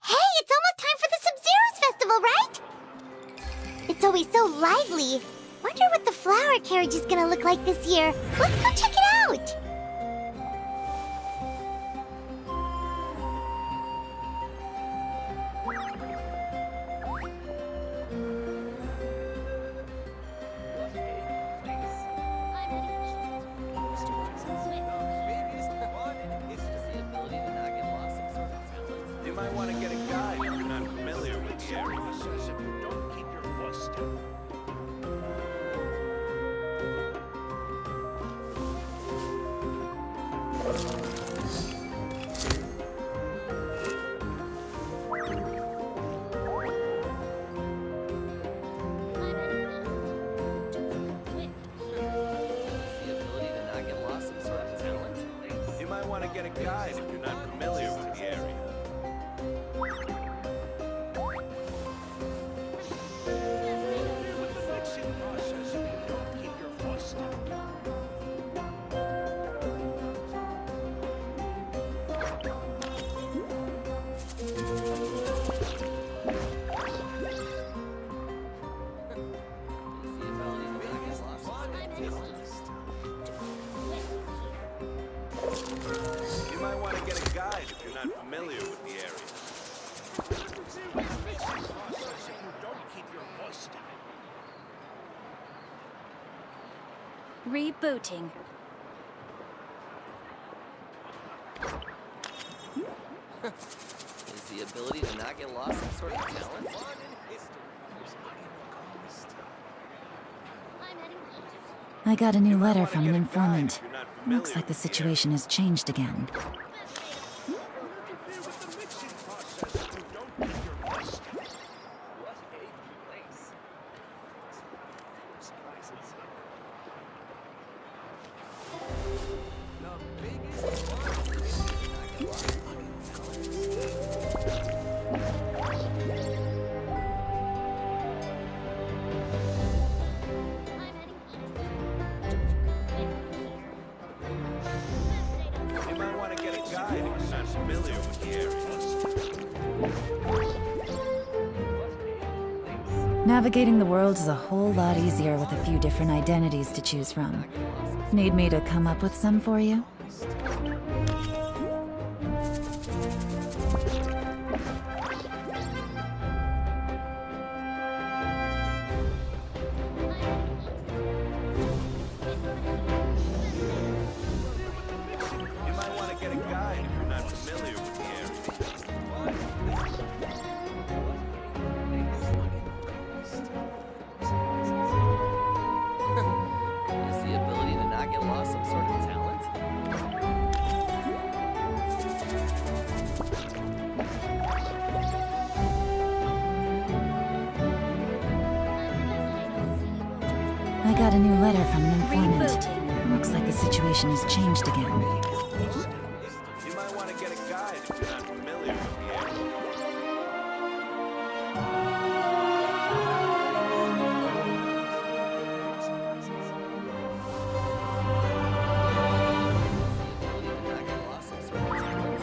Hey, it's almost time for the Sub-Zero's festival, right? It's always so lively. Wonder what the flower carriage is gonna look like this year. Let's go check it out! You might want to get a guide if you're not familiar with the area. Don't keep your voice down. You might want to get a guide if you're not familiar with the area. You might want to get a guide if you're not familiar with the area. Don't keep your voice down. Rebooting. Is the ability to not get lost some sort of talent? I got a new letter from an informant. Looks like the situation has changed again. You might want to get a guide if you're not familiar with the area. Navigating the world is a whole lot easier with a few different identities to choose from. Need me to come up with some for you? You might want to get a guide if you're not familiar with the area. Is the ability to not get lost some sort of talent? I got a new letter from an informant. Looks like the situation has changed again. You might want to get a guide if you're not familiar with the area. Is the ability to not get lost some sort of talent?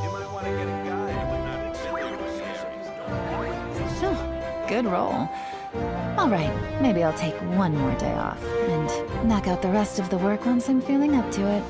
You might want to get a guide if you're not familiar with the area. Oh, good roll. All right, maybe I'll take one more day off and knock out the rest of the work once I'm feeling up to it.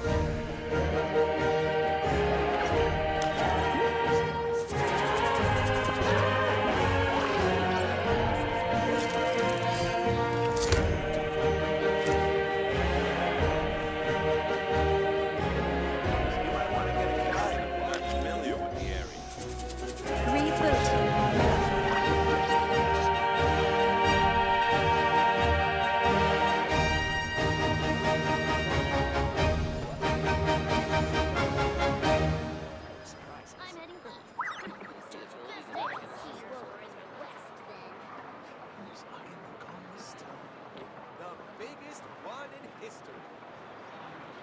You might want to get a guide if you're not familiar with the area. Rebooting.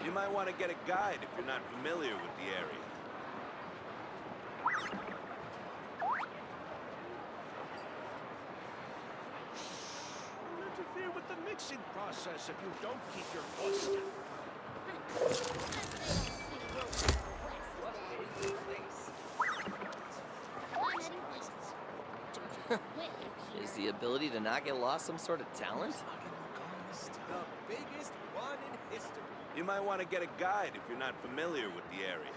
You might want to get a guide if you're not familiar with the area. mixing process if you don't keep your voice down. Is the ability to not get lost some sort of talent? The biggest one in history. You might want to get a guide if you're not familiar with the area.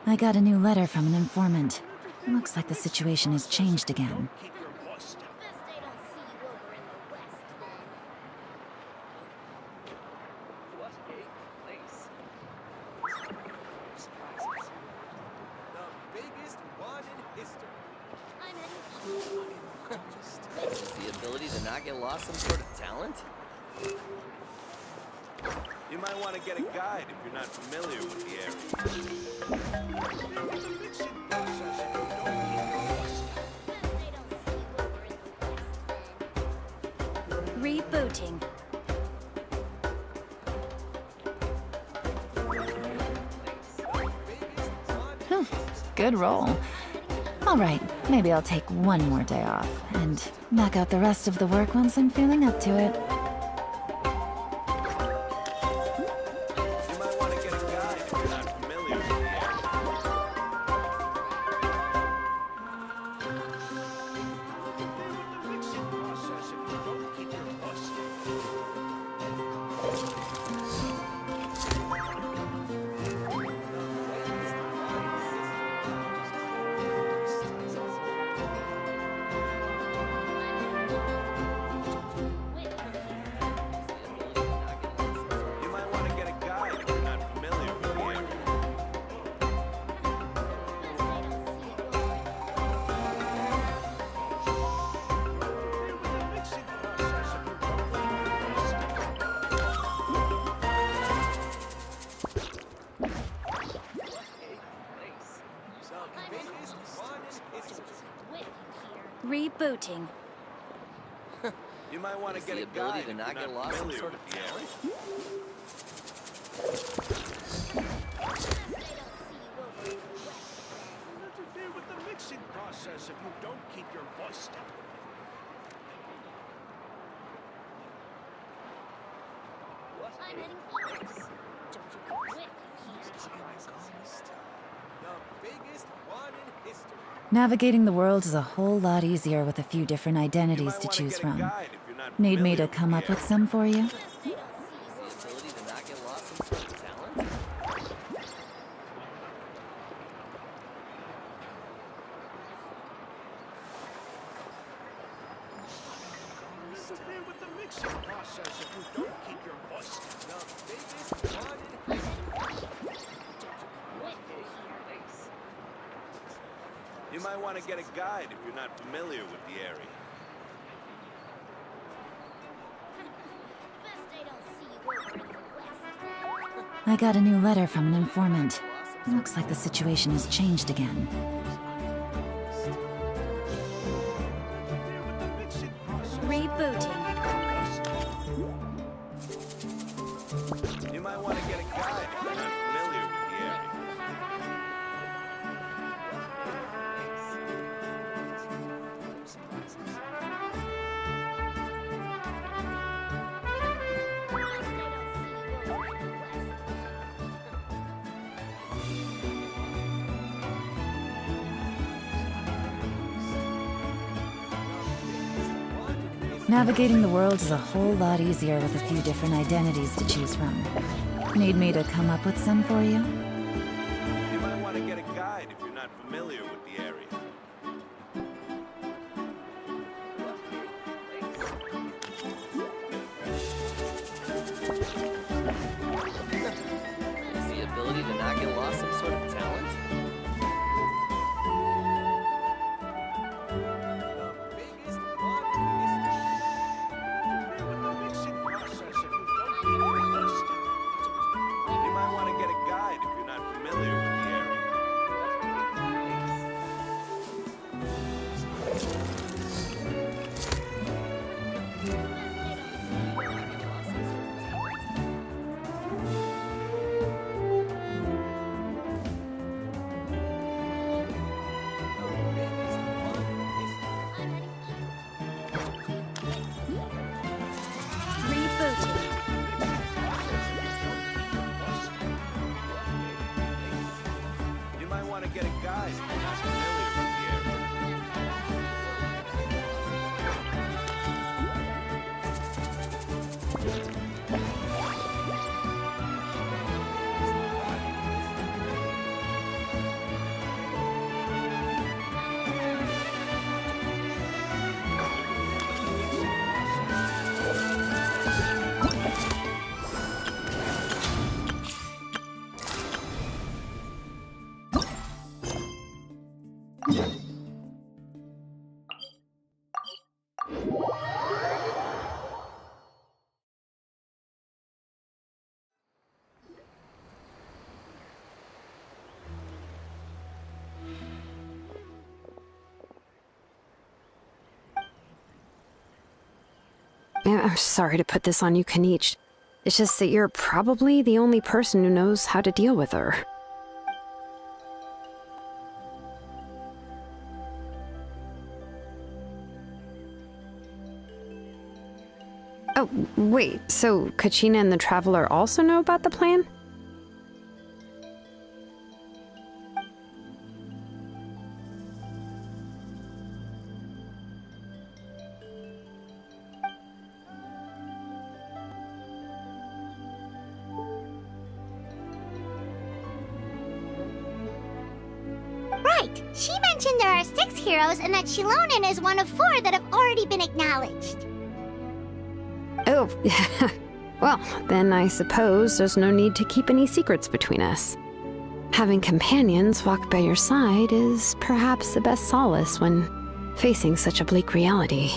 I got a new letter from an informant. Looks like the situation has changed again. Keep your voice down. Best they don't see you over in the west, then. What a place. The biggest one in history. I'm heading Is the ability to not get lost some sort of talent? You might want to get a guide if you're not familiar with the area. The mixing process if you don't keep your voice down. Best they don't see you over in the west, then. Rebooting. Whew, good roll. Alright, maybe I'll take one more day off, and knock out the rest of the work once I'm feeling up to it. You might want to get a guide if you're not familiar with the area. The mixing process if you don't keep your voice down. You might want to get a guide if you're not familiar with the area. The mixing process if you don't keep your voice down. The biggest one in history. Rebooting. You might want to Is get the a ability guide to if not you're get lost some familiar sort with of the area. talent? Interfere with the mixing process if you don't keep your voice down. I'm heading east. Don't you quit here. The biggest one in history. Navigating the world is a whole lot easier with a few different You identities might to want to choose get a from. guide if you're not Need me familiar to come the up with area. some for you? Best they don't see you Is the ability to not get lost some sort of talent? Interfere with the mixing process if you don't keep your voice down. The biggest one in history. You might want to get a guide if you're not familiar with the area. Best they don't see you over in the west. I got a new letter from an informant. Looks like the situation has changed again. Interfere with the mixing process. Rebooting. You might want to get a guide if you're not familiar with the area. Navigating the world is a whole lot easier with a few different identities to choose from. Need me to come up with some for you? You might want to get a guide if you're not familiar with the area. Is the ability to not get lost some sort of talent? The biggest one in history. Interfere with the mixing process if you don't keep your voice down. You might want to get a guide if you're not familiar with the area. The biggest one in history. I'm heading east. I'm sorry to put this on you, Kanichi. It's just that you're probably the only person who knows how to deal with her. Oh, wait, so Kachina and the Traveler also know about the plan? Right. She mentioned there are 6 heroes and that Shilonen is one of 4 that have already been acknowledged. Oh, well, then I suppose there's no need to keep any secrets between us. Having companions walk by your side is perhaps the best solace when facing such a bleak reality.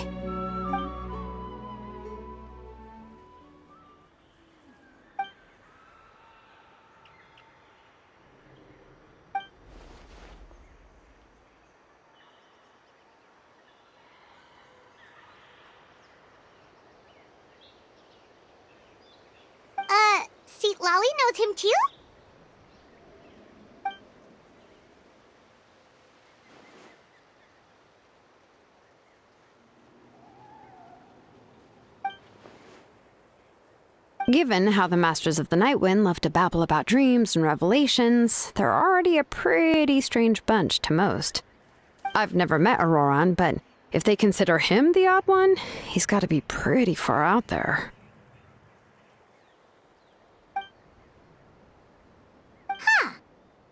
Seat Lolly knows him too? Given how the Masters of the Nightwind love to babble about dreams and revelations, they're already a pretty strange bunch to most. I've never met Auroran, but if they consider him the odd one, he's got to be pretty far out there.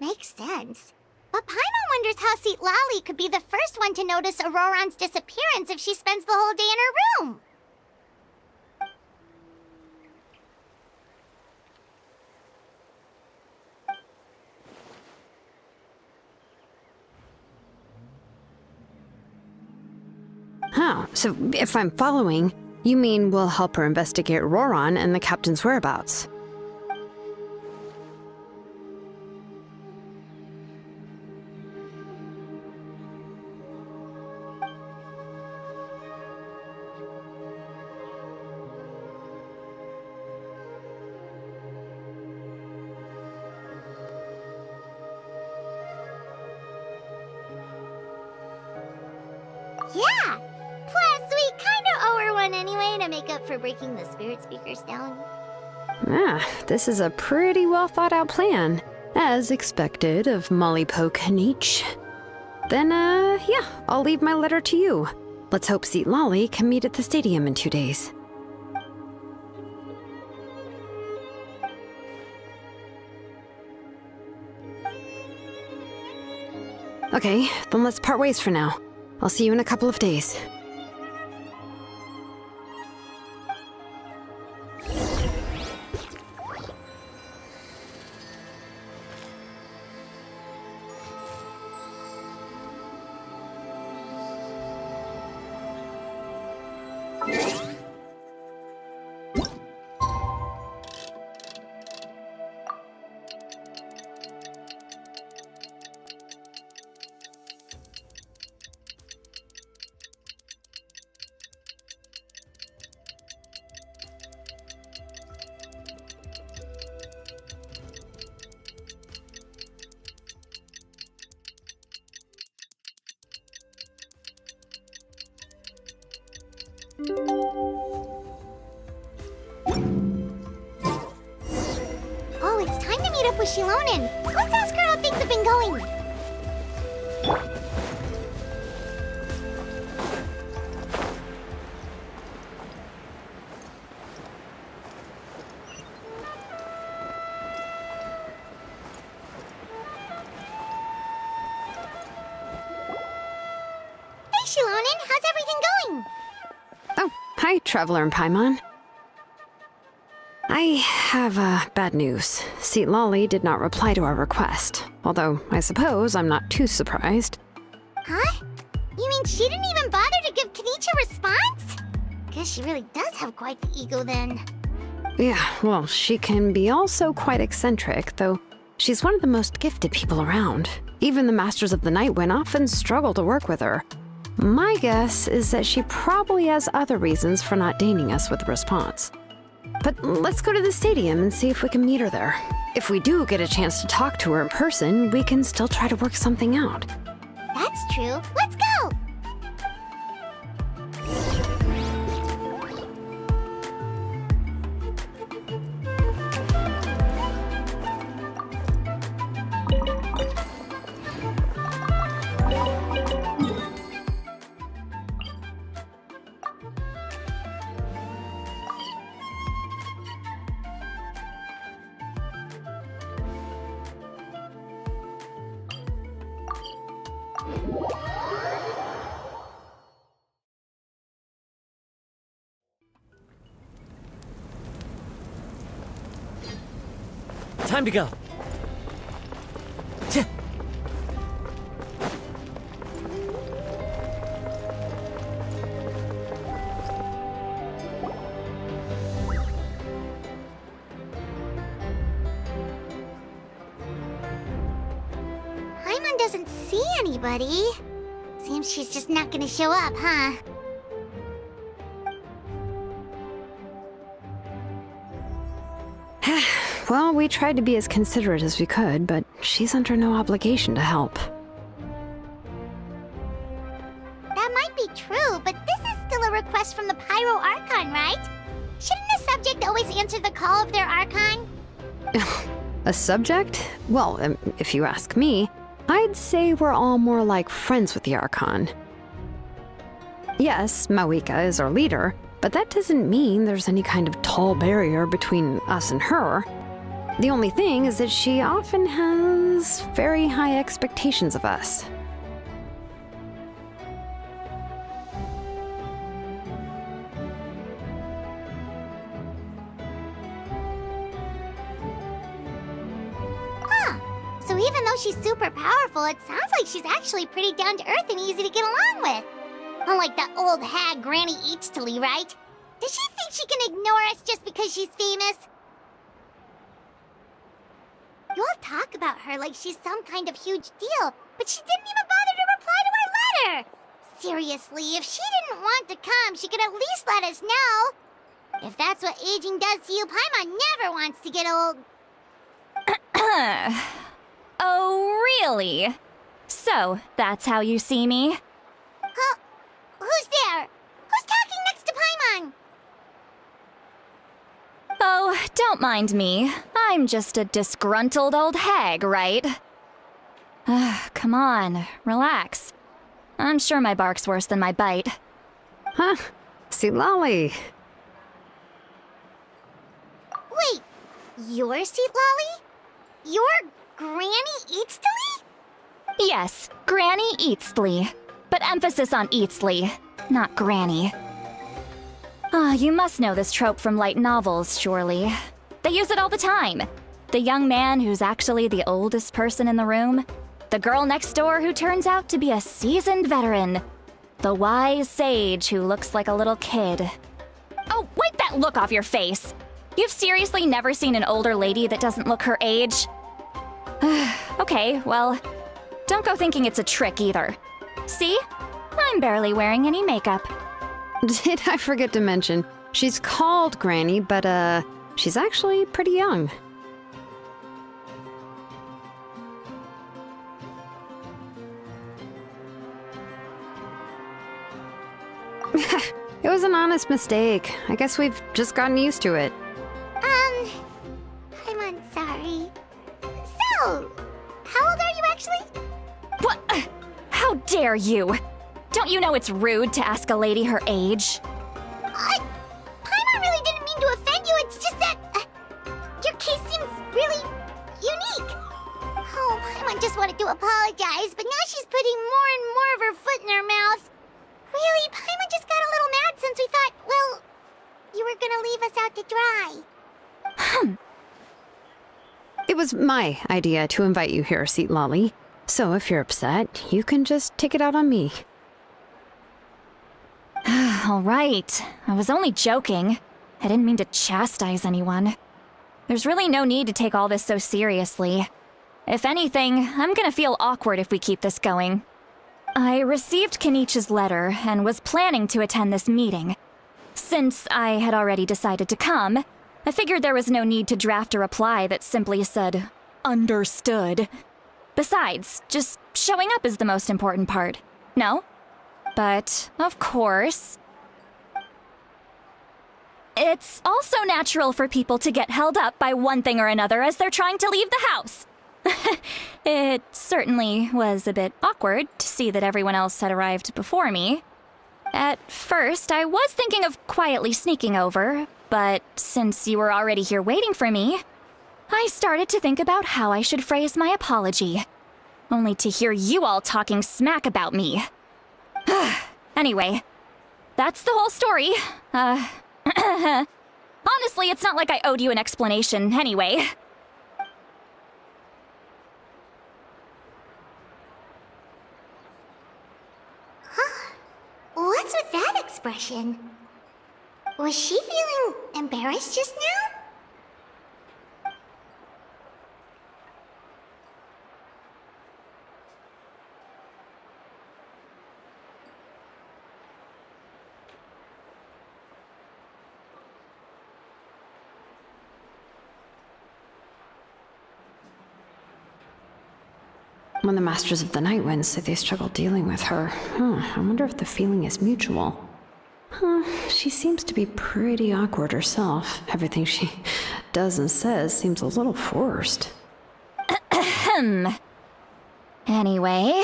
Makes sense. But Paimon wonders how Seat Lolly could be the first one to notice Auroran's disappearance if she spends the whole day in her room. Huh, so if I'm following, you mean we'll help her investigate Auroran and the captain's whereabouts? Yeah! Plus, we kinda owe her one anyway to make up for breaking the spirit speakers down. Ah, this is a pretty well thought out plan, as expected of Molly Poe Kanichi. Then, yeah, I'll leave my letter to you. Let's hope Seat Lolly can meet at the stadium in 2 days. Okay, then let's part ways for now. I'll see you in a couple of days. Oh, it's time to meet up with Shilonen. Let's ask her how things have been going. Hey, Shilonen, how's everything going? Oh, hi, Traveler and Paimon. I have bad news. Seat Lolly did not reply to our request, although I suppose I'm not too surprised. Huh? You mean she didn't even bother to give Kanichi a response? Guess she really does have quite the ego then. Yeah, well, she can be also quite eccentric, though she's one of the most gifted people around. Even the Masters of the Nightwind often struggle to work with her. My guess is that she probably has other reasons for not deigning us with a response. But let's go to the stadium and see if we can meet her there. If we do get a chance to talk to her in person, we can still try to work something out. That's true. Let's go! Time to go. Tch. Paimon doesn't see anybody. Seems she's just not gonna show up, huh? Well, we tried to be as considerate as we could, but she's under no obligation to help. That might be true, but this is still a request from the Pyro Archon, right? Shouldn't a subject always answer the call of their Archon? A subject? Well, if you ask me, I'd say we're all more like friends with the Archon. Yes, Mawika is our leader, but that doesn't mean there's any kind of tall barrier between us and her. The only thing is that she often has very high expectations of us. So even though she's super powerful, it sounds like she's actually pretty down to earth and easy to get along with. Unlike that old hag Granny Eastly, right? Does she think she can ignore us just because she's famous? You all talk about her like she's some kind of huge deal, but she didn't even bother to reply to our letter! Seriously, if she didn't want to come, she could at least let us know. If that's what aging does to you, Paimon never wants to get old. Oh, really? So, that's how you see me? Huh? Who's there? Who's talking next to Paimon? Oh, don't mind me. I'm just a disgruntled old hag, right? Come on, relax. I'm sure my bark's worse than my bite. Huh? See, Lolly. Wait, you're Seat Lolly? You're Granny Eastly? Yes, Granny Eastly. But emphasis on Eastly, not Granny. You must know this trope from light novels, surely. They use it all the time. The young man who's actually the oldest person in the room. The girl next door who turns out to be a seasoned veteran. The wise sage who looks like a little kid. Oh, wipe that look off your face! You've seriously never seen an older lady that doesn't look her age? Okay, well, don't go thinking it's a trick either. See? I'm barely wearing any makeup. Did I forget to mention, she's called Granny, but she's actually pretty young. It was an honest mistake. I guess we've just gotten used to it. I'm sorry. So, how old are you actually? What? How dare you? Don't you know it's rude to ask a lady her age? Paimon really didn't mean to offend you, it's just that your case seems really unique. Oh, Paimon just wanted to apologize, but now she's putting more and more of her foot in her mouth. Really, Paimon just got a little mad since we thought, well, you were gonna leave us out to dry. It was my idea to invite you here, Seat Lolly. So if you're upset, you can just take it out on me. All right. I was only joking. I didn't mean to chastise anyone. There's really no need to take all this so seriously. If anything, I'm gonna feel awkward if we keep this going. I received Kenichi's letter and was planning to attend this meeting. Since I had already decided to come, I figured there was no need to draft a reply that simply said, "Understood." Besides, just showing up is the most important part. No? But, of course, it's also natural for people to get held up by one thing or another as they're trying to leave the house. It certainly was a bit awkward to see that everyone else had arrived before me. At first, I was thinking of quietly sneaking over, but since you were already here waiting for me, I started to think about how I should phrase my apology. Only to hear you all talking smack about me. Anyway, that's the whole story. Honestly, it's not like I owed you an explanation anyway. What's with that expression? Was she feeling embarrassed just now? When the Masters of the Night Wind say they struggle dealing with her, I wonder if the feeling is mutual. She seems to be pretty awkward herself. Everything she does and says seems a little forced. Anyway,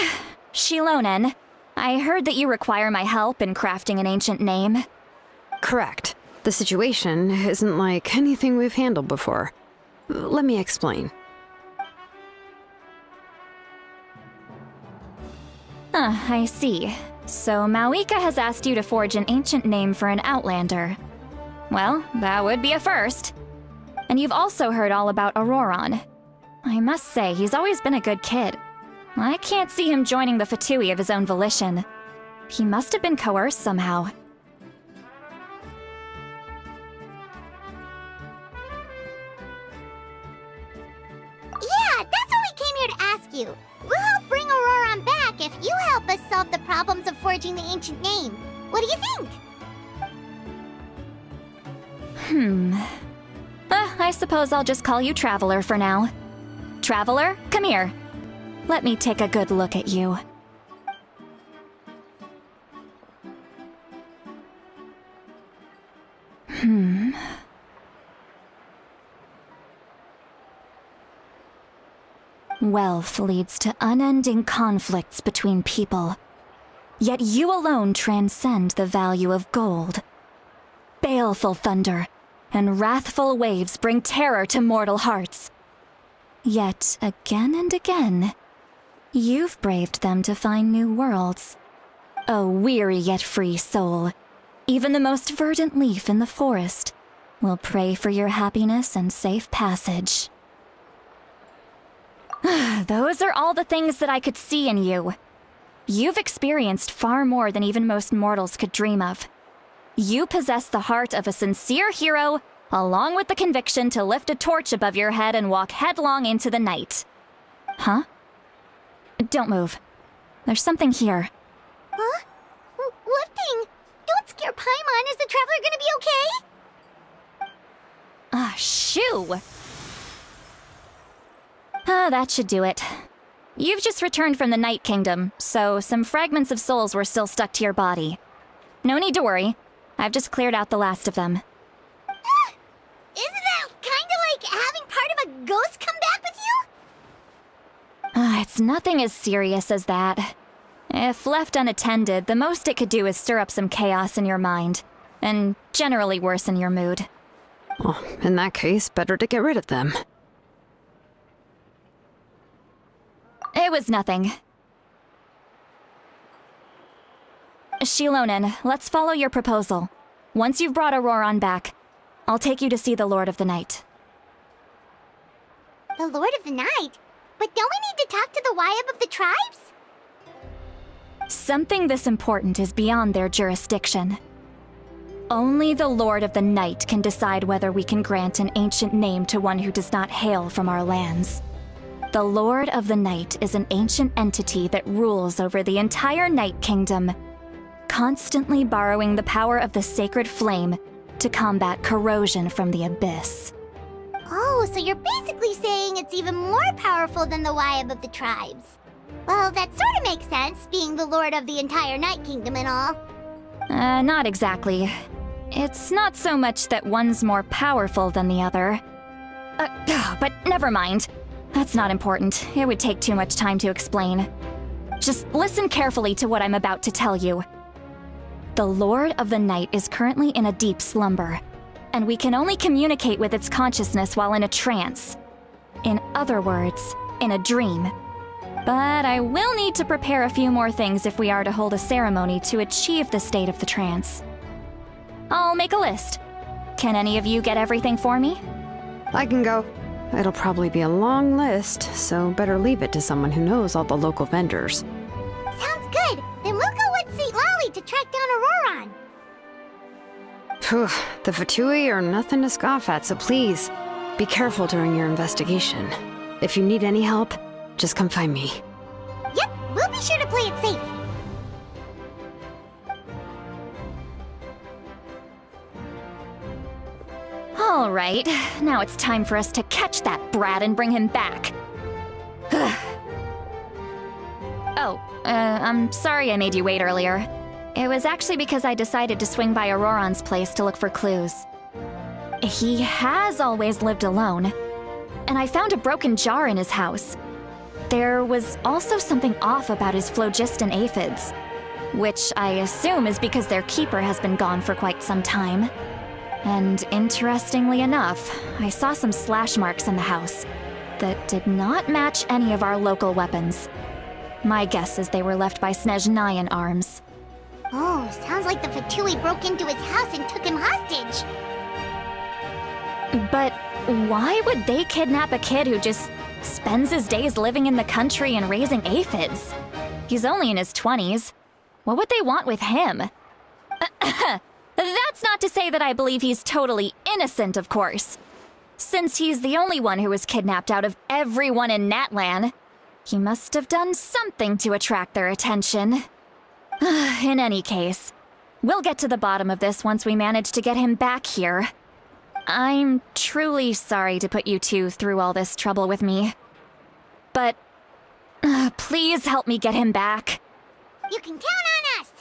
Shilonen, I heard that you require my help in crafting an ancient name. Correct. The situation isn't like anything we've handled before. Let me explain. I see. So Mauika has asked you to forge an ancient name for an Outlander. Well, that would be a first. And you've also heard all about Auroron. I must say, he's always been a good kid. I can't see him joining the Fatui of his own volition. He must have been coerced somehow. Yeah, that's what we came here to ask you. We'll help bring Auroron back if you help us solve the problems of forging the ancient name. What do you think? I suppose I'll just call you Traveler for now. Traveler, come here. Let me take a good look at you. Wealth leads to unending conflicts between people. Yet you alone transcend the value of gold. Baleful thunder and wrathful waves bring terror to mortal hearts. Yet again and again, you've braved them to find new worlds. O weary yet free soul, even the most verdant leaf in the forest will pray for your happiness and safe passage. Those are all the things that I could see in you. You've experienced far more than even most mortals could dream of. You possess the heart of a sincere hero, along with the conviction to lift a torch above your head and walk headlong into the night. Huh? Don't move. There's something here. Huh? What thing? Don't scare Paimon. Is the Traveler gonna be okay? Shoo! That should do it. You've just returned from the Night Kingdom, so some fragments of souls were still stuck to your body. No need to worry. I've just cleared out the last of them. Isn't that kinda like having part of a ghost come back with you? It's nothing as serious as that. If left unattended, the most it could do is stir up some chaos in your mind, and generally worsen your mood. Well, in that case, better to get rid of them. It was nothing. Shilonen, let's follow your proposal. Once you've brought Auroron back, I'll take you to see the Lord of the Night. The Lord of the Night? But don't we need to talk to the Wyab of the tribes? Something this important is beyond their jurisdiction. Only the Lord of the Night can decide whether we can grant an ancient name to one who does not hail from our lands. The Lord of the Night is an ancient entity that rules over the entire Night Kingdom, constantly borrowing the power of the sacred flame to combat corrosion from the abyss. Oh, so you're basically saying it's even more powerful than the Wyab of the tribes. Well, that sort of makes sense, being the lord of the entire Night Kingdom and all. Not exactly. It's not so much that one's more powerful than the other. But never mind. That's not important. It would take too much time to explain. Just listen carefully to what I'm about to tell you. The Lord of the Night is currently in a deep slumber, and we can only communicate with its consciousness while in a trance. In other words, in a dream. But I will need to prepare a few more things if we are to hold a ceremony to achieve the state of the trance. I'll make a list. Can any of you get everything for me? I can go. It'll probably be a long list, so better leave it to someone who knows all the local vendors. Sounds good. Then we'll go with St. Lolly to track down Auroron. Phew, the Fatui are nothing to scoff at, so please, be careful during your investigation. If you need any help, just come find me. Yep, we'll be sure to play it safe. All right, now it's time for us to catch that brat and bring him back. I'm sorry I made you wait earlier. It was actually because I decided to swing by Auroron's place to look for clues. He has always lived alone, and I found a broken jar in his house. There was also something off about his phlogiston aphids, which I assume is because their keeper has been gone for quite some time. And interestingly enough, I saw some slash marks in the house that did not match any of our local weapons. My guess is they were left by Snezhnayan arms. Oh, sounds like the Fatui broke into his house and took him hostage. But why would they kidnap a kid who just spends his days living in the country and raising aphids? He's only in his 20s. What would they want with him? That's not to say that I believe he's totally innocent, of course. Since he's the only one who was kidnapped out of everyone in Natlan, he must have done something to attract their attention. In any case, we'll get to the bottom of this once we manage to get him back here. I'm truly sorry to put you two through all this trouble with me. But please help me get him back. You can count on us!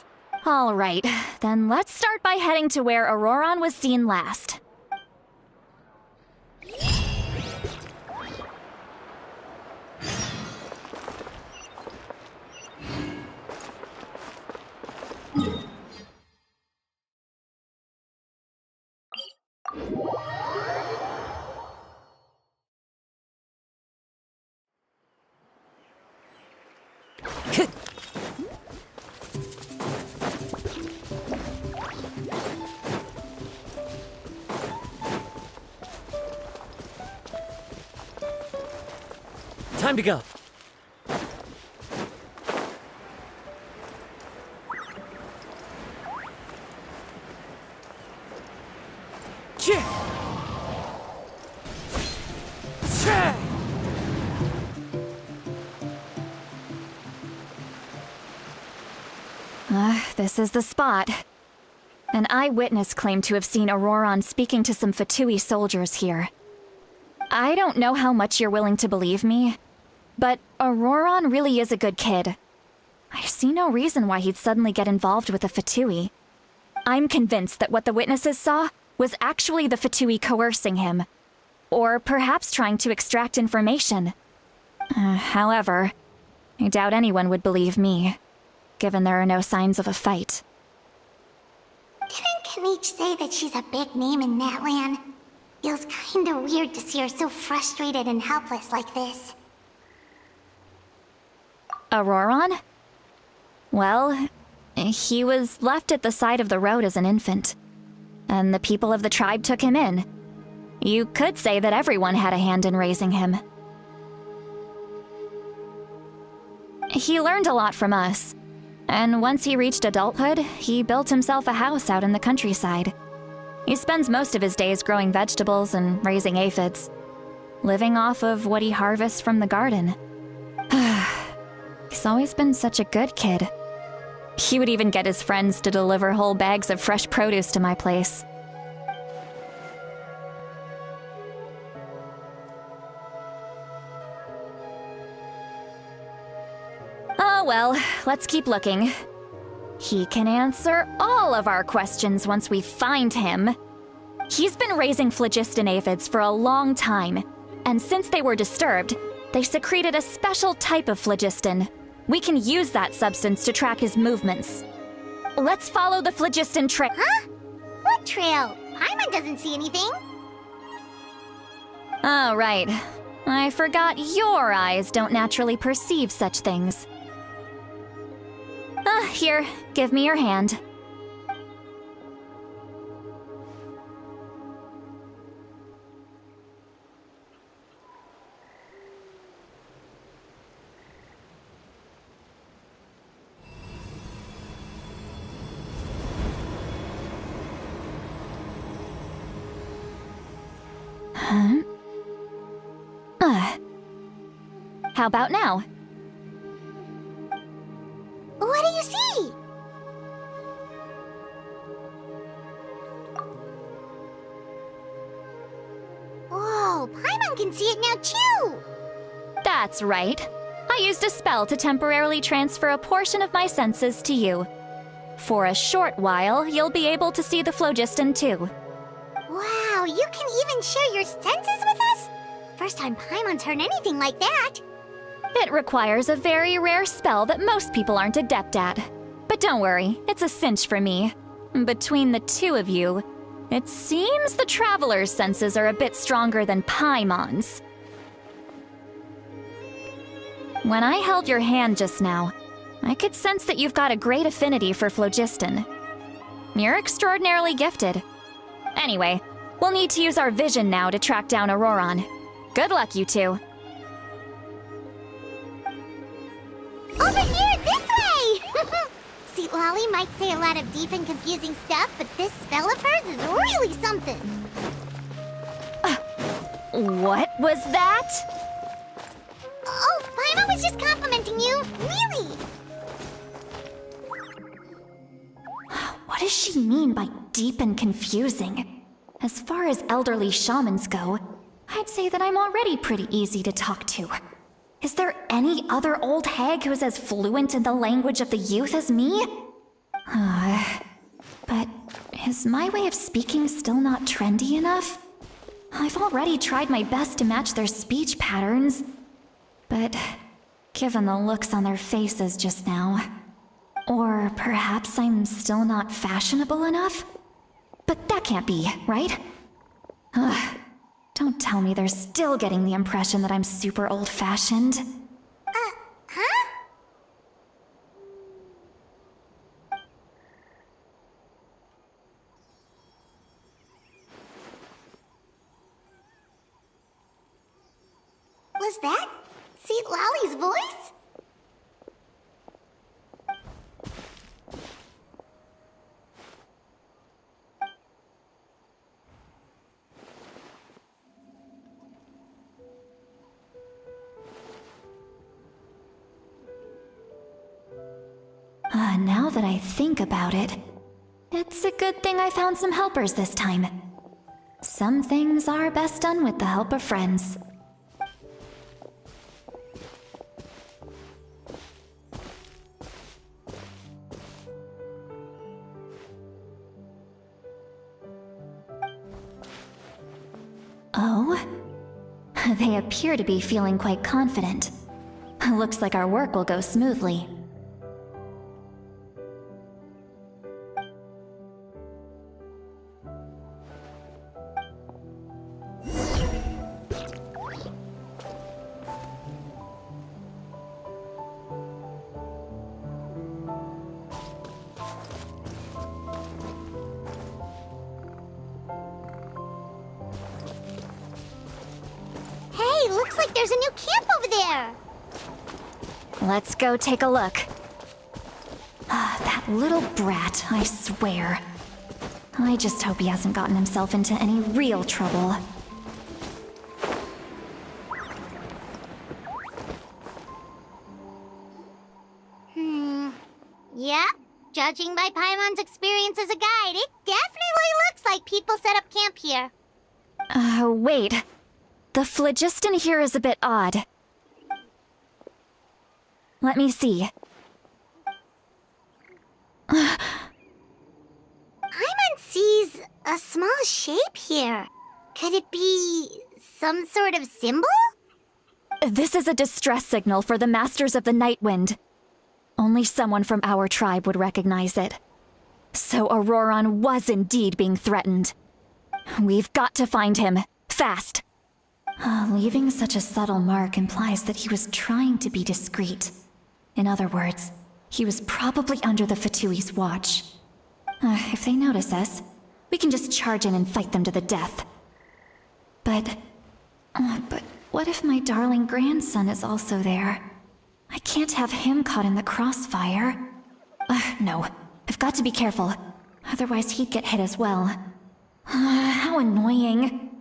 All right, then let's start by heading to where Auroron was seen last. Time to go. This is the spot. An eyewitness claimed to have seen Auroron speaking to some Fatui soldiers here. I don't know how much you're willing to believe me, but Auroron really is a good kid. I see no reason why he'd suddenly get involved with the Fatui. I'm convinced that what the witnesses saw was actually the Fatui coercing him, or perhaps trying to extract information. However, I doubt anyone would believe me, given there are no signs of a fight. Didn't Kanich say that she's a big name in Natlan? Feels kinda weird to see her so frustrated and helpless like this. Auroron? Well, he was left at the side of the road as an infant, and the people of the tribe took him in. You could say that everyone had a hand in raising him. He learned a lot from us, and once he reached adulthood, he built himself a house out in the countryside. He spends most of his days growing vegetables and raising aphids. living off of what he harvests from the garden. He's always been such a good kid. He would even get his friends to deliver whole bags of fresh produce to my place. Oh well, let's keep looking. He can answer all of our questions once we find him. He's been raising phlogiston aphids for a long time, and since they were disturbed, they secreted a special type of phlogiston. We can use that substance to track his movements. Let's follow the phlogiston trail. Huh? What trail? Paimon doesn't see anything. Oh, right. I forgot your eyes don't naturally perceive such things. Here, give me your hand. How about now? What do you see? Whoa, Paimon can see it now too! That's right. I used a spell to temporarily transfer a portion of my senses to you. For a short while, you'll be able to see the phlogiston too. Wow, you can even share your senses with us? First time Paimon's heard anything like that. It requires a very rare spell that most people aren't adept at. But don't worry, it's a cinch for me. Between the two of you, it seems the Traveler's senses are a bit stronger than Paimon's. When I held your hand just now, I could sense that you've got a great affinity for phlogiston. You're extraordinarily gifted. Anyway, we'll need to use our vision now to track down Auroron. Good luck, you two. Over here, this way! See, Lolly might say a lot of deep and confusing stuff, but this spell of hers is really something. What was that? Oh, Paimon was just complimenting you. Really? What does she mean by deep and confusing? As far as elderly shamans go, I'd say that I'm already pretty easy to talk to. Is there any other old hag who's as fluent in the language of the youth as me? But is my way of speaking still not trendy enough? I've already tried my best to match their speech patterns. But given the looks on their faces just now, or perhaps I'm still not fashionable enough? But that can't be, right? Don't tell me they're still getting the impression that I'm super old-fashioned. Huh? Was that Seat Lolly's voice? Now that I think about it, it's a good thing I found some helpers this time. Some things are best done with the help of friends. Oh? They appear to be feeling quite confident. Looks like our work will go smoothly. Hey, looks like there's a new camp over there. Let's go take a look. That little brat, I swear. I just hope he hasn't gotten himself into any real trouble. judging by Paimon's experience as a guide, it definitely looks like people set up camp here. Wait. The phlogiston here is a bit odd. Let me see. Paimon sees a small shape here. Could it be some sort of symbol? This is a distress signal for the Masters of the Night Wind. Only someone from our tribe would recognize it. So Auroron was indeed being threatened. We've got to find him. Fast. Leaving such a subtle mark implies that he was trying to be discreet. In other words, he was probably under the Fatui's watch. If they notice us, we can just charge in and fight them to the death. But what if my darling grandson is also there? I can't have him caught in the crossfire. No, I've got to be careful. Otherwise he'd get hit as well. How annoying.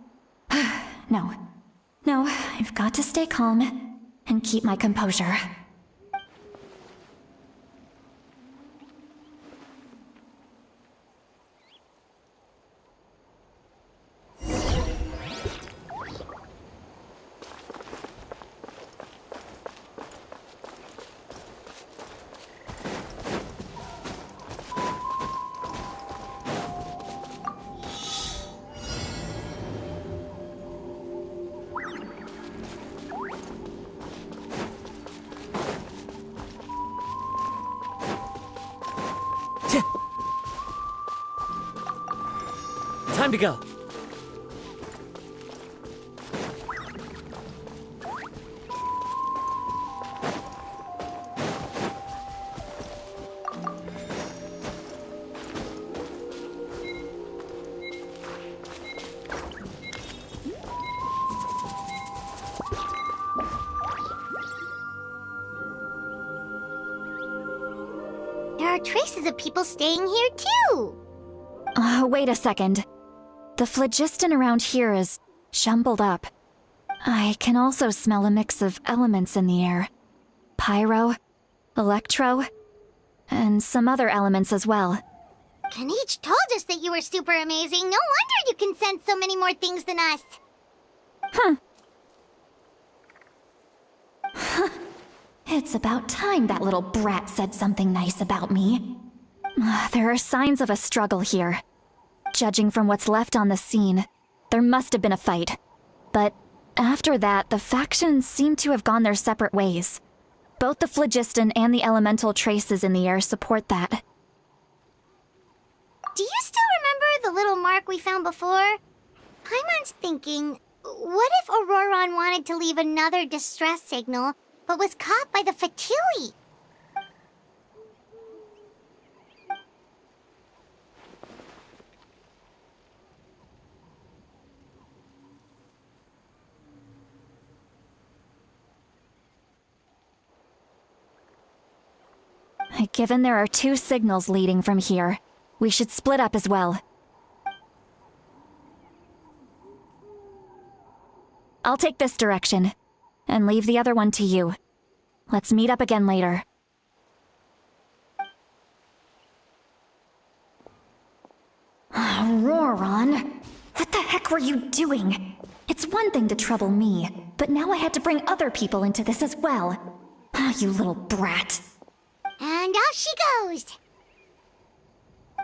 No, I've got to stay calm and keep my composure. Time to go. There are traces of people staying here too. Wait a second. The phlogiston around here is jumbled up. I can also smell a mix of elements in the air. Pyro, electro, and some other elements as well. Kanich told us that you were super amazing. No wonder you can sense so many more things than us. It's about time that little brat said something nice about me. There are signs of a struggle here. Judging from what's left on the scene, there must have been a fight. But after that, the factions seem to have gone their separate ways. Both the phlogiston and the elemental traces in the air support that. Do you still remember the little mark we found before? Paimon's thinking, what if Auroron wanted to leave another distress signal, but was caught by the Fatui? Given there are two signals leading from here, we should split up as well. I'll take this direction, and leave the other one to you. Let's meet up again later. Auroron, what the heck were you doing? It's one thing to trouble me, but now I had to bring other people into this as well. You little brat. And off she goes!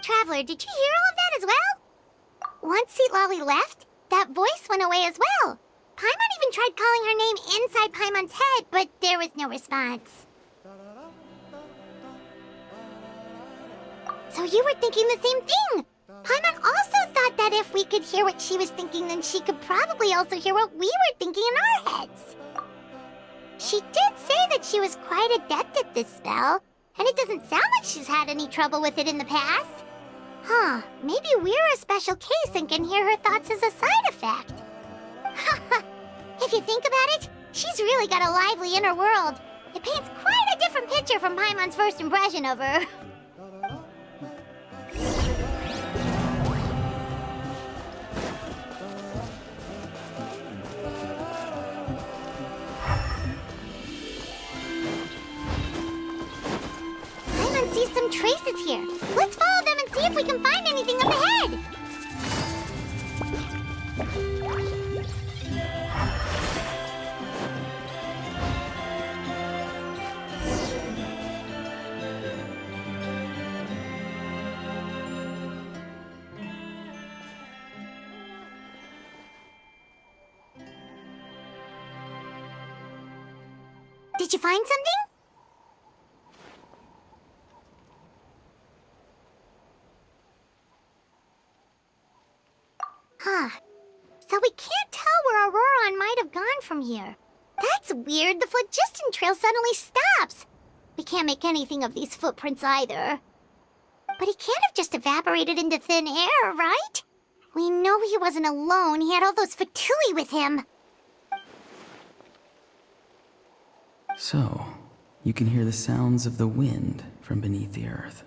Traveler, did you hear all of that as well? Once Seatlolly left, that voice went away as well. Paimon even tried calling her name inside Paimon's head, but there was no response. So you were thinking the same thing! Paimon also thought that if we could hear what she was thinking, then she could probably also hear what we were thinking in our heads. She did say that she was quite adept at this spell, and it doesn't sound like she's had any trouble with it in the past. Huh, maybe we're a special case and can hear her thoughts as a side effect. If you think about it, she's really got a lively inner world. It paints quite a different picture from Paimon's first impression of her. Paimon sees some traces traces here. Let's follow them and see if we can find anything up ahead. Did you find something? Huh. So we can't tell where Auroron might have gone from here. That's weird. The phlogiston trail suddenly stops. We can't make anything of these footprints either. But he can't have just evaporated into thin air, right? We know he wasn't alone. He had all those Fatui with him. So, you can hear the sounds of the wind from beneath the earth.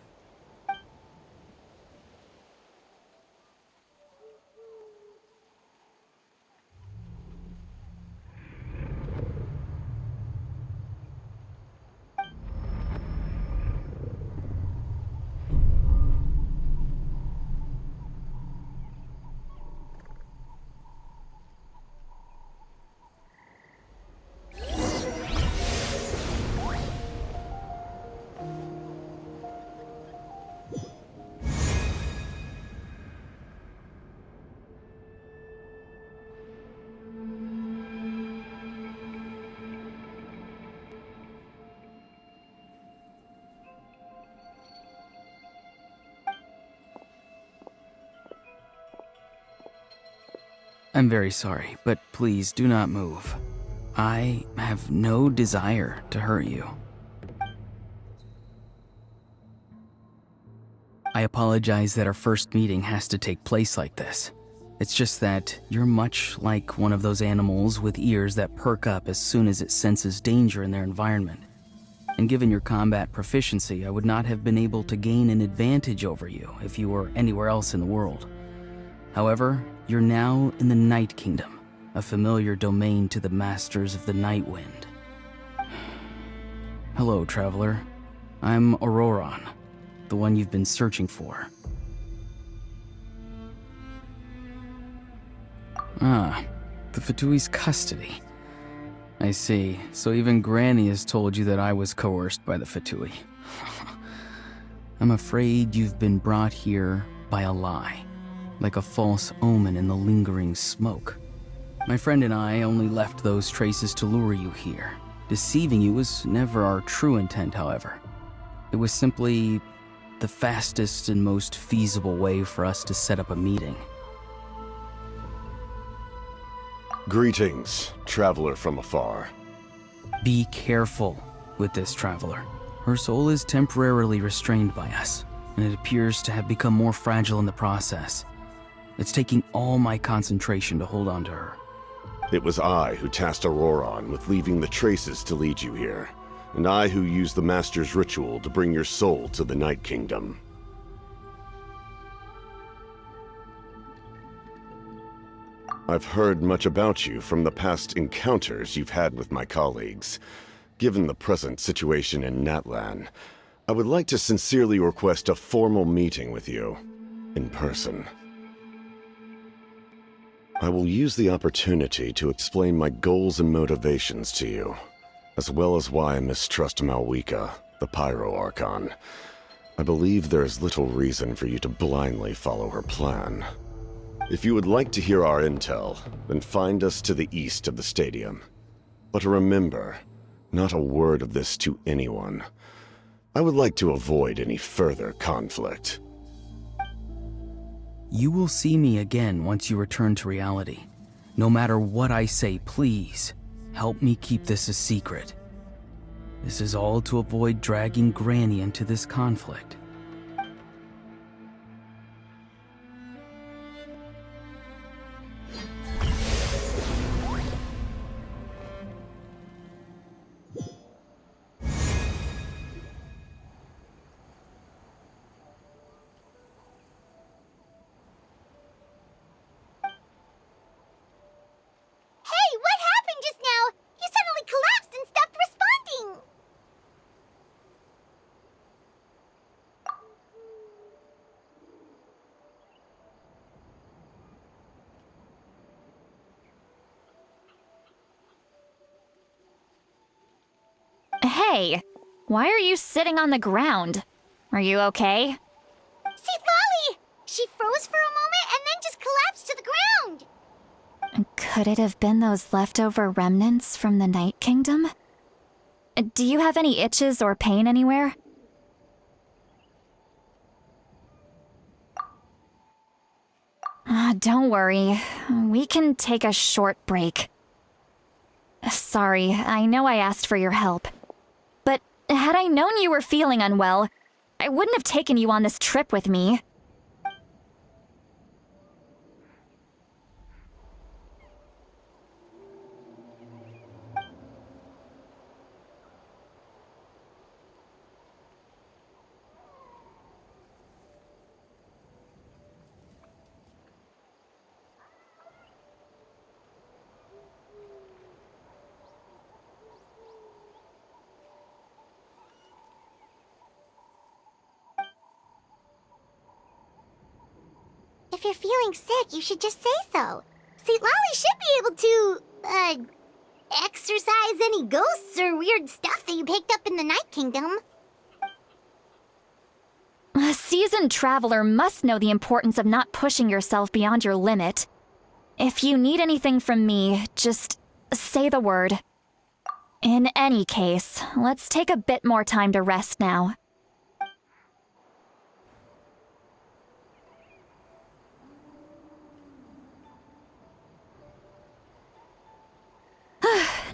I'm very sorry, but please do not move. I have no desire to hurt you. I apologize that our first meeting has to take place like this. It's just that you're much like one of those animals with ears that perk up as soon as it senses danger in their environment. And given your combat proficiency, I would not have been able to gain an advantage over you if you were anywhere else in the world. However, you're now in the Night Kingdom, a familiar domain to the Masters of the Night Wind. Hello, traveler. I'm Auroron, the one you've been searching for. Ah, the Fatui's custody. I see. So even Granny has told you that I was coerced by the Fatui. I'm afraid you've been brought here by a lie, like a false omen in the lingering smoke. My friend and I only left those traces to lure you here. Deceiving you was never our true intent, however. It was simply the fastest and most feasible way for us to set up a meeting. Greetings, traveler from afar. Be careful with this traveler. Her soul is temporarily restrained by us, and it appears to have become more fragile in the process. It's taking all my concentration to hold on to her. It was I who tasked Auroron with leaving the traces to lead you here, and I who used the Master's ritual to bring your soul to the Night Kingdom. I've heard much about you from the past encounters you've had with my colleagues. Given the present situation in Natlan, I would like to sincerely request a formal meeting with you, in person. I will use the opportunity to explain my goals and motivations to you, as well as why I mistrust Malwika, the Pyro Archon. I believe there is little reason for you to blindly follow her plan. If you would like to hear our intel, then find us to the east of the stadium. But remember, not a word of this to anyone. I would like to avoid any further conflict. You will see me again once you return to reality. No matter what I say, please, help me keep this a secret. This is all to avoid dragging Granny into this conflict. Hey, what happened just now? You suddenly collapsed and stopped responding. Hey, why are you sitting on the ground? Are you okay? See, Lolly! She froze for a moment and then just collapsed to the ground! Could it have been those leftover remnants from the Night Kingdom? Do you have any itches or pain anywhere? Don't worry. We can take a short break. Sorry, I know I asked for your help. But had I known you were feeling unwell, I wouldn't have taken you on this trip with me. If you're feeling sick, you should just say so. See, Lolly should be able to, exorcise any ghosts or weird stuff that you picked up in the Night Kingdom. A seasoned traveler must know the importance of not pushing yourself beyond your limit. If you need anything from me, just say the word. In any case, let's take a bit more time to rest now.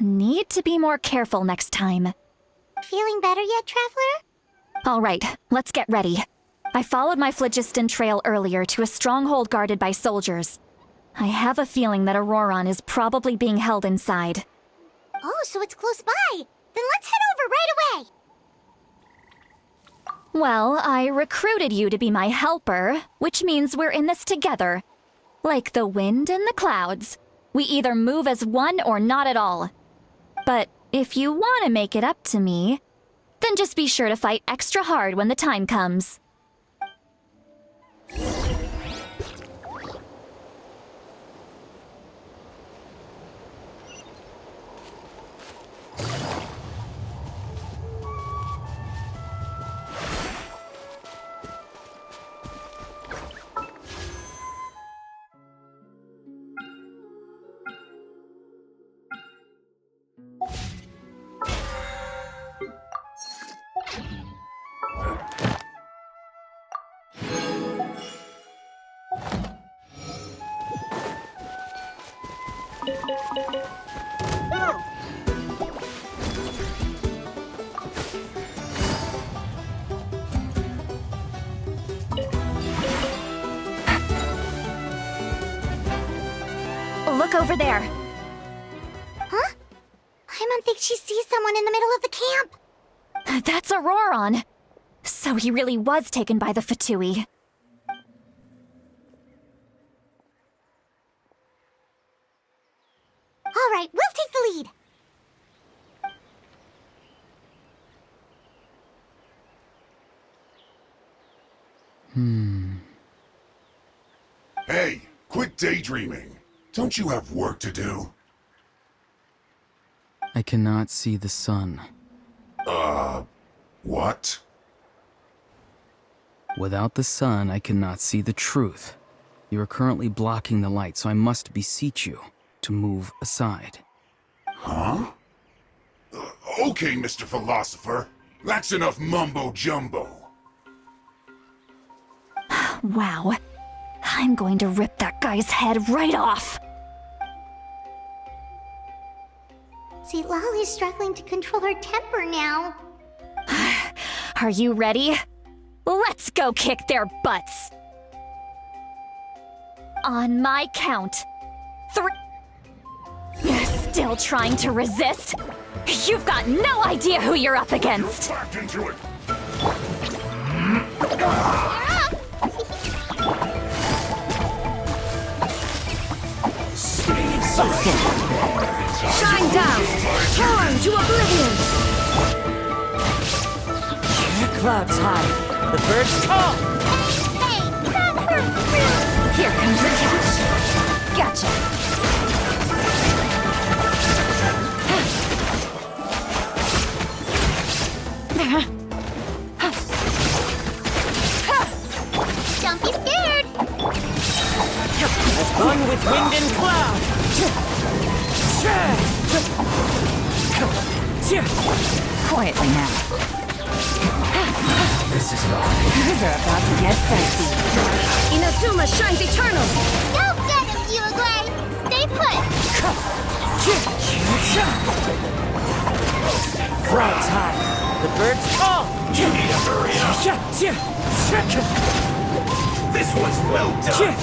Need to be more careful next time. Feeling better yet, Traveler? All right, let's get ready. I followed my phlogiston trail earlier to a stronghold guarded by soldiers. I have a feeling that Auroron is probably being held inside. Oh, so it's close by. Then let's head over right away. Well, I recruited you to be my helper, which means we're in this together. Like the wind and the clouds. We either move as one or not at all. But if you want to make it up to me, then just be sure to fight extra hard when the time comes. Look over there. Huh? Paimon thinks she sees someone in the middle of the camp. That's Auroron. So he really was taken by the Fatui. All right, we'll take the lead. Hey, quit daydreaming. Don't you have work to do? I cannot see the sun. What? Without the sun, I cannot see the truth. You are currently blocking the light, so I must beseech you to move aside. Huh? Okay, Mr. Philosopher. That's enough mumbo-jumbo. Wow. I'm going to rip that guy's head right off. See, Lolly's struggling to control her temper now. Are you ready? Let's go kick their butts. On my count. 3. Still trying to resist? You've got no idea who you're up against. Back into it. Shine down! Turn to oblivion! Clouds high. The birds call. Hey, that hurt really. Here comes your catch. Gotcha. cloud! Quietly now. This is wrong. These are about to get dicey. Inazuma shines eternal! Don't get him, Uruguay! Stay put! Clouds high. The birds call. You need to hurry up. This was well done.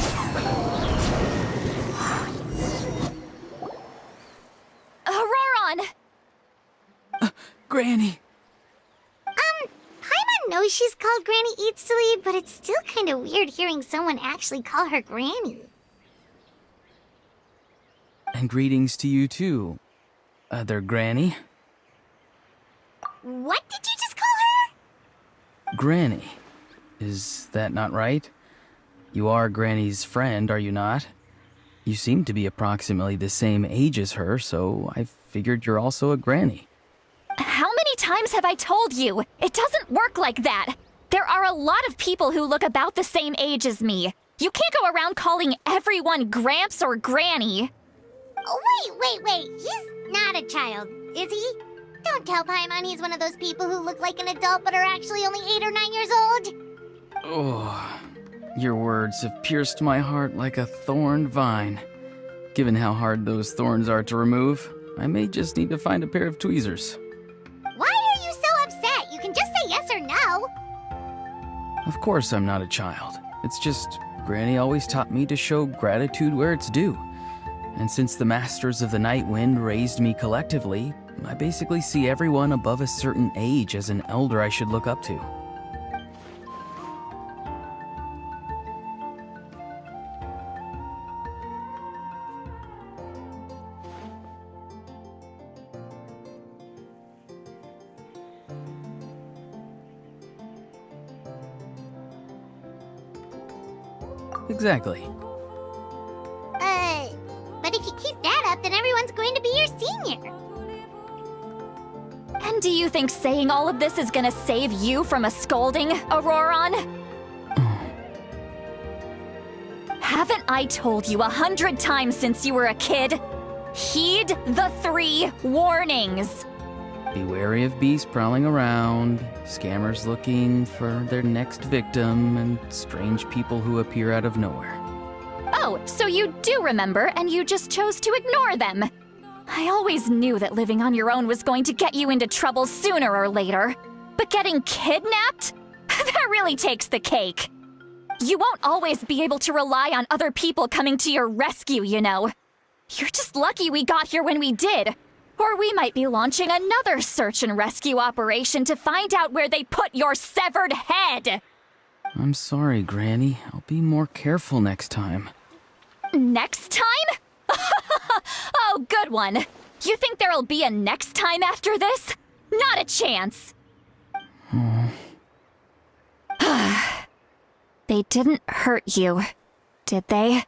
Auroron! Granny! Paimon knows she's called Granny Eatsley, but it's still kind of weird hearing someone actually call her Granny. And greetings to you too, other Granny. What did you just call her? Granny. Is that not right? You are Granny's friend, are you not? You seem to be approximately the same age as her, so I figured you're also a Granny. How many times have I told you? It doesn't work like that. There are a lot of people who look about the same age as me. You can't go around calling everyone Gramps or Granny. Oh, wait. He's not a child, is he? Don't tell Paimon he's one of those people who look like an adult but are actually only 8 or 9 years old. Oh, your words have pierced my heart like a thorned vine. Given how hard those thorns are to remove, I may just need to find a pair of tweezers. Why are you so upset? You can just say yes or no. Of course I'm not a child. It's just Granny always taught me to show gratitude where it's due. And since the Masters of the Night Wind raised me collectively, I basically see everyone above a certain age as an elder I should look up to. Exactly. But if you keep that up, then everyone's going to be your senior. And do you think saying all of this is gonna save you from a scolding, Auroron? Haven't I told you 100 times since you were a kid? Heed the 3 warnings. Be wary of beasts prowling around, scammers looking for their next victim, and strange people who appear out of nowhere. Oh, so you do remember, and you just chose to ignore them. I always knew that living on your own was going to get you into trouble sooner or later. But getting kidnapped? That really takes the cake. You won't always be able to rely on other people coming to your rescue, you know. You're just lucky we got here when we did. Or we might be launching another search and rescue operation to find out where they put your severed head. I'm sorry, Granny. I'll be more careful next time. Next time? Oh, good one. You think there'll be a next time after this? Not a chance. They didn't hurt you, did they?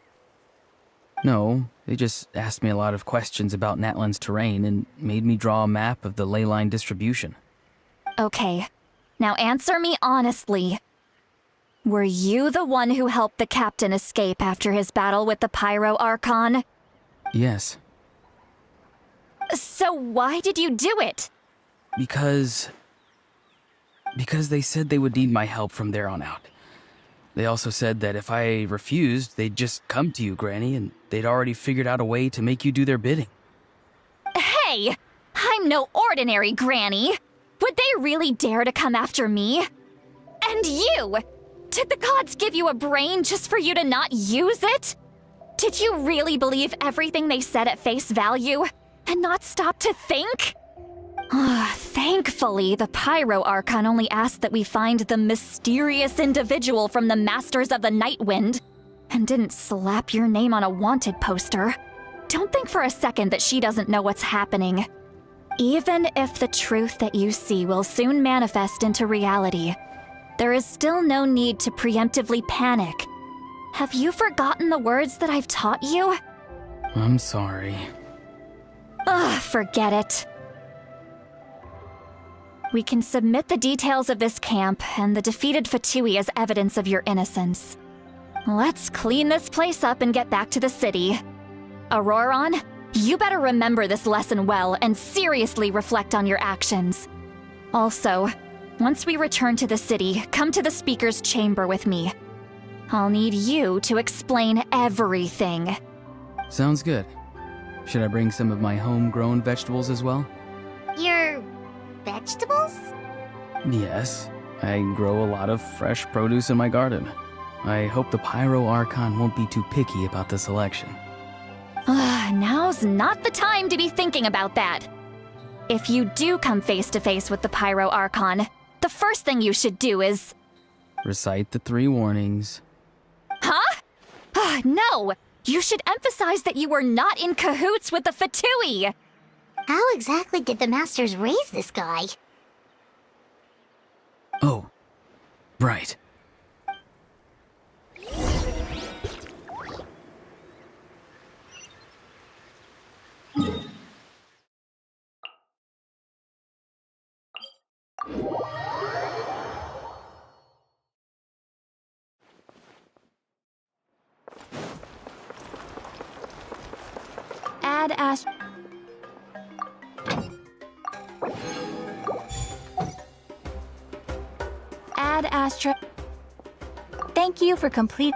No, they just asked me a lot of questions about Natlan's terrain and made me draw a map of the ley line distribution. Okay, now answer me honestly. Were you the one who helped the captain escape after his battle with the Pyro Archon? Yes. So why did you do it? Because they said they would need my help from there on out. They also said that if I refused, they'd just come to you, Granny, and they'd already figured out a way to make you do their bidding. Hey! I'm no ordinary Granny! Would they really dare to come after me? And you! Did the gods give you a brain just for you to not use it? Did you really believe everything they said at face value and not stop to think? Thankfully, the Pyro Archon only asked that we find the mysterious individual from the Masters of the Night Wind and didn't slap your name on a wanted poster. Don't think for a second that she doesn't know what's happening. Even if the truth that you see will soon manifest into reality, there is still no need to preemptively panic. Have you forgotten the words that I've taught you? I'm sorry. Forget it. We can submit the details of this camp and the defeated Fatui as evidence of your innocence. Let's clean this place up and get back to the city. Auroron, you better remember this lesson well and seriously reflect on your actions. Also, once we return to the city, come to the speaker's chamber with me. I'll need you to explain everything. Sounds good. Should I bring some of my homegrown vegetables as well? Your vegetables? Yes. I grow a lot of fresh produce in my garden. I hope the Pyro Archon won't be too picky about the selection. Now's not the time to be thinking about that. If you do come face to face with the Pyro Archon, the first thing you should do is... Recite the 3 warnings. Huh? No! You should emphasize that you were not in cahoots with the Fatui! How exactly did the Masters raise this guy? Oh, right. Add Astra. Thank you for complete.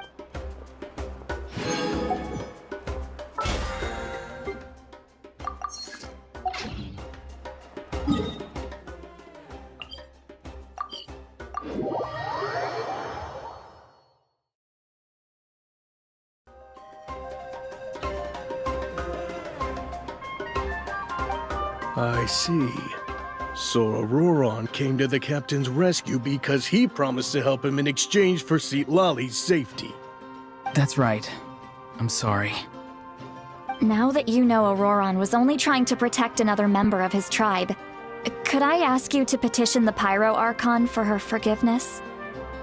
I see. So Auroron came to the captain's rescue because he promised to help him in exchange for Lali's safety. That's right. I'm sorry. Now that you know Auroron was only trying to protect another member of his tribe, could I ask you to petition the Pyro Archon for her forgiveness?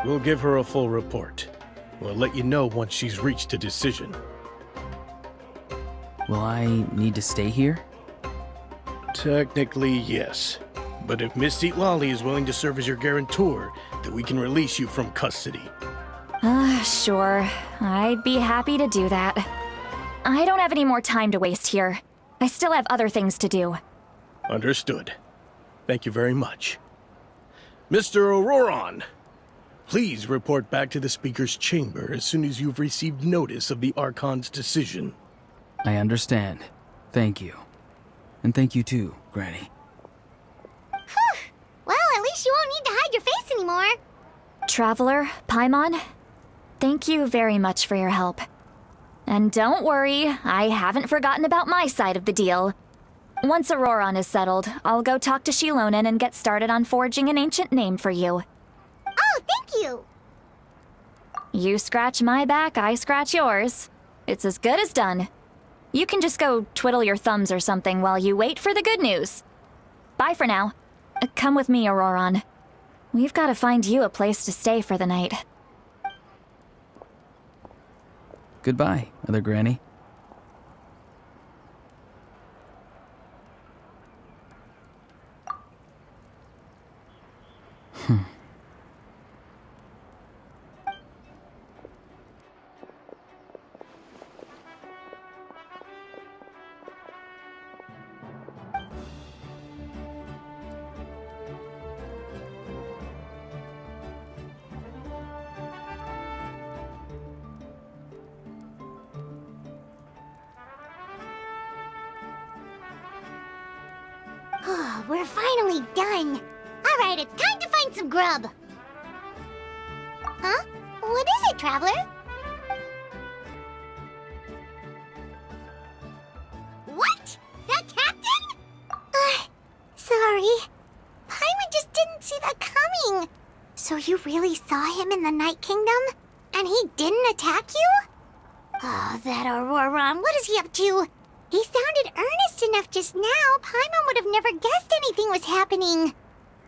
We'll give her a full report. We'll let you know once she's reached a decision. Will I need to stay here? Technically, yes. But if Miss Lali is willing to serve as your guarantor, then we can release you from custody. Sure. I'd be happy to do that. I don't have any more time to waste here. I still have other things to do. Understood. Thank you very much. Mr. Auroron, please report back to the Speaker's chamber as soon as you've received notice of the Archon's decision. I understand. Thank you. And thank you too, Granny. Whew. Well, at least you won't need to hide your face anymore. Traveler, Paimon, thank you very much for your help. And don't worry, I haven't forgotten about my side of the deal. Once Auroron is settled, I'll go talk to Shilonen and get started on forging an ancient name for you. Oh, thank you! You scratch my back, I scratch yours. It's as good as done. You can just go twiddle your thumbs or something while you wait for the good news. Bye for now. Come with me, Auroron. We've got to find you a place to stay for the night. Goodbye, Other Granny. We're finally done. All right, it's time to find some grub. Huh? What is it, Traveler? What? That captain? Sorry. Paimon just didn't see that coming. So you really saw him in the Night Kingdom? And he didn't attack you? Oh, that Auroron, what is he up to? He sounded earnest enough just now. Paimon would have never guessed anything was happening.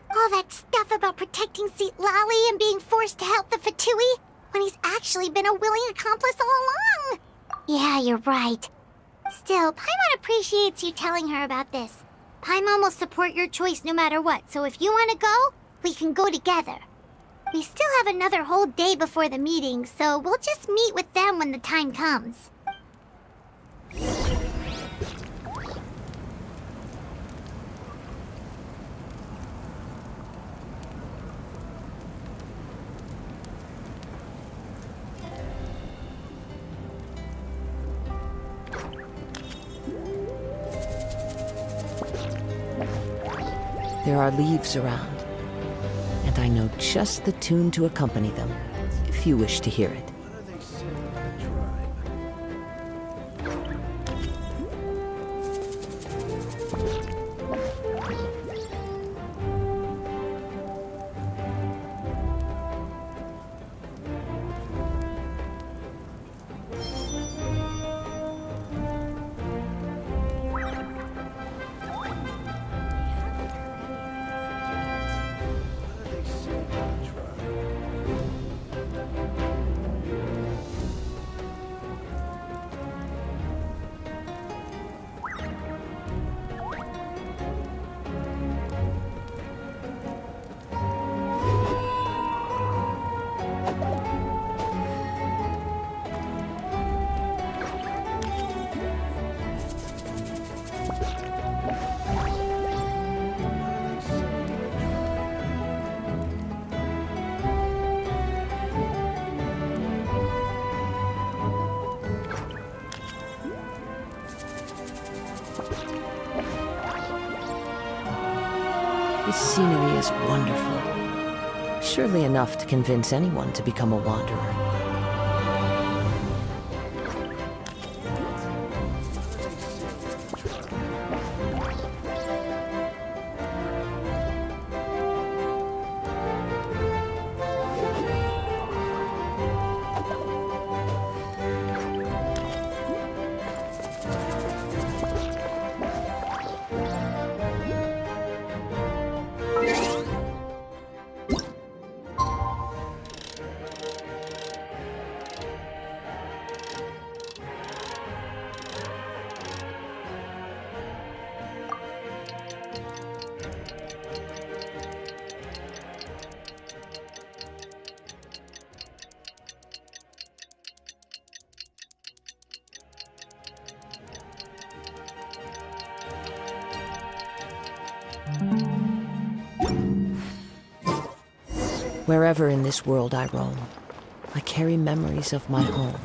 All that stuff about protecting Lali and being forced to help the Fatui when he's actually been a willing accomplice all along. Yeah, you're right. Still, Paimon appreciates you telling her about this. Paimon will support your choice no matter what, so if you want to go, we can go together. We still have another whole day before the meeting, so we'll just meet with them when the time comes. There are leaves around, and I know just the tune to accompany them, if you wish to hear it. What do they say about the tribe? What do they say about the tribe? This scenery is wonderful. Surely enough to convince anyone to become a wanderer. Wherever in this world I roam, I carry memories of my home.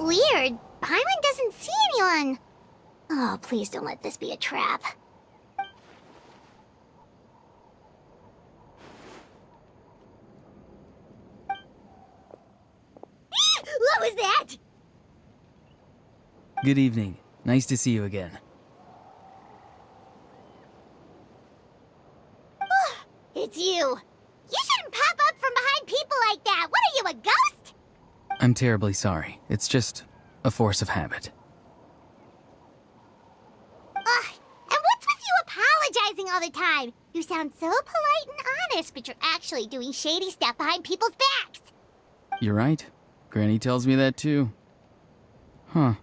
Weird. Paimon doesn't see anyone. Oh, please don't let this be a trap. What was that? Good evening. Nice to see you again. It's you. You shouldn't pop up from behind people like that. What are you, a ghost? I'm terribly sorry. It's just a force of habit. Ugh, and what's with you apologizing all the time? You sound so polite and honest, but you're actually doing shady stuff behind people's backs. You're right. Granny tells me that too. Huh.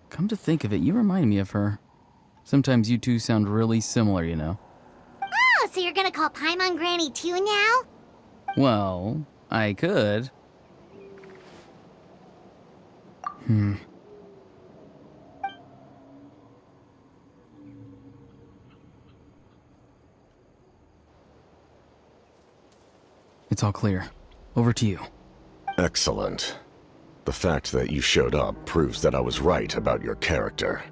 Come to think of it, you remind me of her. Sometimes you two sound really similar, you know. Oh, so you're gonna call Paimon Granny too now? Well, I could. It's all clear. Over to you. Excellent. The fact that you showed up proves that I was right about your character.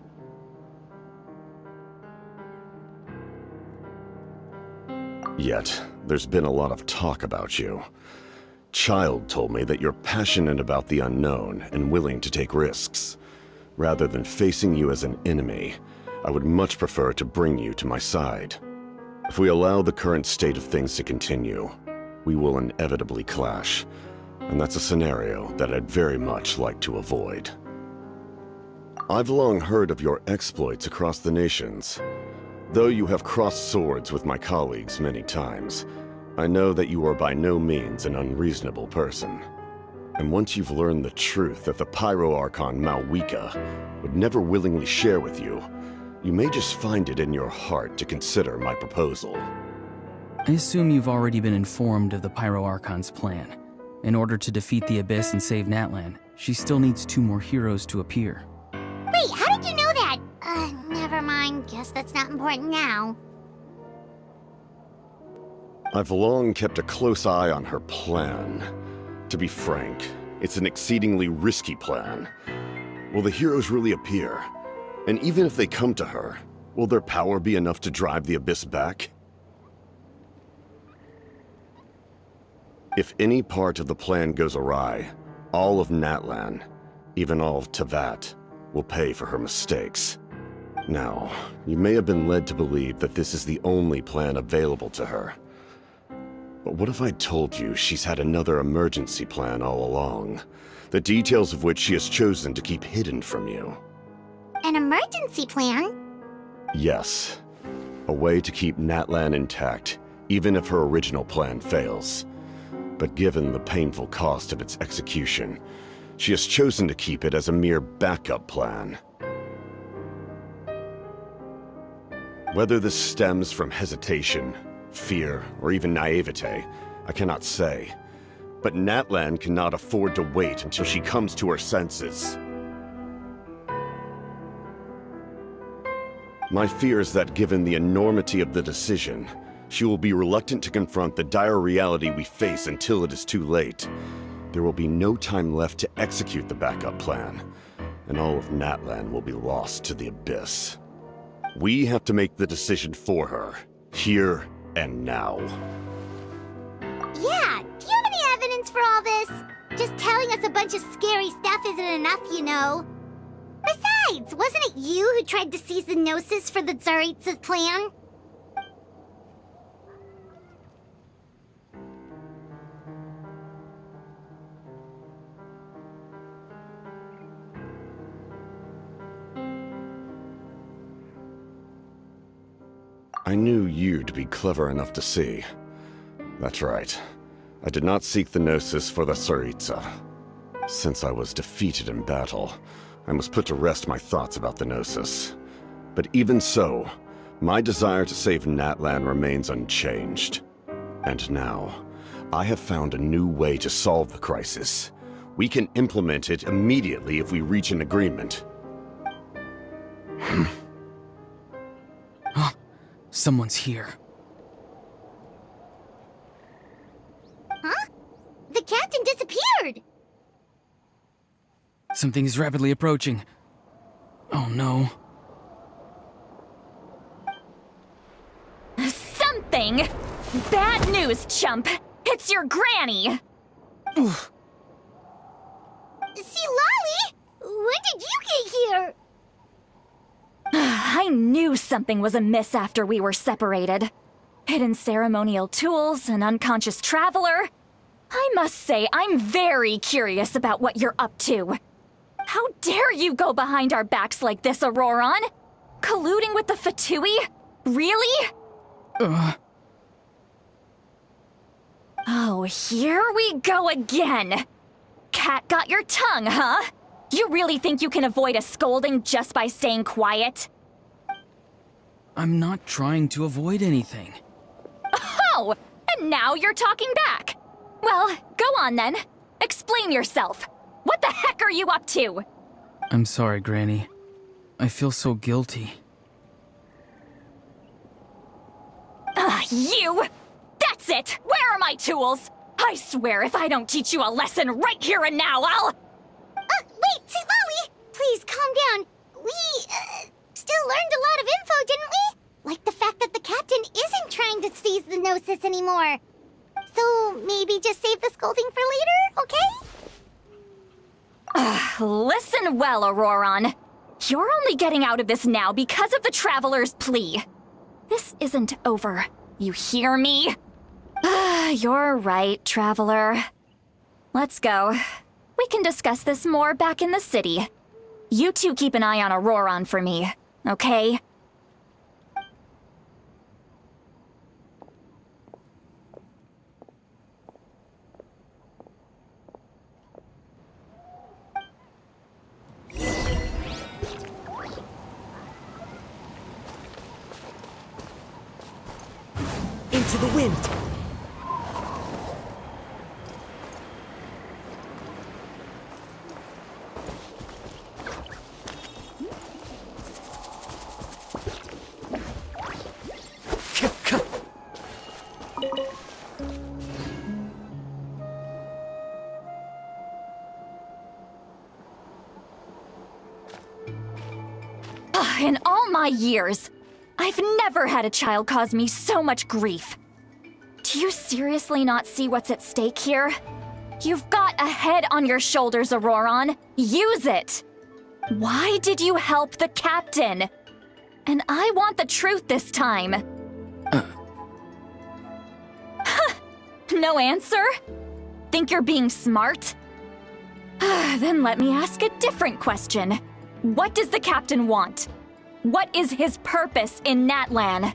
Yet, there's been a lot of talk about you. Child told me that you're passionate about the unknown and willing to take risks. Rather than facing you as an enemy, I would much prefer to bring you to my side. If we allow the current state of things to continue, we will inevitably clash, and that's a scenario that I'd very much like to avoid. I've long heard of your exploits across the nations. Though you have crossed swords with my colleagues many times, I know that you are by no means an unreasonable person. And once you've learned the truth that the Pyro Archon Malwika would never willingly share with you, you may just find it in your heart to consider my proposal. I assume you've already been informed of the Pyro Archon's plan. In order to defeat the Abyss and save Natlan, she still needs 2 more heroes to appear. Wait, how did you know that? Never mind. Guess that's not important now. I've long kept a close eye on her plan. To be frank, it's an exceedingly risky plan. Will the heroes really appear? And even if they come to her, will their power be enough to drive the Abyss back? If any part of the plan goes awry, all of Natlan, even all of Tevat, will pay for her mistakes. Now, you may have been led to believe that this is the only plan available to her. But what if I told you she's had another emergency plan all along, the details of which she has chosen to keep hidden from you? An emergency plan? Yes. A way to keep Natlan intact, even if her original plan fails. But given the painful cost of its execution, she has chosen to keep it as a mere backup plan. Whether this stems from hesitation, fear, or even naivete, I cannot say. But Natlan cannot afford to wait until she comes to her senses. My fear is that given the enormity of the decision, she will be reluctant to confront the dire reality we face until it is too late. There will be no time left to execute the backup plan, and all of Natlan will be lost to the Abyss. We have to make the decision for her, here and now. Yeah, do you have any evidence for all this? Just telling us a bunch of scary stuff isn't enough, you know. Besides, wasn't it you who tried to seize the Gnosis for the Tsaritsa's plan? I knew you'd be clever enough to see. That's right. I did not seek the Gnosis for the Tsaritsa. Since I was defeated in battle, I must put to rest my thoughts about the Gnosis. But even so, my desire to save Natlan remains unchanged. And now, I have found a new way to solve the crisis. We can implement it immediately if we reach an agreement. Someone's here. Huh? The captain disappeared! Something is rapidly approaching. Oh no. Something? Bad news, chump! It's your granny! Oof. See, Lolly? When did you get here? I knew something was amiss after we were separated. Hidden ceremonial tools, an unconscious traveler. I must say, I'm very curious about what you're up to. How dare you go behind our backs like this, Auroron? Colluding with the Fatui? Really? Oh, here we go again. Cat got your tongue, huh? You really think you can avoid a scolding just by staying quiet? I'm not trying to avoid anything. Oh, and now you're talking back. Well, go on then. Explain yourself. What the heck are you up to? I'm sorry, Granny. I feel so guilty. You! That's it! Where are my tools? I swear if I don't teach you a lesson right here and now, I'll... Wait, see, Lolly! Please, calm down. We, still learned a lot of info, didn't we? Like the fact that the captain isn't trying to seize the Gnosis anymore. So, maybe just save the scolding for later, okay? Listen well, Auroron. You're only getting out of this now because of the Traveler's plea. This isn't over. You hear me? You're right, Traveler. Let's go. We can discuss this more back in the city. You two keep an eye on Auroron for me, okay? Into the wind! In all my years, I've never had a child cause me so much grief. Do you seriously not see what's at stake here? You've got a head on your shoulders, Auroron. Use it! Why did you help the captain? And I want the truth this time. No answer? Think you're being smart? Then let me ask a different question. What does the captain want? What is his purpose in Natlan?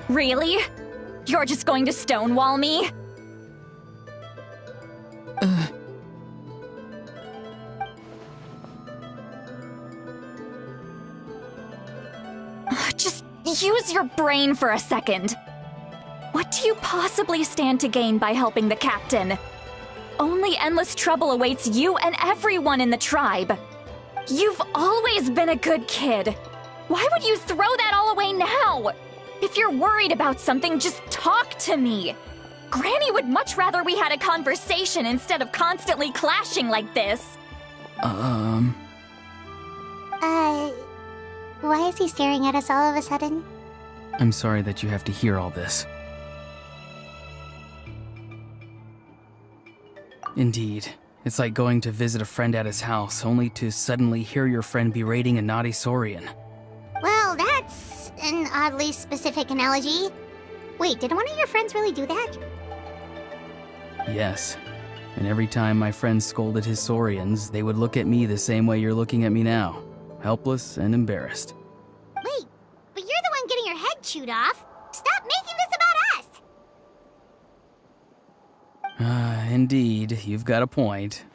Really? You're just going to stonewall me? Just use your brain for a second. What do you possibly stand to gain by helping the captain? Only endless trouble awaits you and everyone in the tribe. You've always been a good kid. Why would you throw that all away now? If you're worried about something, just talk to me. Granny would much rather we had a conversation instead of constantly clashing like this. Why is he staring at us all of a sudden? I'm sorry that you have to hear all this. Indeed. It's like going to visit a friend at his house, only to suddenly hear your friend berating a naughty Saurian. Well, that's an oddly specific analogy. Wait, did one of your friends really do that? Yes. And every time my friend scolded his Saurians, they would look at me the same way you're looking at me now. Helpless and embarrassed. Wait, but you're the one getting your head chewed off. Stop making this about us! Indeed, you've got a point.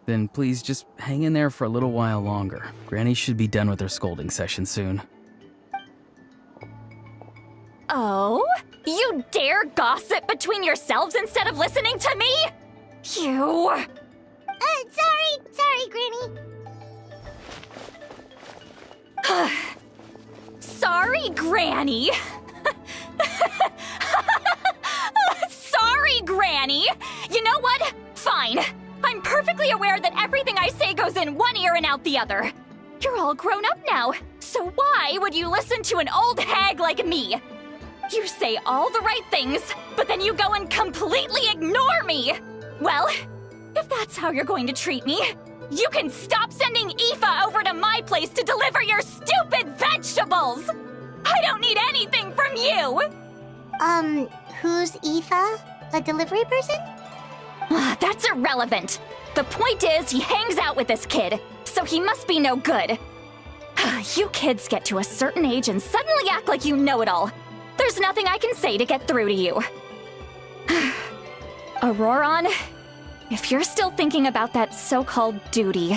Then please just hang in there for a little while longer. Granny should be done with her scolding session soon. Oh? You dare gossip between yourselves instead of listening to me? You... Sorry, Granny. Sorry, Granny. Sorry, Granny. You know what? Fine. I'm perfectly aware that everything I say goes in one ear and out the other. You're all grown up now, so why would you listen to an old hag like me? You say all the right things, but then you go and completely ignore me. Well, if that's how you're going to treat me, you can stop sending Aoife over to my place to deliver your stupid vegetables! I don't need anything from you! Who's Aoife? A delivery person? That's irrelevant. The point is, he hangs out with this kid, so he must be no good. You kids get to a certain age and suddenly act like you know it all. There's nothing I can say to get through to you. Auroron, if you're still thinking about that so-called duty,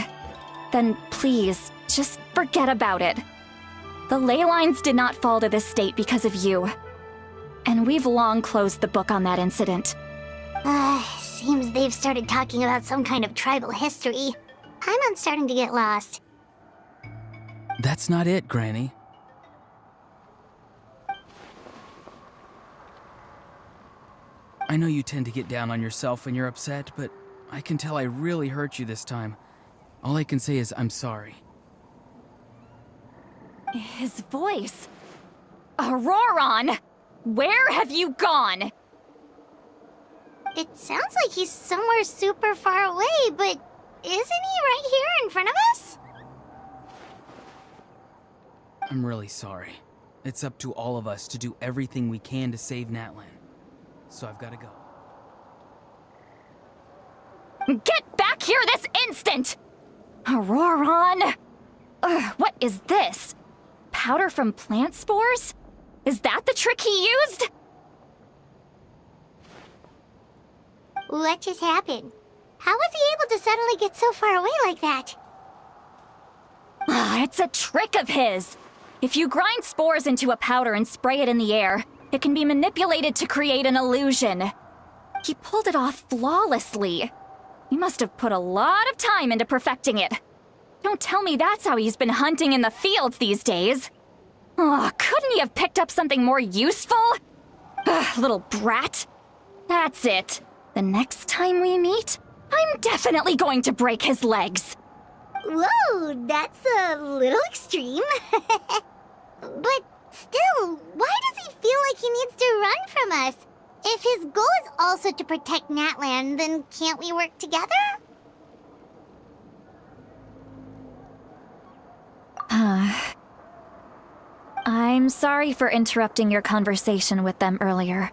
then please, just forget about it. The ley lines did not fall to this state because of you. And we've long closed the book on that incident. Seems they've started talking about some kind of tribal history. I'm starting to get lost. That's not it, Granny. I know you tend to get down on yourself when you're upset, but I can tell I really hurt you this time. All I can say is I'm sorry. His voice. Auroron! Where have you gone? It sounds like he's somewhere super far away, but Isn't he right here in front of us? I'm really sorry. It's up to all of us to do everything we can to save Natlan. So I've got to go. Get back here this instant! Auroron! Ugh, what is this? Powder from plant spores? Is that the trick he used? What just happened? How was he able to suddenly get so far away like that? It's a trick of his. If you grind spores into a powder and spray it in the air, it can be manipulated to create an illusion. He pulled it off flawlessly. He must have put a lot of time into perfecting it. Don't tell me that's how he's been hunting in the fields these days. Oh, couldn't he have picked up something more useful? Ugh, little brat. That's it. The next time we meet, I'm definitely going to break his legs. Whoa, that's a little extreme. But still, why does he feel like he needs to run from us? If his goal is also to protect Natlan, then can't we work together? I'm sorry for interrupting your conversation with them earlier.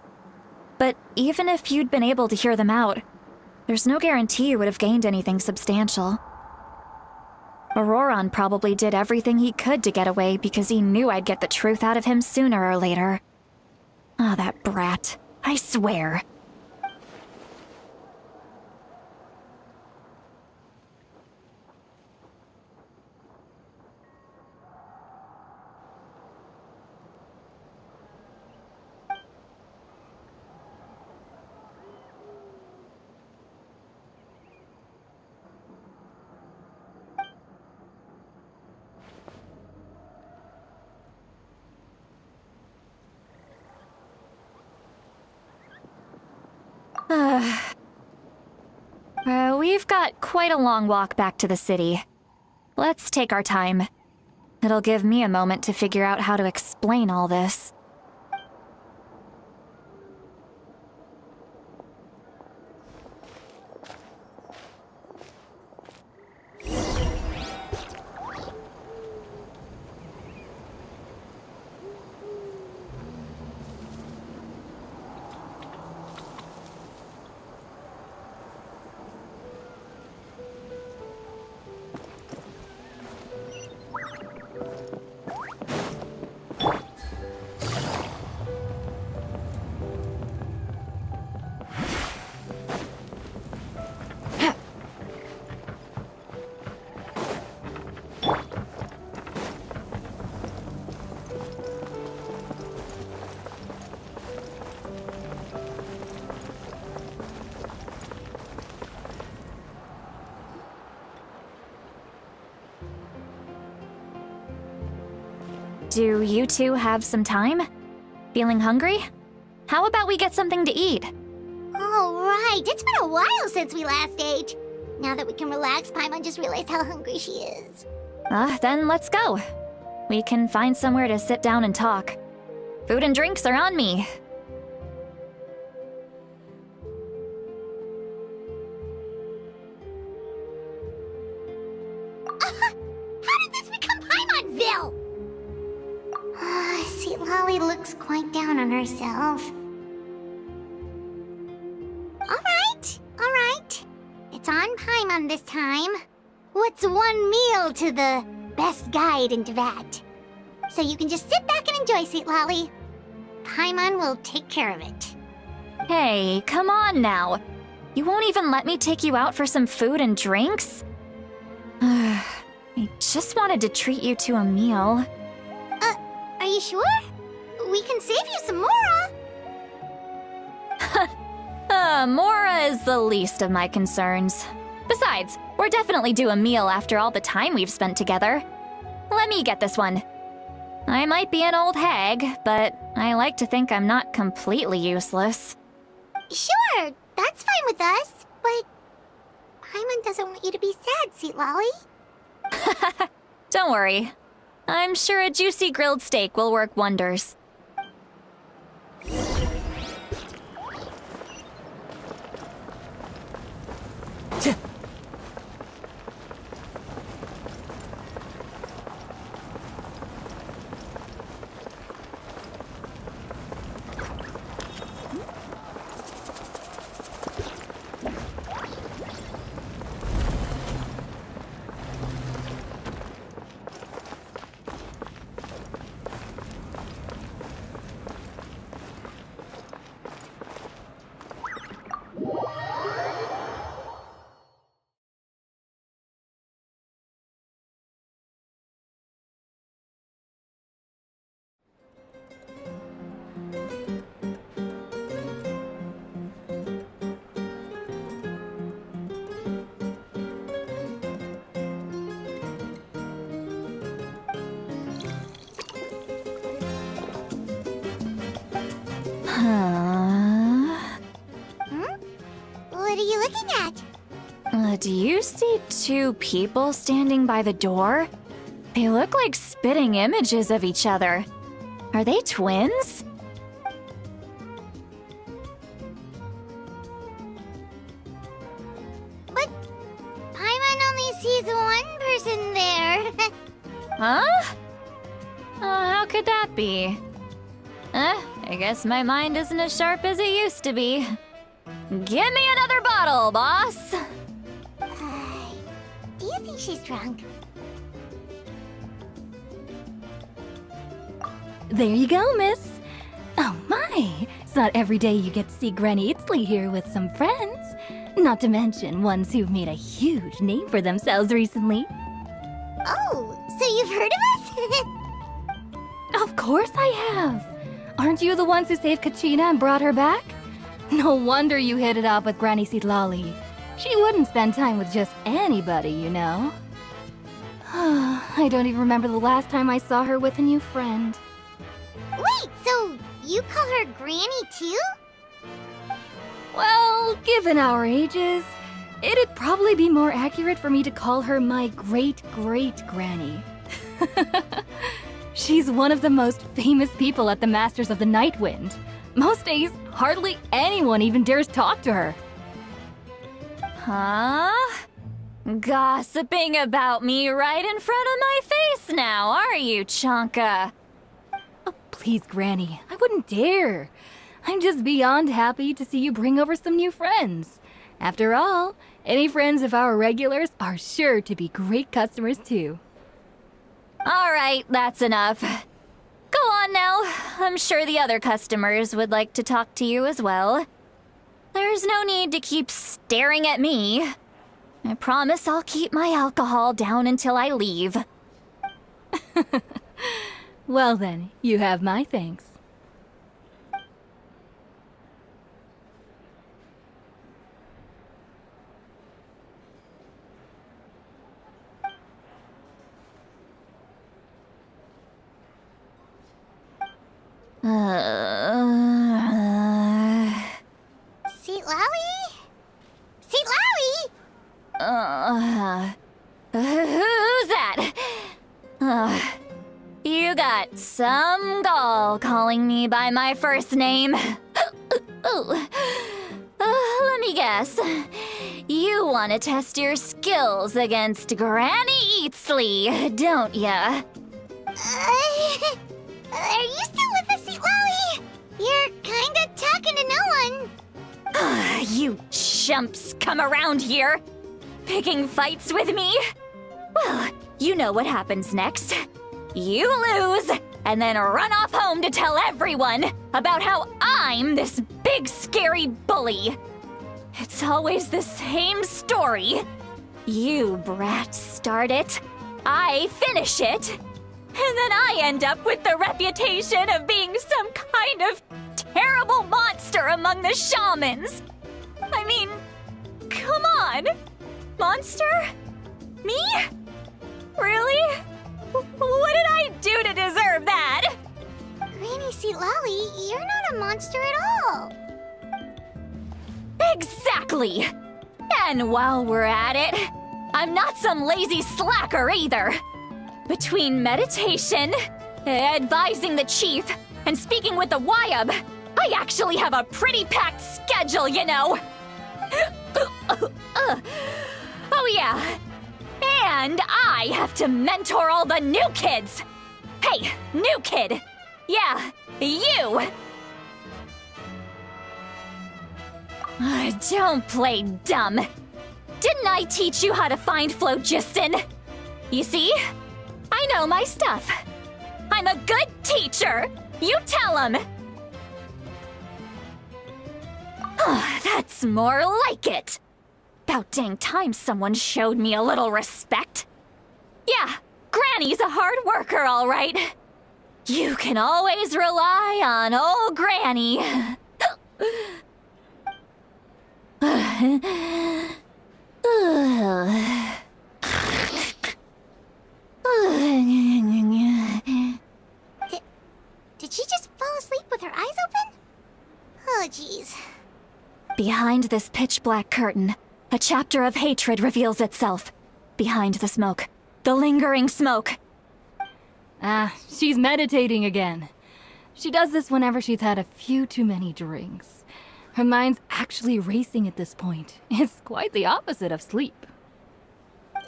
But even if you'd been able to hear them out, there's no guarantee you would have gained anything substantial. Auroron probably did everything he could to get away because he knew I'd get the truth out of him sooner or later. Ah, that brat. I swear. We've got quite a long walk back to the city. Let's take our time. It'll give me a moment to figure out how to explain all this. Do you two have some time? Feeling hungry? How about we get something to eat? Oh, right. It's been a while since we last ate. Now that we can relax, Paimon just realized how hungry she is. Then let's go. We can find somewhere to sit down and talk. Food and drinks are on me. How did this become Paimonville? See, Lolly looks quite down on herself. All right. It's on Paimon this time. What's one meal to the best guide into that? So you can just sit back and enjoy, Sweet Lolly. Paimon will take care of it. Hey, come on now. You won't even let me take you out for some food and drinks? I just wanted to treat you to a meal. Are you sure? We can save you some Mora. Mora is the least of my concerns. Besides, we're definitely due a meal after all the time we've spent together. Let me get this one. I might be an old hag, but I like to think I'm not completely useless. Sure, that's fine with us, but Paimon doesn't want you to be sad, Sweet Lolly. Don't worry. I'm sure a juicy grilled steak will work wonders. What are you looking at? Do you see two people standing by the door? They look like spitting images of each other. Are they twins? But Paimon only sees one person there. Huh? How could that be? I guess my mind isn't as sharp as it used to be. Give me another bottle, boss! Do you think she's drunk? There you go, miss. Oh my, it's not every day you get to see Granny Itzley here with some friends. Not to mention ones who've made a huge name for themselves recently. Oh, so you've heard of us? Of course I have. Aren't you the ones who saved Kachina and brought her back? No wonder you hit it off with Granny Sitlali. She wouldn't spend time with just anybody, you know. I don't even remember the last time I saw her with a new friend. Wait, so you call her Granny too? Well, given our ages, it'd probably be more accurate for me to call her my great-great-granny. She's one of the most famous people at the Masters of the Nightwind. Most days, hardly anyone even dares talk to her. Huh? Gossiping about me right in front of my face now, are you, Chonka? Oh, please, Granny, I wouldn't dare. I'm just beyond happy to see you bring over some new friends. After all, any friends of our regulars are sure to be great customers too. All right, that's enough. Go on now. I'm sure the other customers would like to talk to you as well. There's no need to keep staring at me. I promise I'll keep my alcohol down until I leave. Well then, you have my thanks. Seatlawi? Seatlawi? Who's that? You got some gall calling me by my first name. Let me guess. You want to test your skills against Granny Eatsley, don't ya? Are you still with us, Seatlawi? You're kinda talking to no one. You chumps come around here, picking fights with me? Well, you know what happens next. You lose, and then run off home to tell everyone about how I'm this big scary bully. It's always the same story. You brats start it, I finish it, and then I end up with the reputation of being some kind of terrible monster among the shamans. I mean, come on. Monster? Me? Really? What did I do to deserve that? Granny Seatlali, you're not a monster at all. Exactly! And while we're at it, I'm not some lazy slacker either. Between meditation, advising the chief, and speaking with the Wyab, I actually have a pretty packed schedule, you know. Oh yeah. And I have to mentor all the new kids. Hey, new kid. Yeah, you. Don't play dumb. Didn't I teach you how to find phlogiston? You see? I know my stuff. I'm a good teacher. You tell him. That's more like it. About dang time someone showed me a little respect. Yeah, Granny's a hard worker, all right. You can always rely on old Granny. Did she just fall asleep with her eyes open? Behind this pitch-black curtain, a chapter of hatred reveals itself. Behind the smoke. The lingering smoke. Ah, she's meditating again. She does this whenever she's had a few too many drinks. Her mind's actually racing at this point. It's quite the opposite of sleep.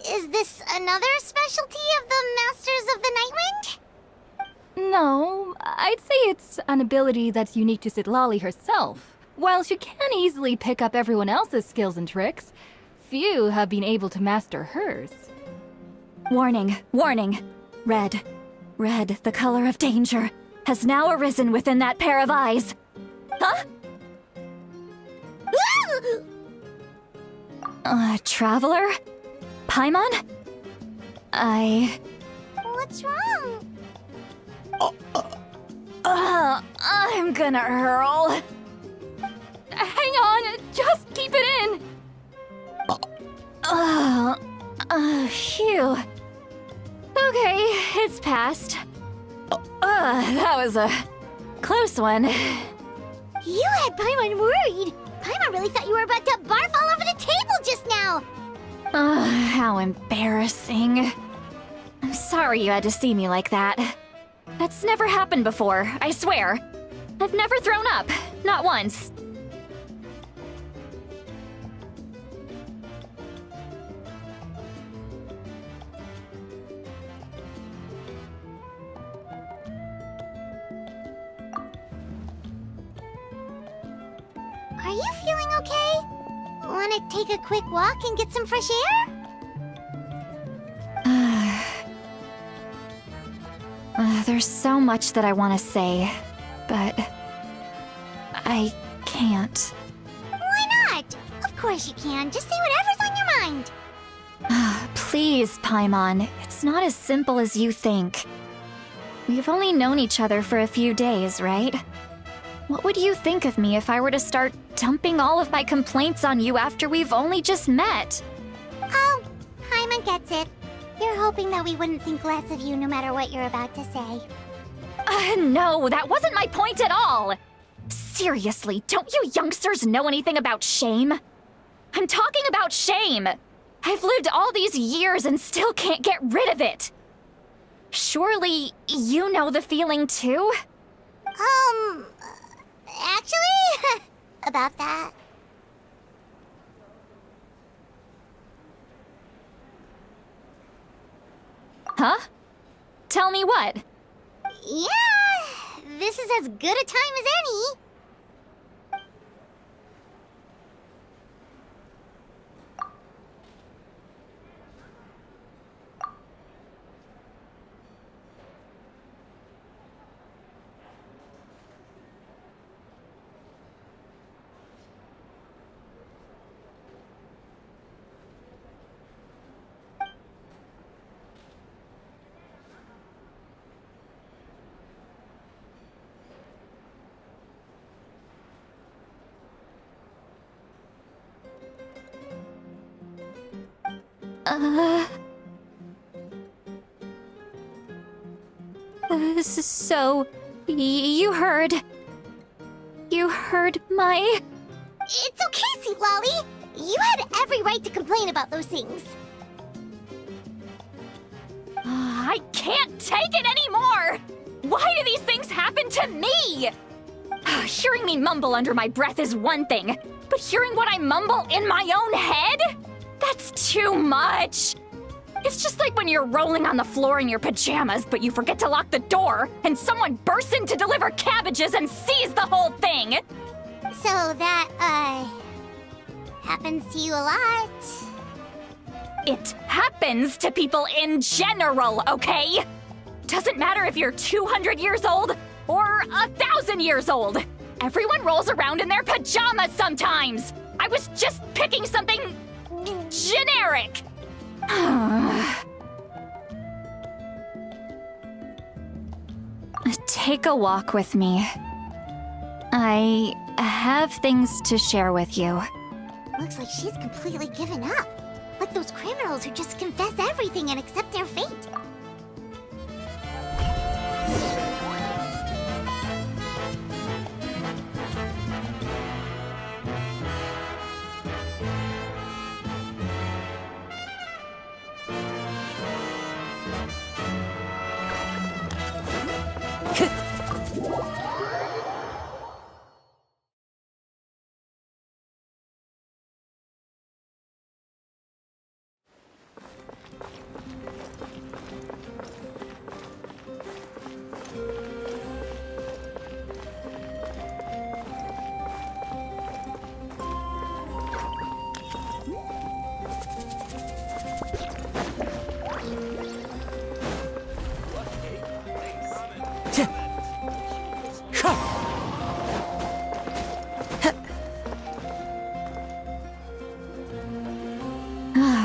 Is this another specialty of the Masters of the Nightwind? No, I'd say it's an ability that's unique to Citlali herself. While she can easily pick up everyone else's skills and tricks, few have been able to master hers. Warning, warning. Red. Red, the color of danger, has now arisen within that pair of eyes. Huh? Traveler? Paimon? What's wrong? I'm gonna hurl. Hang on, just keep it in! Phew. Okay, it's passed. That was a close one. You had Paimon worried. Paimon really thought you were about to barf all over the table just now. How embarrassing. I'm sorry you had to see me like that. That's never happened before, I swear. I've never thrown up, not once. Are you feeling okay? Want to take a quick walk and get some fresh air? There's so much that I want to say, but I can't. Why not? Of course you can. Just say whatever's on your mind. Please, Paimon, it's not as simple as you think. We've only known each other for a few days, right? What would you think of me if I were to start dumping all of my complaints on you after we've only just met? Oh, Paimon gets it. You're hoping that we wouldn't think less of you no matter what you're about to say. No, that wasn't my point at all! Seriously, don't you youngsters know anything about shame? I'm talking about shame! I've lived all these years and still can't get rid of it! Surely, you know the feeling too? Actually, about that. Huh? Tell me what? Yeah, this is as good a time as any. So, you heard my... It's okay, Citlali. You had every right to complain about those things. I can't take it anymore! Why do these things happen to me? Hearing me mumble under my breath is one thing, but hearing what I mumble in my own head? That's too much! It's just like when you're rolling on the floor in your pajamas, but you forget to lock the door, and someone bursts in to deliver cabbages and sees the whole thing! So that, happens to you a lot. It happens to people in general, okay? Doesn't matter if you're 200 years old or 1,000 years old. Everyone rolls around in their pajamas sometimes. I was just picking something generic. Take a walk with me. I have things to share with you. Looks like she's completely given up. Like those criminals who just confess everything and accept their fate.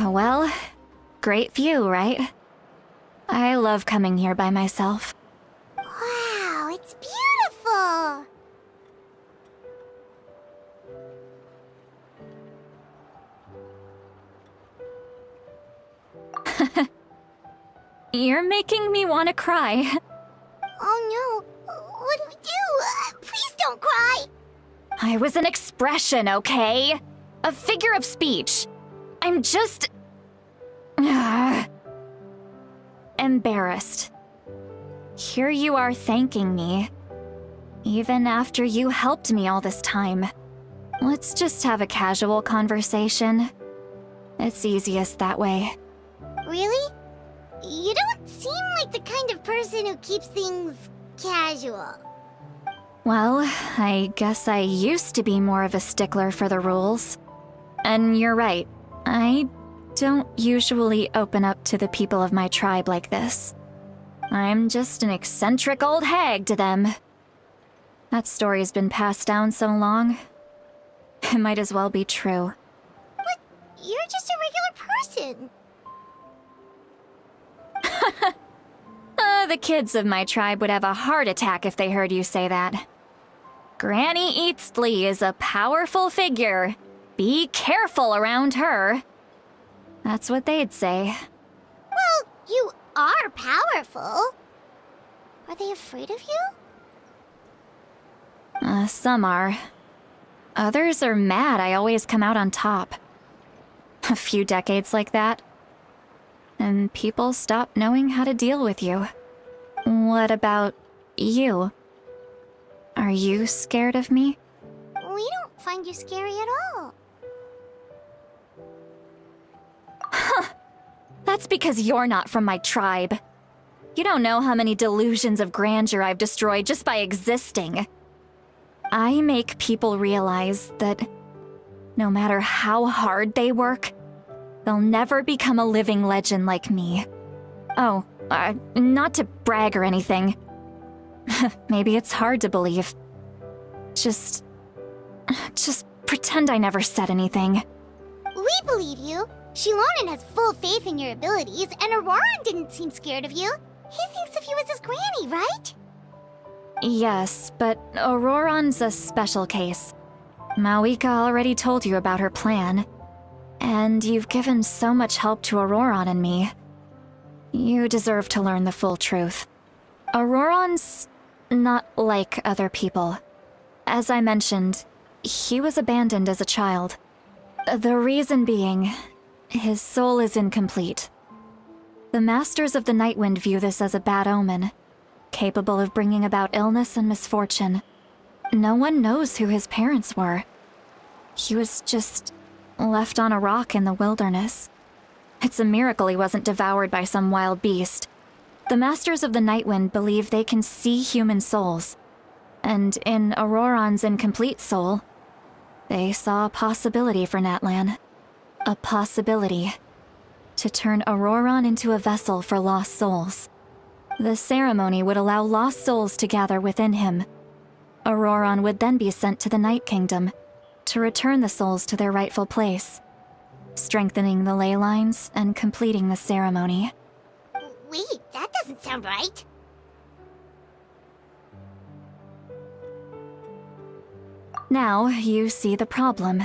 Well, great view, right? I love coming here by myself. Wow, it's beautiful! You're making me want to cry. Oh no, what do we do? Please don't cry! I was an expression, okay? A figure of speech. I'm just... embarrassed. Here you are thanking me. Even after you helped me all this time. Let's just have a casual conversation. It's easiest that way. Really? You don't seem like the kind of person who keeps things casual. Well, I guess I used to be more of a stickler for the rules. And you're right, I don't usually open up to the people of my tribe like this. I'm just an eccentric old hag to them. That story's been passed down so long, it might as well be true. But you're just a regular person. The kids of my tribe would have a heart attack if they heard you say that. Granny Eastly is a powerful figure. Be careful around her. That's what they'd say. Well, you are powerful. Are they afraid of you? Some are. Others are mad I always come out on top. A few decades like that, and people stop knowing how to deal with you. What about you? Are you scared of me? We don't find you scary at all. That's because you're not from my tribe. You don't know how many delusions of grandeur I've destroyed just by existing. I make people realize that no matter how hard they work, they'll never become a living legend like me. Oh, not to brag or anything. Maybe it's hard to believe. Just pretend I never said anything. We believe you. Shilonen has full faith in your abilities, and Auroran didn't seem scared of you. He thinks of you as his granny, right? Yes, but Auroran's a special case. Mawika already told you about her plan. And you've given so much help to Auroran and me. You deserve to learn the full truth. Auroran's not like other people. As I mentioned, he was abandoned as a child. The reason being, his soul is incomplete. The Masters of the Nightwind view this as a bad omen, capable of bringing about illness and misfortune. No one knows who his parents were. He was just left on a rock in the wilderness. It's a miracle he wasn't devoured by some wild beast. The Masters of the Nightwind believe they can see human souls. And in Auroran's incomplete soul, they saw a possibility for Natlan. A possibility to turn Auroran into a vessel for lost souls. The ceremony would allow lost souls to gather within him. Auroran would then be sent to the Night Kingdom to return the souls to their rightful place, strengthening the ley lines and completing the ceremony. Wait, that doesn't sound right. Now you see the problem.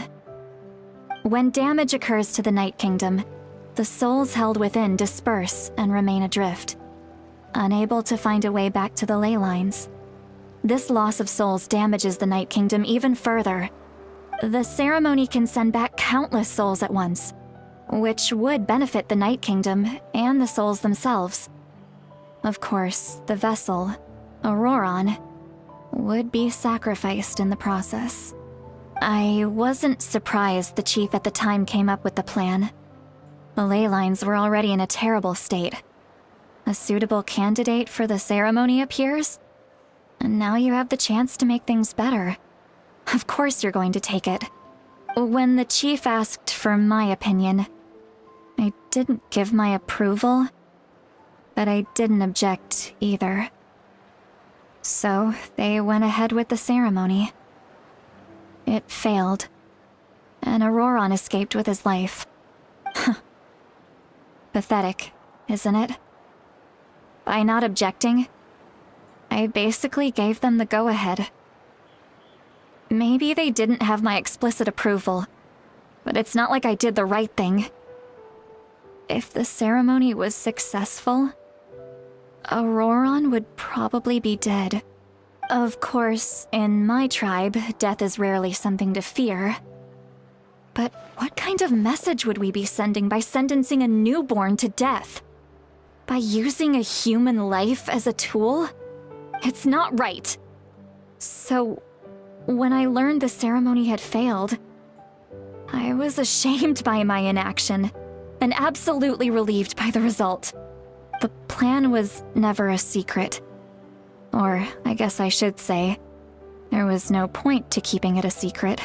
When damage occurs to the Night Kingdom, the souls held within disperse and remain adrift, unable to find a way back to the ley lines. This loss of souls damages the Night Kingdom even further. The ceremony can send back countless souls at once, which would benefit the Night Kingdom and the souls themselves. Of course, the vessel Auroron, would be sacrificed in the process. I wasn't surprised the chief at the time came up with the plan. The ley lines were already in a terrible state. A suitable candidate for the ceremony appears, and now you have the chance to make things better. Of course you're going to take it. When the chief asked for my opinion, I didn't give my approval, but I didn't object either. So they went ahead with the ceremony. It failed, and Auroron escaped with his life. Pathetic, isn't it? By not objecting, I basically gave them the go-ahead. Maybe they didn't have my explicit approval, but it's not like I did the right thing. If the ceremony was successful, Auroron would probably be dead. Of course, in my tribe, death is rarely something to fear. But what kind of message would we be sending by sentencing a newborn to death? By using a human life as a tool? It's not right. So, when I learned the ceremony had failed, I was ashamed by my inaction, and absolutely relieved by the result. The plan was never a secret. Or, I guess I should say, there was no point to keeping it a secret.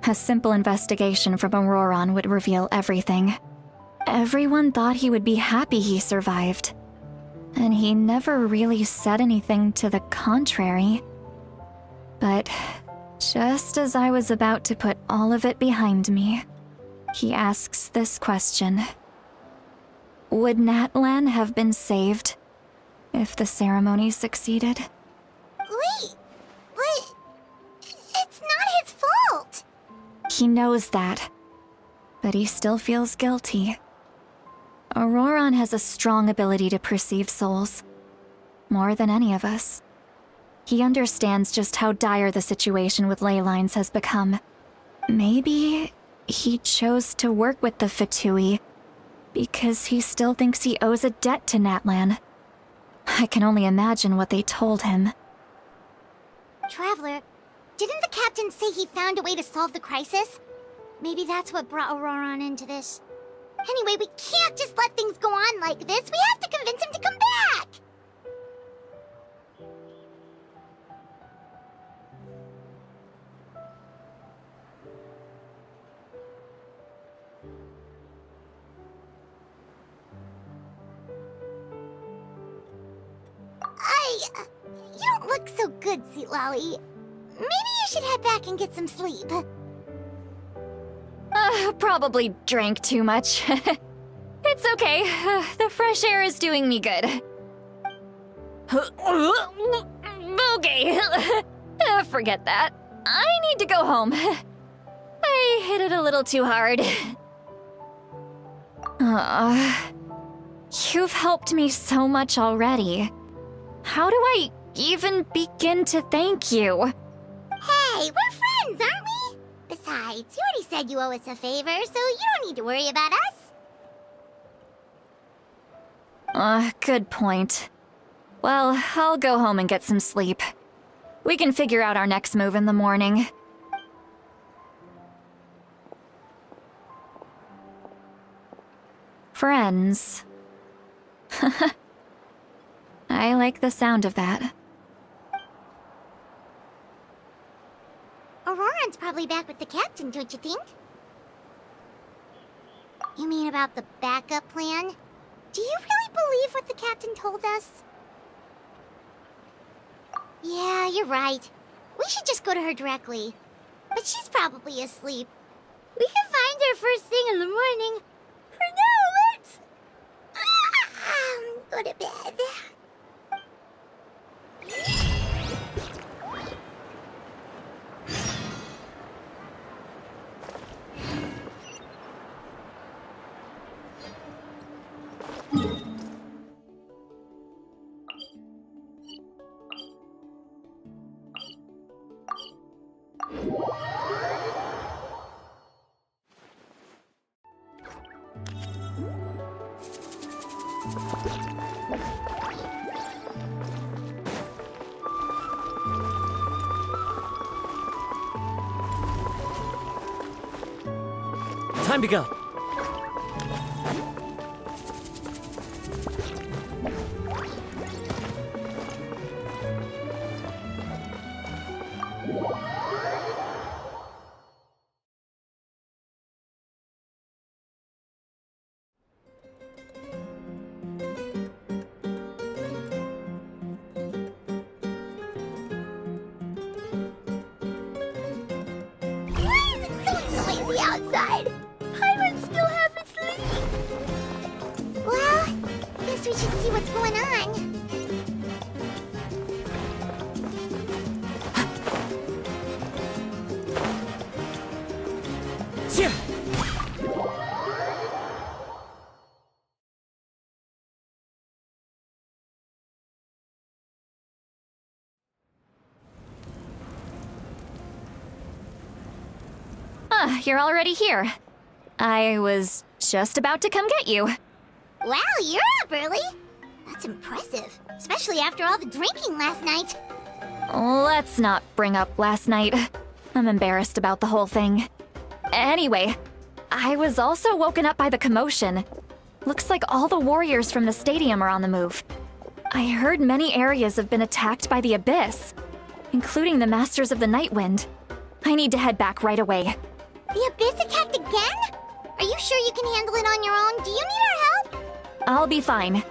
A simple investigation from Auroron would reveal everything. Everyone thought he would be happy he survived, and he never really said anything to the contrary. But just as I was about to put all of it behind me, he asks this question. Would Natlan have been saved if the ceremony succeeded? Wait, but it's not his fault. He knows that, but he still feels guilty. Auroron has a strong ability to perceive souls, more than any of us. He understands just how dire the situation with ley lines has become. Maybe he chose to work with the Fatui because he still thinks he owes a debt to Natlan. I can only imagine what they told him. Traveler, didn't the captain say he found a way to solve the crisis? Maybe that's what brought Auroron into this. Anyway, we can't just let things go on like this. We have to convince him to come back! You don't look so good, Sweet Lolly. Maybe you should head back and get some sleep. Probably drank too much. It's okay. The fresh air is doing me good. Okay. Forget that. I need to go home. I hit it a little too hard. You've helped me so much already. How do I even begin to thank you? Hey, we're friends, aren't we? Besides, you already said you owe us a favor, so you don't need to worry about us. Good point. Well, I'll go home and get some sleep. We can figure out our next move in the morning. Friends. I like the sound of that. Auroron's probably back with the captain, don't you think? You mean about the backup plan? Do you really believe what the captain told us? Yeah, you're right. We should just go to her directly. But she's probably asleep. We can find her first thing in the morning. For now, let's... go to bed. Time to go. Why is it so noisy outside? Paimon still haven't sleep. Well, guess we should see what's going on. Ah, you're already here. I was just about to come get you. Wow, you're up early. That's impressive, especially after all the drinking last night. Let's not bring up last night. I'm embarrassed about the whole thing. Anyway, I was also woken up by the commotion. Looks like all the warriors from the stadium are on the move. I heard many areas have been attacked by the Abyss, including the Masters of the Nightwind. I need to head back right away. The Abyss attacked again? Are you sure you can handle it on your own? Do you need our help? I'll be fine.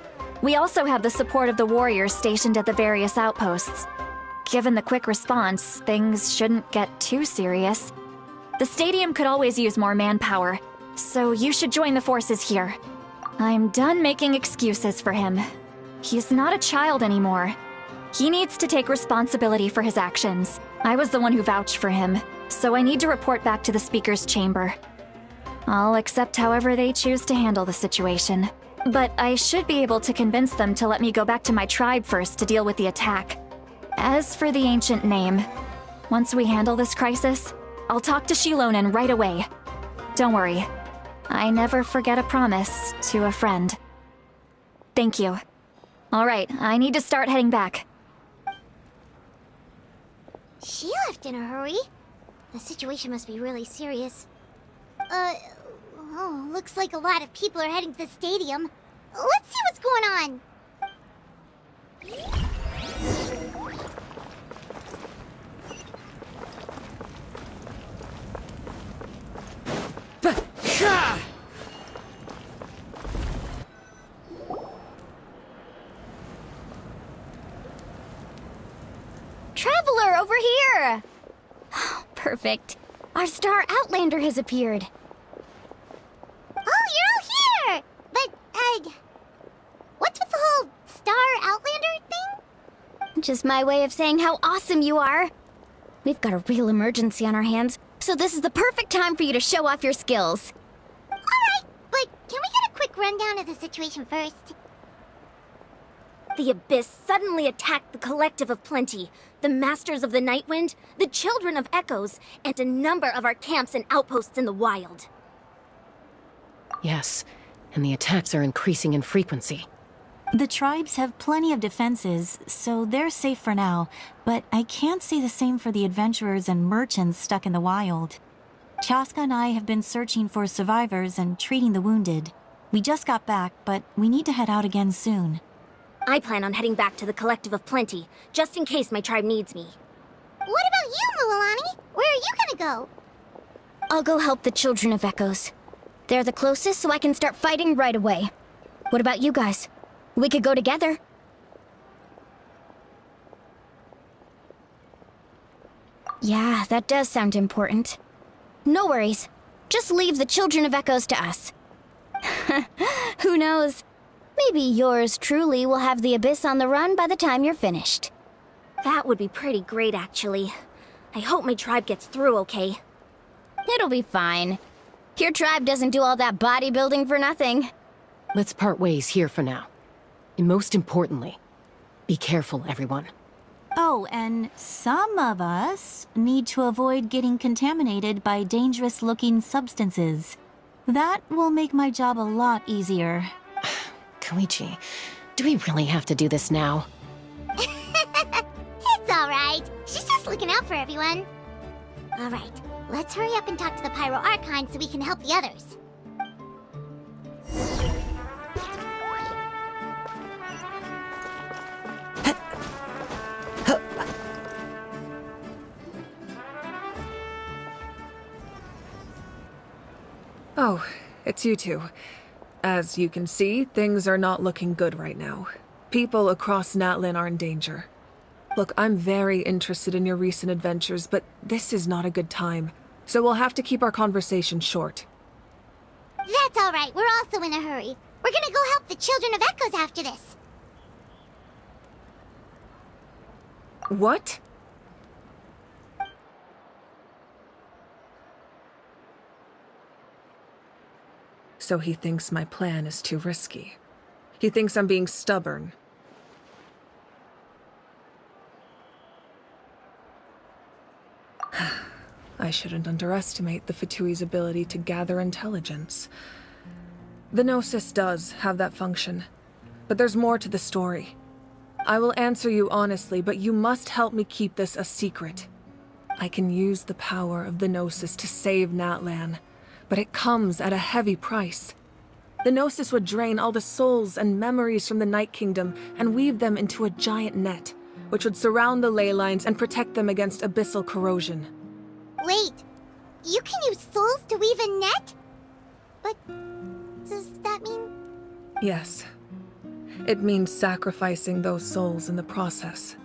We also have the support of the warriors stationed at the various outposts. Given the quick response, things shouldn't get too serious. The stadium could always use more manpower, so you should join the forces here. I'm done making excuses for him. He's not a child anymore. He needs to take responsibility for his actions. I was the one who vouched for him, so I need to report back to the Speaker's chamber. I'll accept however they choose to handle the situation. But I should be able to convince them to let me go back to my tribe first to deal with the attack. As for the ancient name, once we handle this crisis, I'll talk to Shilonen right away. Don't worry, I never forget a promise to a friend. Thank you. Alright, I need to start heading back. She left in a hurry. The situation must be really serious. Oh, looks like a lot of people are heading to the stadium. Let's see what's going on. Traveler, over here! Perfect. Our star Outlander has appeared. Oh, you're all here! But, what's with the whole Star Outlander thing? Just my way of saying how awesome you are. We've got a real emergency on our hands, so this is the perfect time for you to show off your skills. Alright, but can we get a quick rundown of the situation first? The Abyss suddenly attacked the Collective of Plenty, the Masters of the Nightwind, the Children of Echoes, and a number of our camps and outposts in the wild. Yes, and the attacks are increasing in frequency. The tribes have plenty of defenses, so they're safe for now, but I can't say the same for the adventurers and merchants stuck in the wild. Chaska and I have been searching for survivors and treating the wounded. We just got back, but we need to head out again soon. I plan on heading back to the Collective of Plenty, just in case my tribe needs me. What about you, Mualani? Where are you gonna go? I'll go help the Children of Echoes. They're the closest, so I can start fighting right away. What about you guys? We could go together. Yeah, that does sound important. No worries. Just leave the Children of Echoes to us. Who knows? Maybe yours truly will have the Abyss on the run by the time you're finished. That would be pretty great, actually. I hope my tribe gets through okay. It'll be fine. Your tribe doesn't do all that bodybuilding for nothing. Let's part ways here for now. And most importantly, be careful, everyone. Oh, and some of us need to avoid getting contaminated by dangerous-looking substances. That will make my job a lot easier. Koichi, do we really have to do this now? It's alright. She's just looking out for everyone. Alright, let's hurry up and talk to the Pyro Archon so we can help the others. Oh, it's you two. As you can see, things are not looking good right now. People across Natlin are in danger. Look, I'm very interested in your recent adventures, but this is not a good time. So we'll have to keep our conversation short. That's alright, we're also in a hurry. We're gonna go help the Children of Echoes after this. What? So he thinks my plan is too risky. He thinks I'm being stubborn. I shouldn't underestimate the Fatui's ability to gather intelligence. The Gnosis does have that function, but there's more to the story. I will answer you honestly, but you must help me keep this a secret. I can use the power of the Gnosis to save Natlan, but it comes at a heavy price. The Gnosis would drain all the souls and memories from the Night Kingdom and weave them into a giant net, which would surround the ley lines and protect them against abyssal corrosion. Wait, you can use souls to weave a net? But does that mean... Yes. It means sacrificing those souls in the process.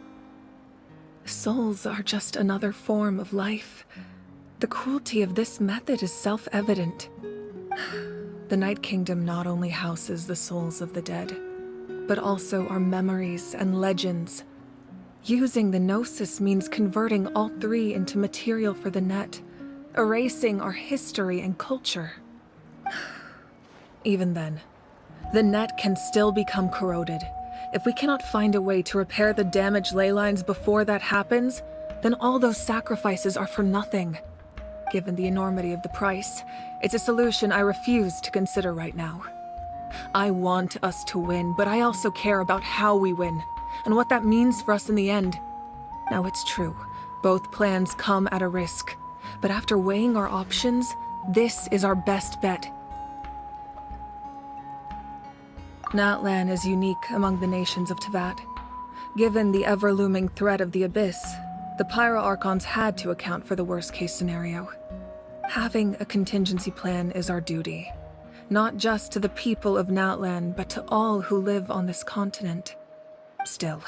Souls are just another form of life. The cruelty of this method is self-evident. The Night Kingdom not only houses the souls of the dead, but also our memories and legends. Using the Gnosis means converting all three into material for the net, erasing our history and culture. Even then, the net can still become corroded. If we cannot find a way to repair the damaged ley lines before that happens, then all those sacrifices are for nothing. Given the enormity of the price, it's a solution I refuse to consider right now. I want us to win, but I also care about how we win, and what that means for us in the end. Now it's true, both plans come at a risk, but after weighing our options, this is our best bet. Natlan is unique among the nations of Teyvat. Given the ever-looming threat of the Abyss, the Pyro Archons had to account for the worst-case scenario. Having a contingency plan is our duty, not just to the people of Natlan, but to all who live on this continent. Still,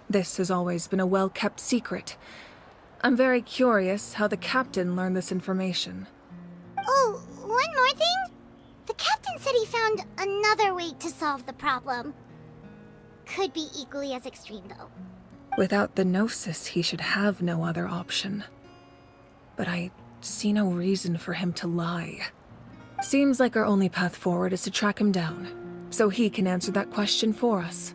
this has always been a well-kept secret. I'm very curious how the captain learned this information. Oh, one more thing? The captain said he found another way to solve the problem. Could be equally as extreme, though. Without the Gnosis, he should have no other option. But I see no reason for him to lie. Seems like our only path forward is to track him down, so he can answer that question for us.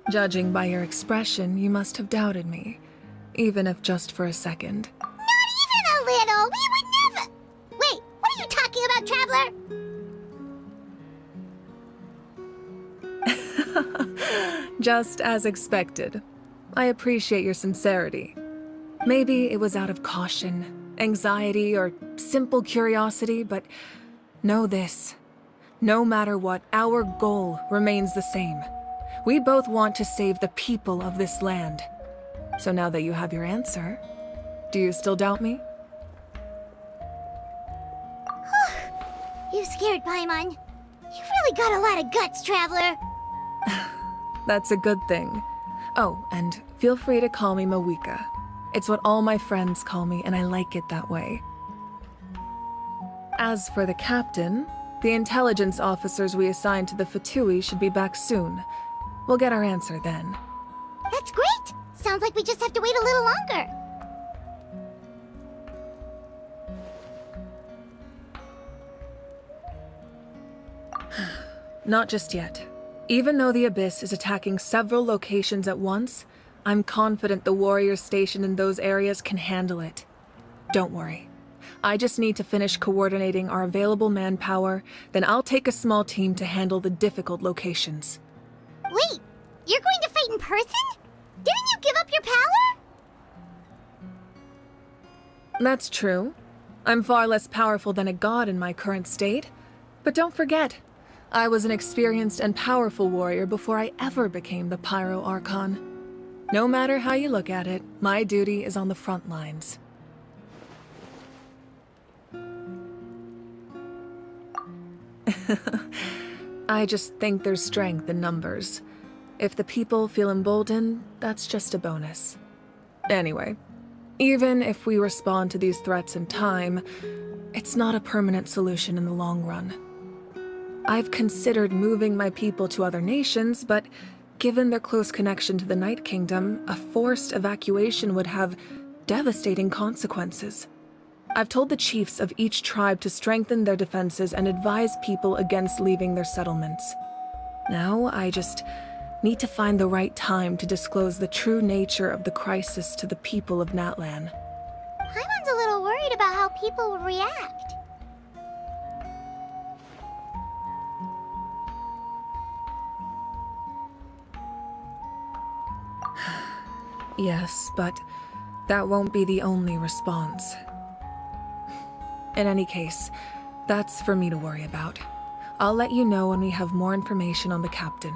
Judging by your expression, you must have doubted me, even if just for a second. Not even a little! We would never... Wait, what are you talking about, Traveler? Just as expected. I appreciate your sincerity. Maybe it was out of caution, anxiety, or simple curiosity, but know this. No matter what, our goal remains the same. We both want to save the people of this land. So now that you have your answer, do you still doubt me? You scared Paimon. You've really got a lot of guts, Traveler. That's a good thing. Oh, and feel free to call me Mawika. It's what all my friends call me, and I like it that way. As for the captain, the intelligence officers we assigned to the Fatui should be back soon. We'll get our answer then. That's great! Sounds like we just have to wait a little longer. Not just yet. Even though the Abyss is attacking several locations at once, I'm confident the warriors stationed in those areas can handle it. Don't worry. I just need to finish coordinating our available manpower, then I'll take a small team to handle the difficult locations. Wait, you're going to fight in person? Didn't you give up your power? That's true. I'm far less powerful than a god in my current state. But don't forget, I was an experienced and powerful warrior before I ever became the Pyro Archon. No matter how you look at it, my duty is on the front lines. I just think there's strength in numbers. If the people feel emboldened, that's just a bonus. Anyway, even if we respond to these threats in time, it's not a permanent solution in the long run. I've considered moving my people to other nations, but given their close connection to the Night Kingdom, a forced evacuation would have devastating consequences. I've told the chiefs of each tribe to strengthen their defenses and advise people against leaving their settlements. Now, I just need to find the right time to disclose the true nature of the crisis to the people of Natlan. Paimon's a little worried about how people will react. Yes, but that won't be the only response. In any case, that's for me to worry about. I'll let you know when we have more information on the captain.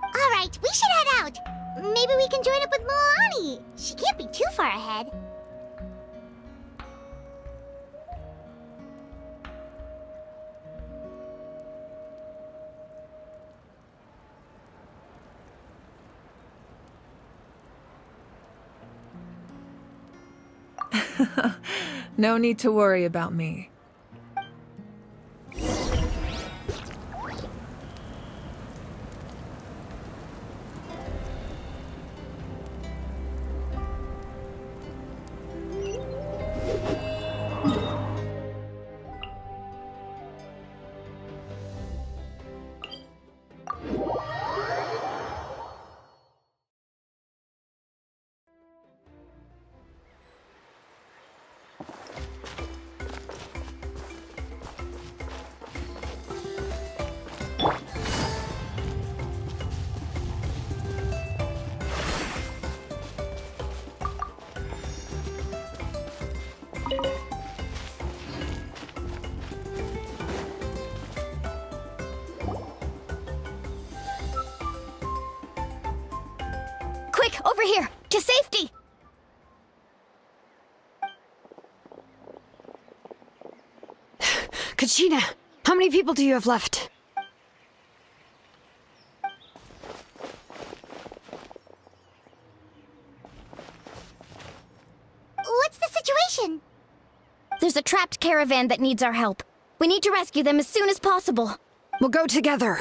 Alright, we should head out. Maybe we can join up with Milani. She can't be too far ahead. No need to worry about me. Quick, over here! To safety! Kachina, how many people do you have left? What's the situation? There's a trapped caravan that needs our help. We need to rescue them as soon as possible. We'll go together.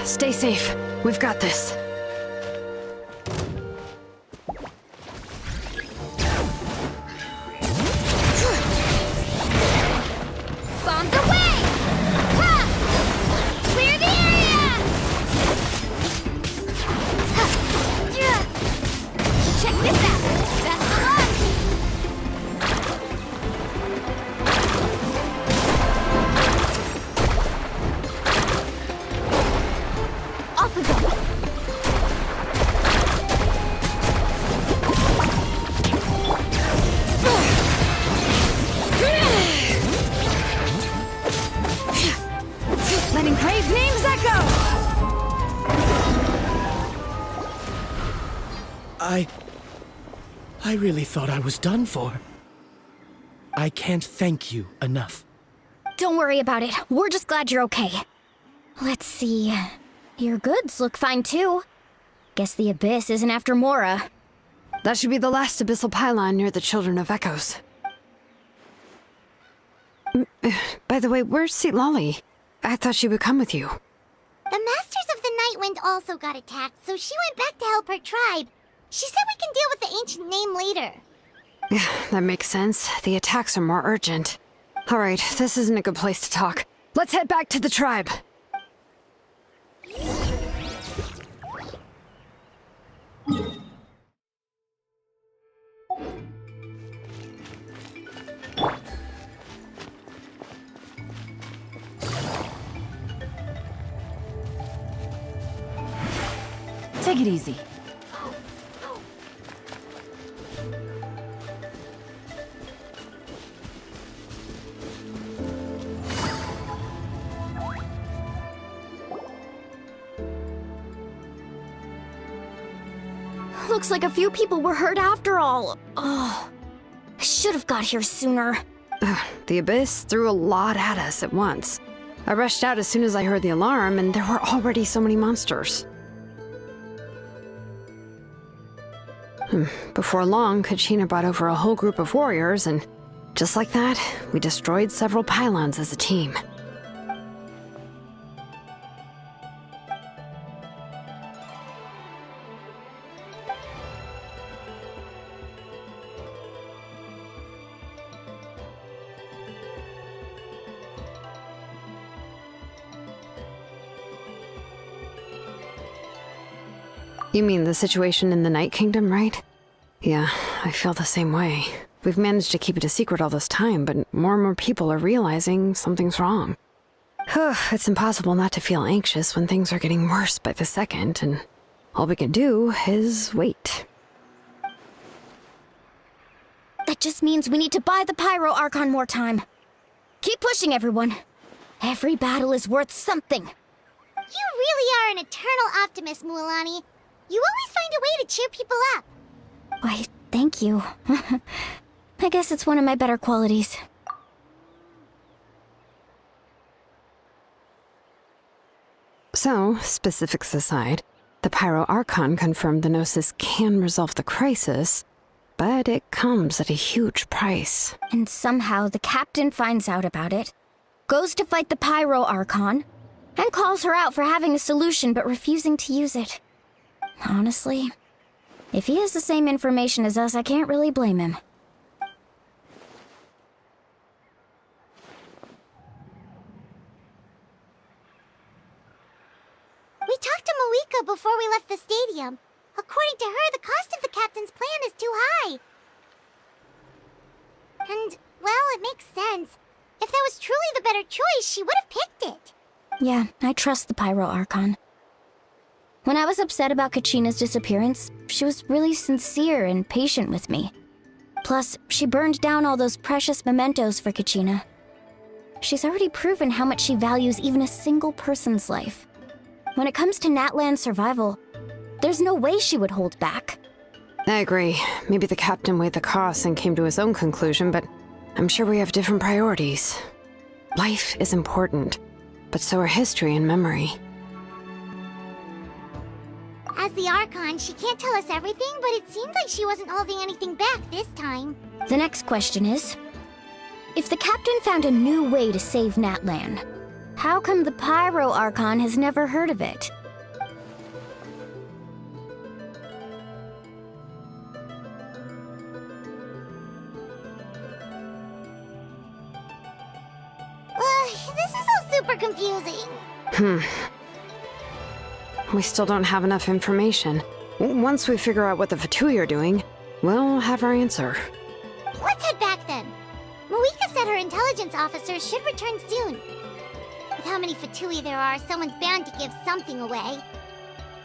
Stay safe. We've got this. Bombs away! Ha! Clear the area! Check this out! Best of luck! Off we go! Letting brave names echo! I really thought I was done for. I can't thank you enough. Don't worry about it. We're just glad you're okay. Let's see. Your goods look fine too. Guess the Abyss isn't after Mora. That should be the last abyssal pylon near the Children of Echoes. By the way, where's Lolly? I thought she would come with you. The Masters of the Nightwind also got attacked, so she went back to help her tribe. She said we can deal with the ancient name later. That makes sense. The attacks are more urgent. Alright, this isn't a good place to talk. Let's head back to the tribe. Take it easy. Looks like a few people were hurt after all. Oh, I should have got here sooner. The Abyss threw a lot at us at once. I rushed out as soon as I heard the alarm, and there were already so many monsters. Before long, Kachina brought over a whole group of warriors, and just like that, we destroyed several pylons as a team. You mean the situation in the Night Kingdom, right? Yeah, I feel the same way. We've managed to keep it a secret all this time, but more and more people are realizing something's wrong. It's impossible not to feel anxious when things are getting worse by the second, and all we can do is wait. That just means we need to buy the Pyro Archon more time. Keep pushing, everyone. Every battle is worth something. You really are an eternal optimist, Mualani. You always find a way to cheer people up. Why, thank you. I guess it's one of my better qualities. So, specifics aside, the Pyro Archon confirmed the Gnosis can resolve the crisis, but it comes at a huge price. And somehow the captain finds out about it, goes to fight the Pyro Archon, and calls her out for having a solution but refusing to use it. Honestly, if he has the same information as us, I can't really blame him. We talked to Moika before we left the stadium. According to her, the cost of the captain's plan is too high. And, well, it makes sense. If that was truly the better choice, she would have picked it. Yeah, I trust the Pyro Archon. When I was upset about Kachina's disappearance, she was really sincere and patient with me. Plus, she burned down all those precious mementos for Kachina. She's already proven how much she values even a single person's life. When it comes to Natlan's survival, there's no way she would hold back. I agree. Maybe the captain weighed the costs and came to his own conclusion, but I'm sure we have different priorities. Life is important, but so are history and memory. As the Archon, she can't tell us everything, but it seemed like she wasn't holding anything back this time. The next question is, if the captain found a new way to save Natlan, how come the Pyro Archon has never heard of it? This is all super confusing. We still don't have enough information. Once we figure out what the Fatui are doing, we'll have our answer. Let's head back then. Moika said her intelligence officers should return soon. With how many Fatui there are, someone's bound to give something away.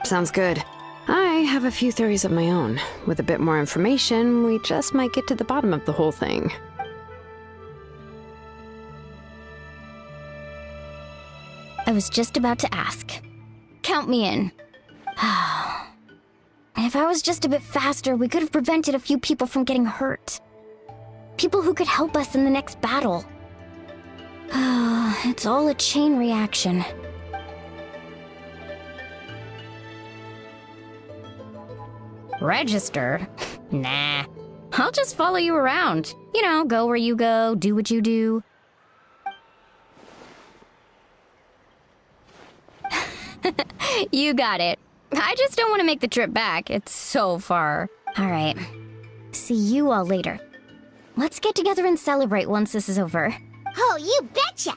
Sounds good. I have a few theories of my own. With a bit more information, we just might get to the bottom of the whole thing. I was just about to ask. Count me in. If I was just a bit faster, we could have prevented a few people from getting hurt. People who could help us in the next battle. It's all a chain reaction. Register? Nah. I'll just follow you around. You know, go where you go, do what you do. You got it. I just don't want to make the trip back. It's so far. All right. See you all later. Let's get together and celebrate once this is over. Oh, you betcha!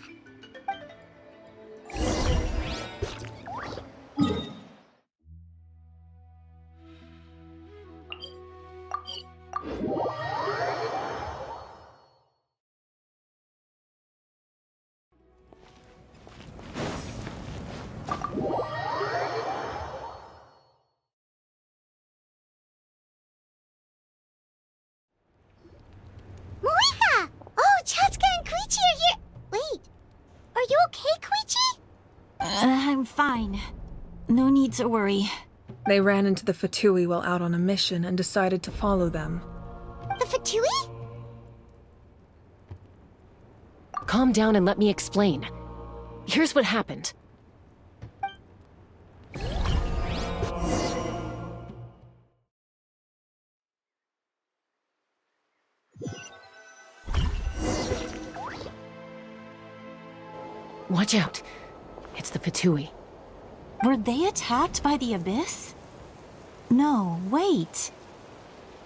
Marika! Oh, Chaska and Koichi are here! Wait, are you okay, Koichi? I'm fine. No need to worry. They ran into the Fatui while out on a mission and decided to follow them. The Fatui? Calm down and let me explain. Here's what happened. Watch out. It's the Fatui. Were they attacked by the Abyss? No, wait.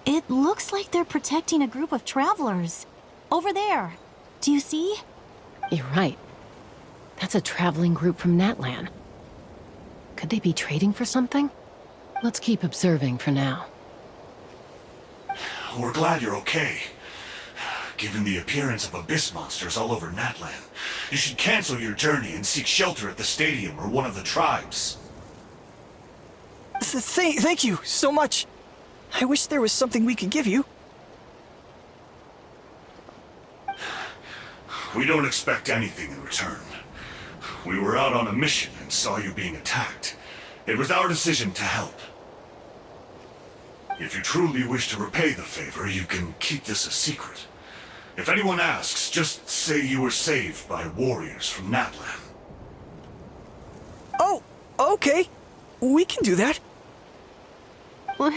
It looks like they're protecting a group of travelers. Over there. Do you see? You're right. That's a traveling group from Natlan. Could they be trading for something? Let's keep observing for now. We're glad you're okay. Given the appearance of abyss monsters all over Natlan, you should cancel your journey and seek shelter at the stadium or one of the tribes. Thank you so much. I wish there was something we could give you. We don't expect anything in return. We were out on a mission and saw you being attacked. It was our decision to help. If you truly wish to repay the favor, you can keep this a secret. If anyone asks, just say you were saved by warriors from Natlan. Oh, okay. We can do that. But...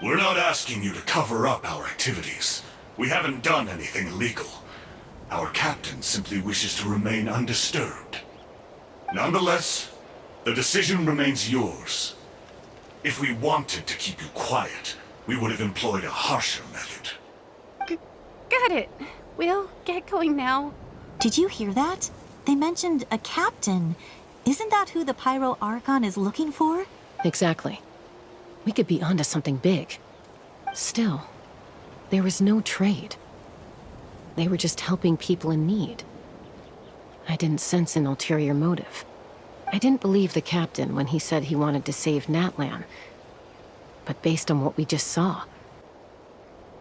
We're not asking you to cover up our activities. We haven't done anything illegal. Our captain simply wishes to remain undisturbed. Nonetheless, the decision remains yours. If we wanted to keep you quiet, we would have employed a harsher method. Got it. We'll get going now. Did you hear that? They mentioned a captain. Isn't that who the Pyro Archon is looking for? Exactly. We could be onto something big. Still, there was no trade. They were just helping people in need. I didn't sense an ulterior motive. I didn't believe the captain when he said he wanted to save Natlan. But based on what we just saw,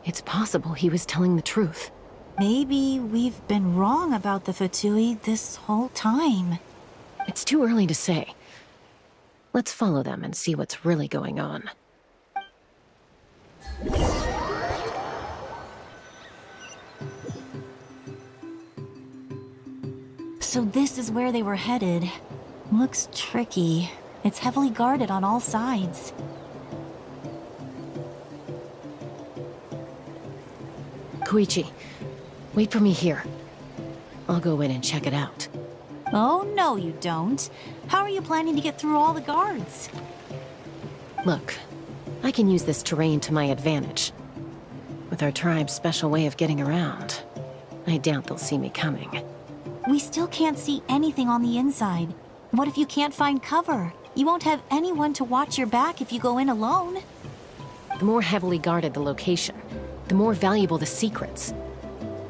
it's possible he was telling the truth. Maybe we've been wrong about the Fatui this whole time. It's too early to say. Let's follow them and see what's really going on. So this is where they were headed. Looks tricky. It's heavily guarded on all sides. Koichi, wait for me here. I'll go in and check it out. Oh, no you don't. How are you planning to get through all the guards? Look, I can use this terrain to my advantage. With our tribe's special way of getting around, I doubt they'll see me coming. We still can't see anything on the inside. What if you can't find cover? You won't have anyone to watch your back if you go in alone. The more heavily guarded the location, the more valuable the secrets.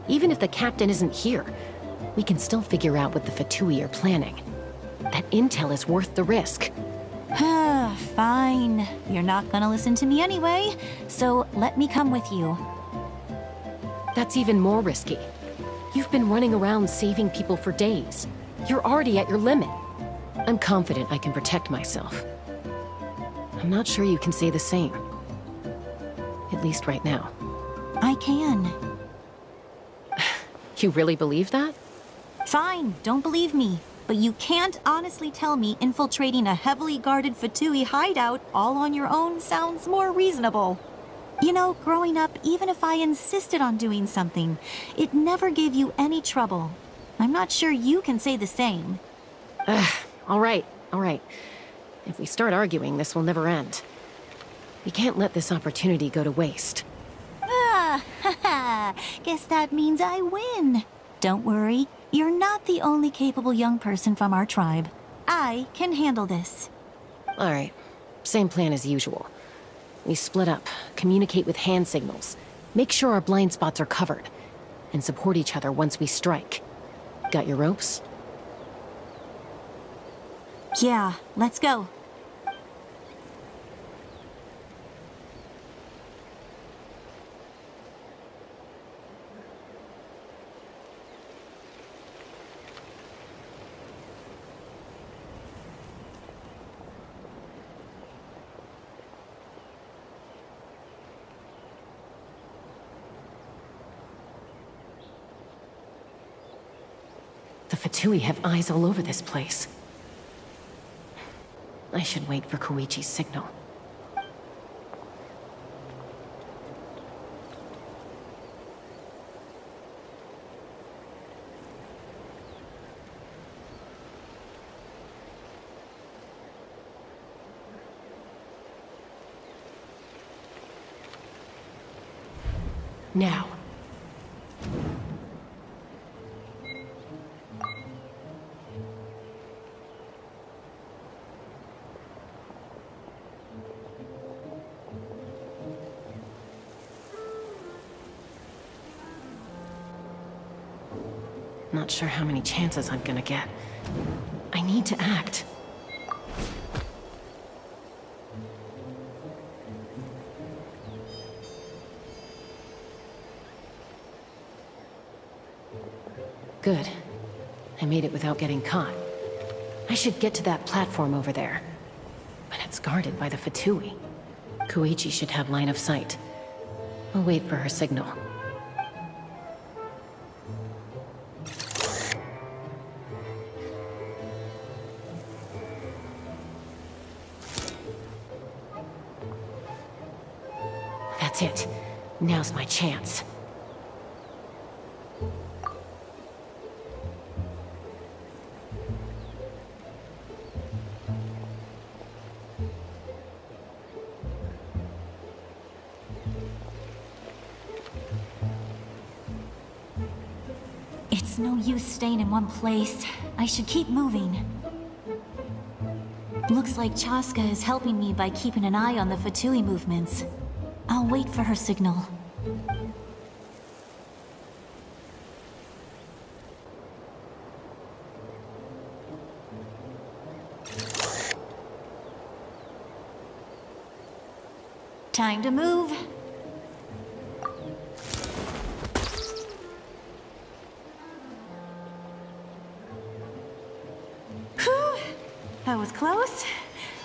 Even if the captain isn't here, we can still figure out what the Fatui are planning. That intel is worth the risk. Fine. You're not gonna listen to me anyway, so let me come with you. That's even more risky. You've been running around saving people for days. You're already at your limit. I'm confident I can protect myself. I'm not sure you can say the same. At least right now. I can. You really believe that? Fine, don't believe me. But you can't honestly tell me infiltrating a heavily guarded Fatui hideout all on your own sounds more reasonable. You know, growing up, even if I insisted on doing something, it never gave you any trouble. I'm not sure you can say the same. All right. If we start arguing, this will never end. We can't let this opportunity go to waste. Guess that means I win. Don't worry, you're not the only capable young person from our tribe. I can handle this. All right, same plan as usual. We split up, communicate with hand signals, make sure our blind spots are covered, and support each other once we strike. Got your ropes? Yeah, let's go. The Fatui have eyes all over this place. I should wait for Koichi's signal. Now. Not sure how many chances I'm gonna get. I need to act. Good. I made it without getting caught. I should get to that platform over there. But it's guarded by the Fatui. Koichi should have line of sight. I'll wait for her signal. That's it. Now's my chance. It's no use staying in one place. I should keep moving. Looks like Chaska is helping me by keeping an eye on the Fatui movements. I'll wait for her signal. Time to move. Whew! That was close.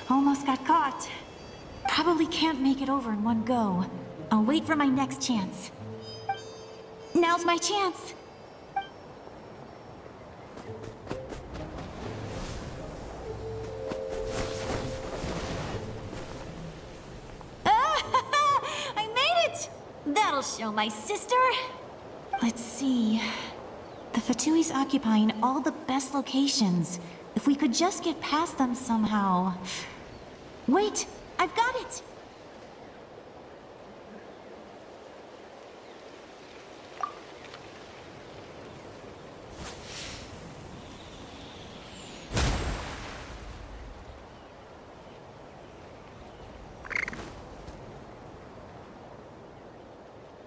Almost got caught. Probably can't make it over in one go. I'll wait for my next chance. Now's my chance. I made it! That'll show my sister. Let's see. The Fatui's occupying all the best locations. If we could just get past them somehow. Wait! I've got it!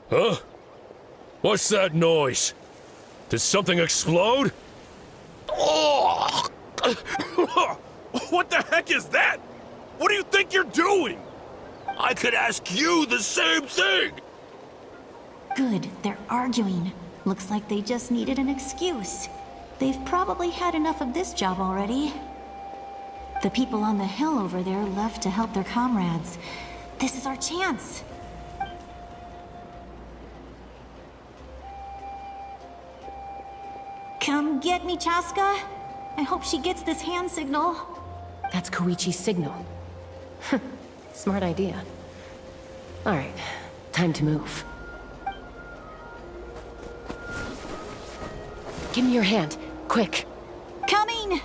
Huh? What's that noise? Did something explode? Oh! What the heck is that? What do you think you're doing? I could ask you the same thing! Good, they're arguing. Looks like they just needed an excuse. They've probably had enough of this job already. The people on the hill over there left to help their comrades. This is our chance. Come get me, Chaska. I hope she gets this hand signal. That's Koichi's signal. Smart idea. All right, time to move. Give me your hand, quick. Coming!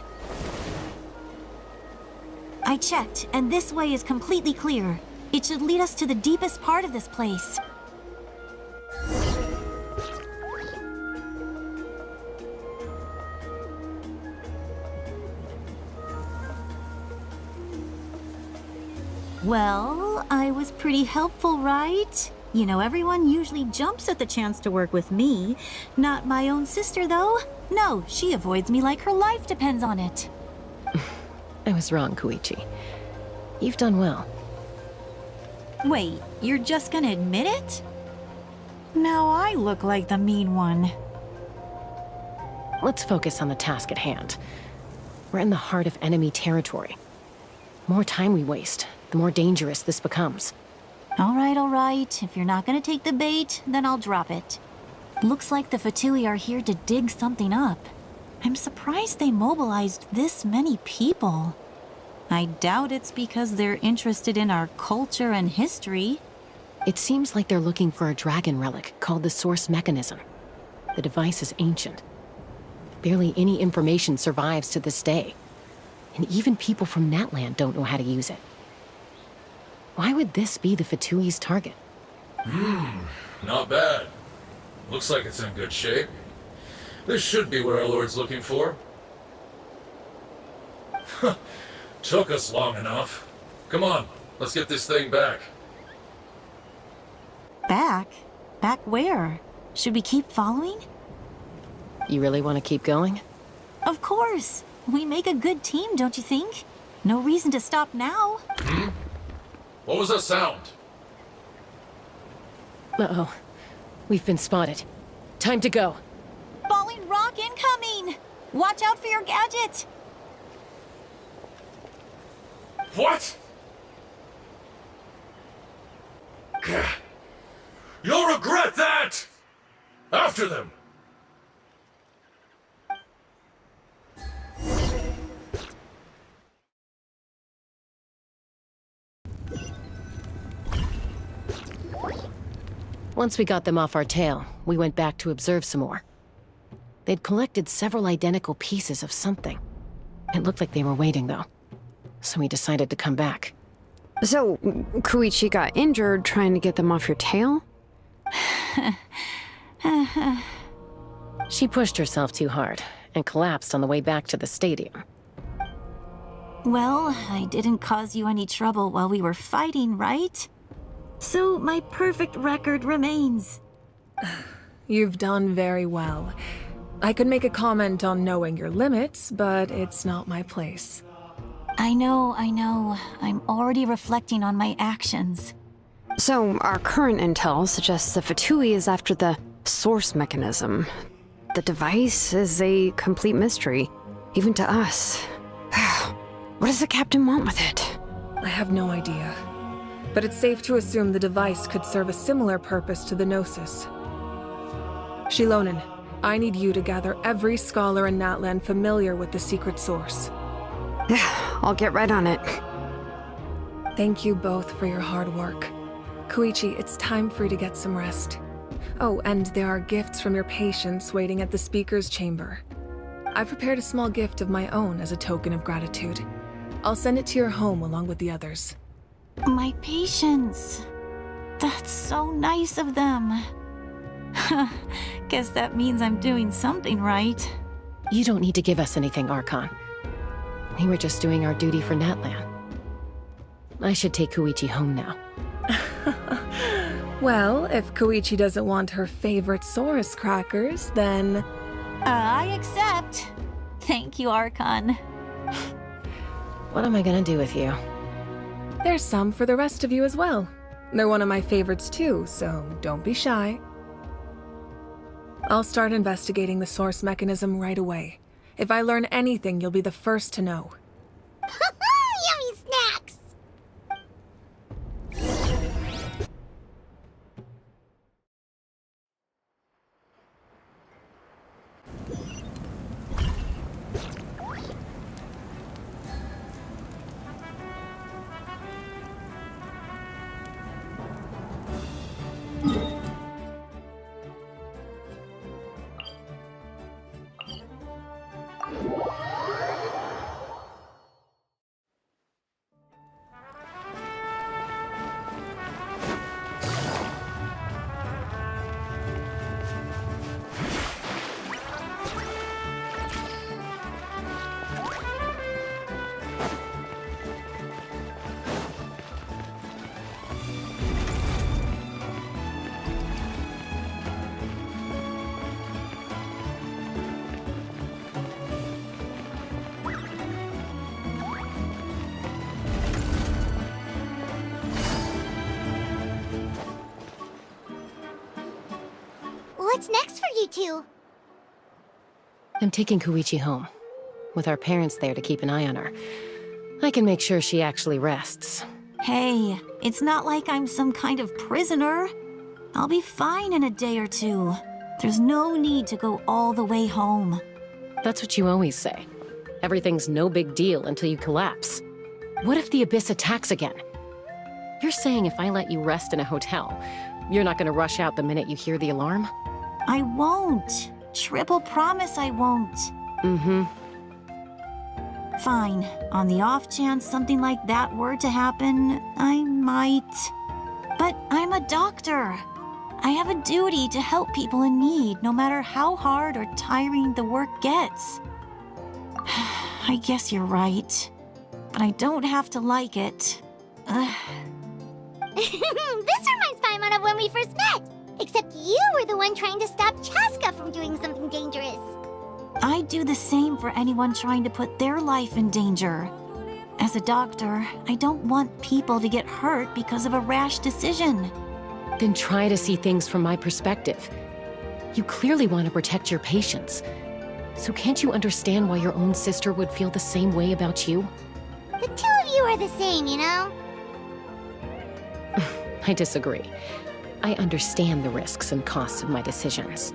I checked, and this way is completely clear. It should lead us to the deepest part of this place. Well, I was pretty helpful, right? You know, everyone usually jumps at the chance to work with me. Not my own sister, though. No, she avoids me like her life depends on it. I was wrong, Koichi. You've done well. Wait, you're just gonna admit it? Now I look like the mean one. Let's focus on the task at hand. We're in the heart of enemy territory. The more time we waste, the more dangerous this becomes. All right. If you're not gonna take the bait, then I'll drop it. Looks like the Fatui are here to dig something up. I'm surprised they mobilized this many people. I doubt it's because they're interested in our culture and history. It seems like they're looking for a dragon relic called the Source Mechanism. The device is ancient. Barely any information survives to this day. And even people from Natland don't know how to use it. Why would this be the Fatui's target? Not bad. Looks like it's in good shape. This should be what our Lord's looking for. Took us long enough. Come on, let's get this thing back. Back? Back where? Should we keep following? You really want to keep going? Of course. We make a good team, don't you think? No reason to stop now. What was that sound? Uh-oh. We've been spotted. Time to go. Falling rock incoming! Watch out for your gadget! What? You'll regret that! After them! Once we got them off our tail, we went back to observe some more. They'd collected several identical pieces of something. It looked like they were waiting, though. So we decided to come back. So, Koichi got injured trying to get them off your tail? She pushed herself too hard and collapsed on the way back to the stadium. Well, I didn't cause you any trouble while we were fighting, right? So my perfect record remains. You've done very well. I could make a comment on knowing your limits, but it's not my place. I know. I'm already reflecting on my actions. So, our current intel suggests the Fatui is after the source mechanism. The device is a complete mystery, even to us. What does the captain want with it? I have no idea. But it's safe to assume the device could serve a similar purpose to the Gnosis. Shilonen, I need you to gather every scholar in Natland familiar with the secret source. Yeah, I'll get right on it. Thank you both for your hard work. Koichi, it's time for you to get some rest. Oh, and there are gifts from your patients waiting at the speaker's chamber. I prepared a small gift of my own as a token of gratitude. I'll send it to your home along with the others. My patients. That's so nice of them. Guess that means I'm doing something right. You don't need to give us anything, Archon. We were just doing our duty for Natland. I should take Koichi home now. Well, if Koichi doesn't want her favorite Saurus crackers, then... I accept. Thank you, Archon. What am I gonna do with you? There's some for the rest of you as well. They're one of my favorites too, so don't be shy. I'll start investigating the source mechanism right away. If I learn anything, you'll be the first to know. Yummy snacks! What's next for you two? I'm taking Koichi home, with our parents there to keep an eye on her. I can make sure she actually rests. Hey, it's not like I'm some kind of prisoner. I'll be fine in a day or two. There's no need to go all the way home. That's what you always say. Everything's no big deal until you collapse. What if the Abyss attacks again? You're saying if I let you rest in a hotel, you're not gonna rush out the minute you hear the alarm? I won't. Triple promise I won't. Mm-hmm. Fine. On the off chance something like that were to happen, I might. But I'm a doctor. I have a duty to help people in need, no matter how hard or tiring the work gets. I guess you're right. But I don't have to like it. This reminds Paimon of when we first met. Except you were the one trying to stop Chaska from doing something dangerous. I'd do the same for anyone trying to put their life in danger. As a doctor, I don't want people to get hurt because of a rash decision. Then try to see things from my perspective. You clearly want to protect your patients. So can't you understand why your own sister would feel the same way about you? The two of you are the same, you know? I disagree. I understand the risks and costs of my decisions.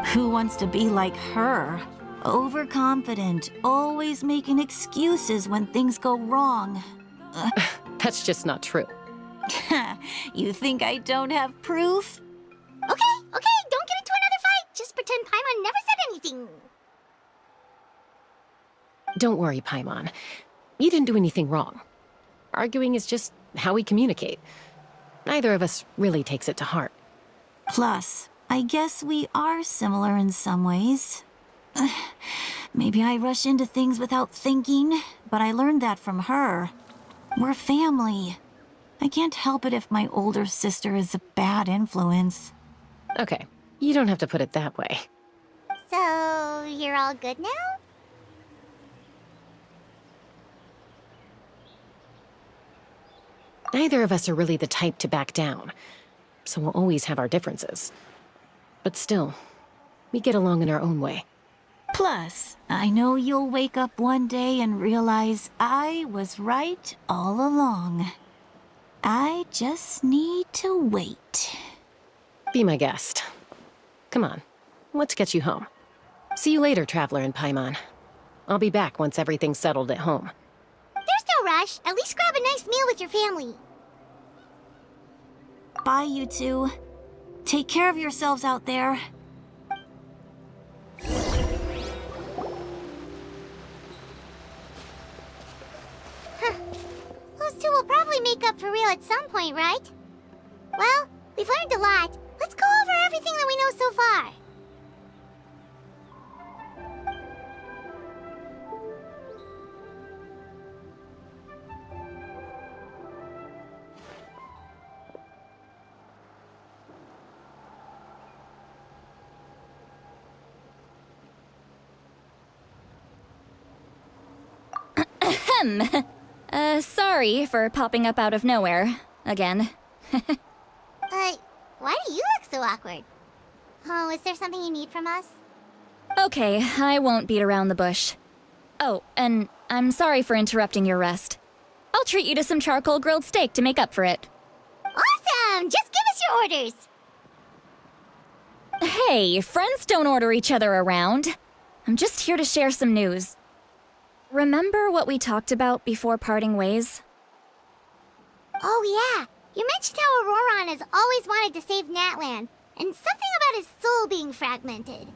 Who wants to be like her? Overconfident, always making excuses when things go wrong. That's just not true. You think I don't have proof? Okay, don't get into another fight. Just pretend Paimon never said anything. Don't worry, Paimon. You didn't do anything wrong. Arguing is just how we communicate. Neither of us really takes it to heart. Plus, I guess we are similar in some ways. Maybe I rush into things without thinking, but I learned that from her. We're family. I can't help it if my older sister is a bad influence. Okay, you don't have to put it that way. So, you're all good now? Neither of us are really the type to back down, so we'll always have our differences. But still, we get along in our own way. Plus, I know you'll wake up one day and realize I was right all along. I just need to wait. Be my guest. Come on, let's get you home. See you later, Traveler and Paimon. I'll be back once everything's settled at home. There's no rush. At least grab a nice meal with your family. Bye, you two. Take care of yourselves out there. Those two will probably make up for real at some point, right? Well, we've learned a lot. Let's go over everything that we know so far. Sorry for popping up out of nowhere. Again. Why do you look so awkward? Oh, is there something you need from us? Okay, I won't beat around the bush. Oh, and I'm sorry for interrupting your rest. I'll treat you to some charcoal grilled steak to make up for it. Awesome! Just give us your orders! Hey, friends don't order each other around. I'm just here to share some news. Remember what we talked about before parting ways? Oh yeah, you mentioned how Auroron has always wanted to save Natlan, and something about his soul being fragmented.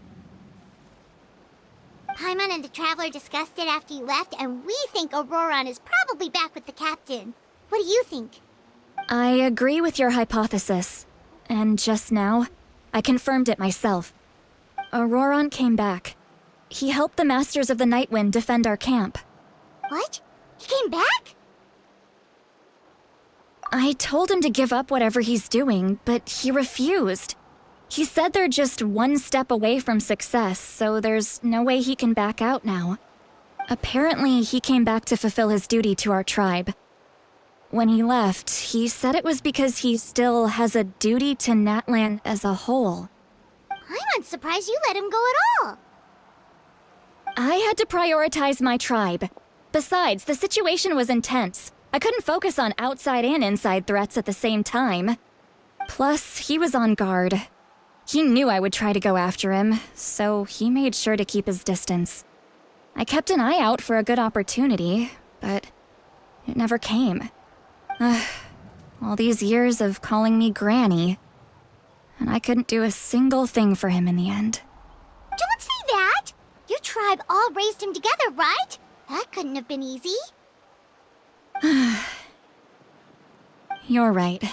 Paimon and the Traveler discussed it after you left, and we think Auroron is probably back with the Captain. What do you think? I agree with your hypothesis. And just now, I confirmed it myself. Auroron came back. He helped the Masters of the Nightwind defend our camp. What? He came back? I told him to give up whatever he's doing, but he refused. He said they're just one step away from success, so there's no way he can back out now. Apparently, he came back to fulfill his duty to our tribe. When he left, he said it was because he still has a duty to Natlan as a whole. Paimon's surprised you let him go at all. I had to prioritize my tribe. Besides, the situation was intense. I couldn't focus on outside and inside threats at the same time. Plus, he was on guard. He knew I would try to go after him, so he made sure to keep his distance. I kept an eye out for a good opportunity, but it never came. All these years of calling me Granny, and I couldn't do a single thing for him in the end. Don't say that! Your tribe all raised him together, right? That couldn't have been easy. You're right.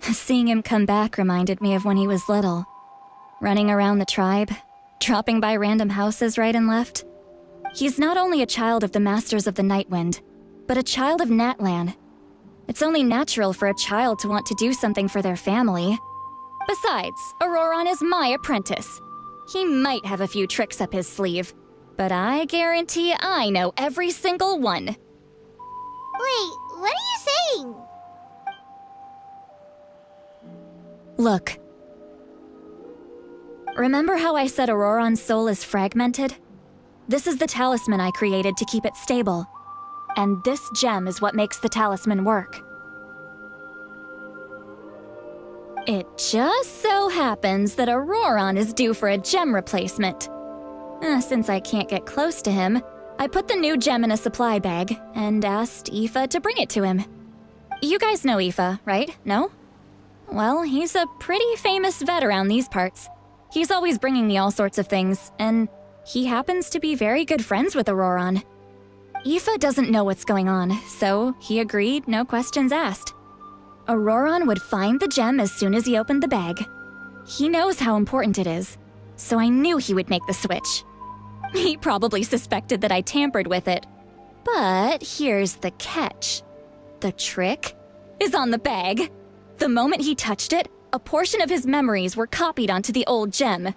Seeing him come back reminded me of when he was little. Running around the tribe, dropping by random houses right and left. He's not only a child of the Masters of the Nightwind, but a child of Natlan. It's only natural for a child to want to do something for their family. Besides, Auroron is my apprentice. He might have a few tricks up his sleeve, but I guarantee I know every single one. Wait, what are you saying? Look. Remember how I said Auroron's soul is fragmented? This is the talisman I created to keep it stable. And this gem is what makes the talisman work. It just so happens that Auroron is due for a gem replacement. Since I can't get close to him, I put the new gem in a supply bag and asked Aoife to bring it to him. You guys know Aoife, right? No? Well, he's a pretty famous vet around these parts. He's always bringing me all sorts of things, and he happens to be very good friends with Auroron. Aoife doesn't know what's going on, so he agreed, no questions asked. Auroron would find the gem as soon as he opened the bag. He knows how important it is, so I knew he would make the switch. He probably suspected that I tampered with it. But here's the catch. The trick is on the bag. The moment he touched it, a portion of his memories were copied onto the old gem,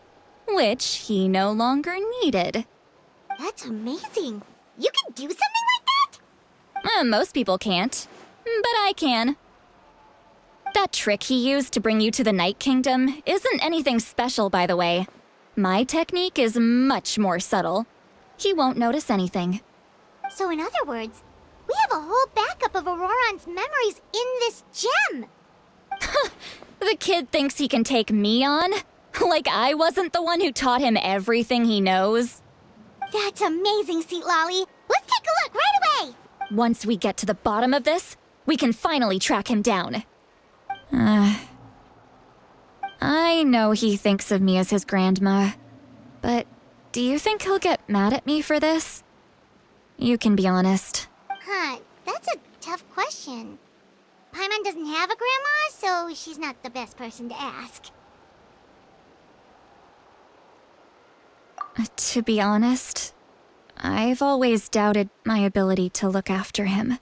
which he no longer needed. That's amazing. You can do something like that? Most people can't, but I can. That trick he used to bring you to the Night Kingdom isn't anything special, by the way. My technique is much more subtle. He won't notice anything. So in other words, we have a whole backup of Auroron's memories in this gem. The kid thinks he can take me on? Like I wasn't the one who taught him everything he knows? That's amazing, Seat Lolly. Let's take a look right away. Once we get to the bottom of this, we can finally track him down. I know he thinks of me as his grandma, but do you think he'll get mad at me for this? You can be honest. That's a tough question. Paimon doesn't have a grandma, so she's not the best person to ask. To be honest, I've always doubted my ability to look after him.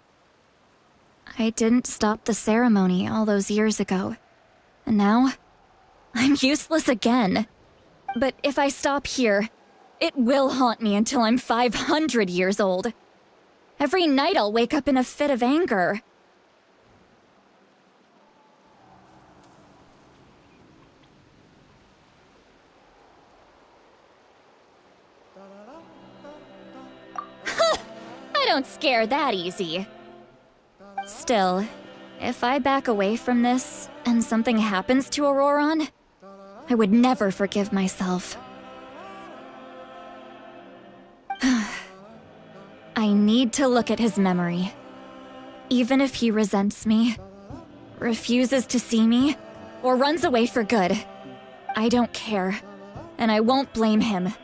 I didn't stop the ceremony all those years ago, and now I'm useless again. But if I stop here, it will haunt me until I'm 500 years old. Every night I'll wake up in a fit of anger. I don't scare that easy. Still, if I back away from this and something happens to Auroron, I would never forgive myself. I need to look at his memory. Even if he resents me, refuses to see me, or runs away for good, I don't care, and I won't blame him.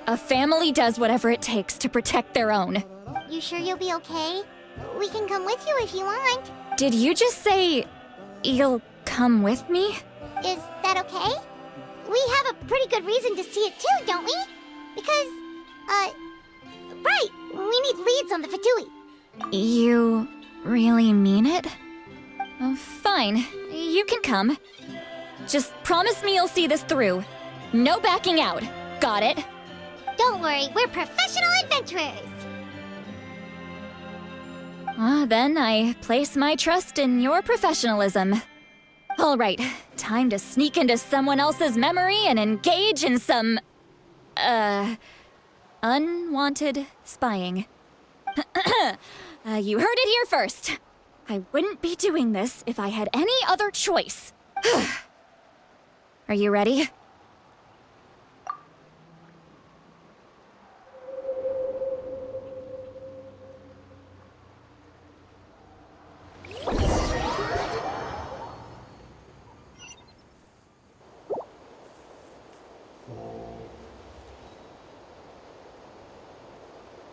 A family does whatever it takes to protect their own. You sure you'll be okay? We can come with you if you want. Did you just say you'll come with me? Is that okay? We have a pretty good reason to see it too, don't we? Because, right, we need leads on the Fatui. You really mean it? Oh, fine, you can come. Just promise me you'll see this through. No backing out. Got it? Don't worry, we're professional adventurers. Then I place my trust in your professionalism. All right, Time to sneak into someone else's memory and engage in some, unwanted spying. You heard it here first. I wouldn't be doing this if I had any other choice. Are you ready?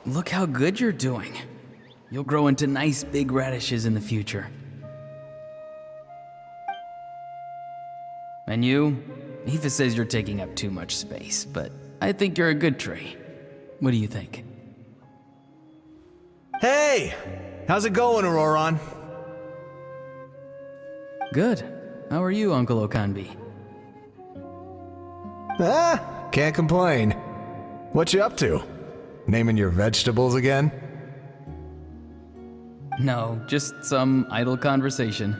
Look how good you're doing. You'll grow into nice big radishes in the future. And you? Aoife says you're taking up too much space, but I think you're a good tree. What do you think? Hey! How's it going, Auroron? Good. How are you, Uncle Okanbi? Can't complain. What you up to? Naming your vegetables again? No, just some idle conversation.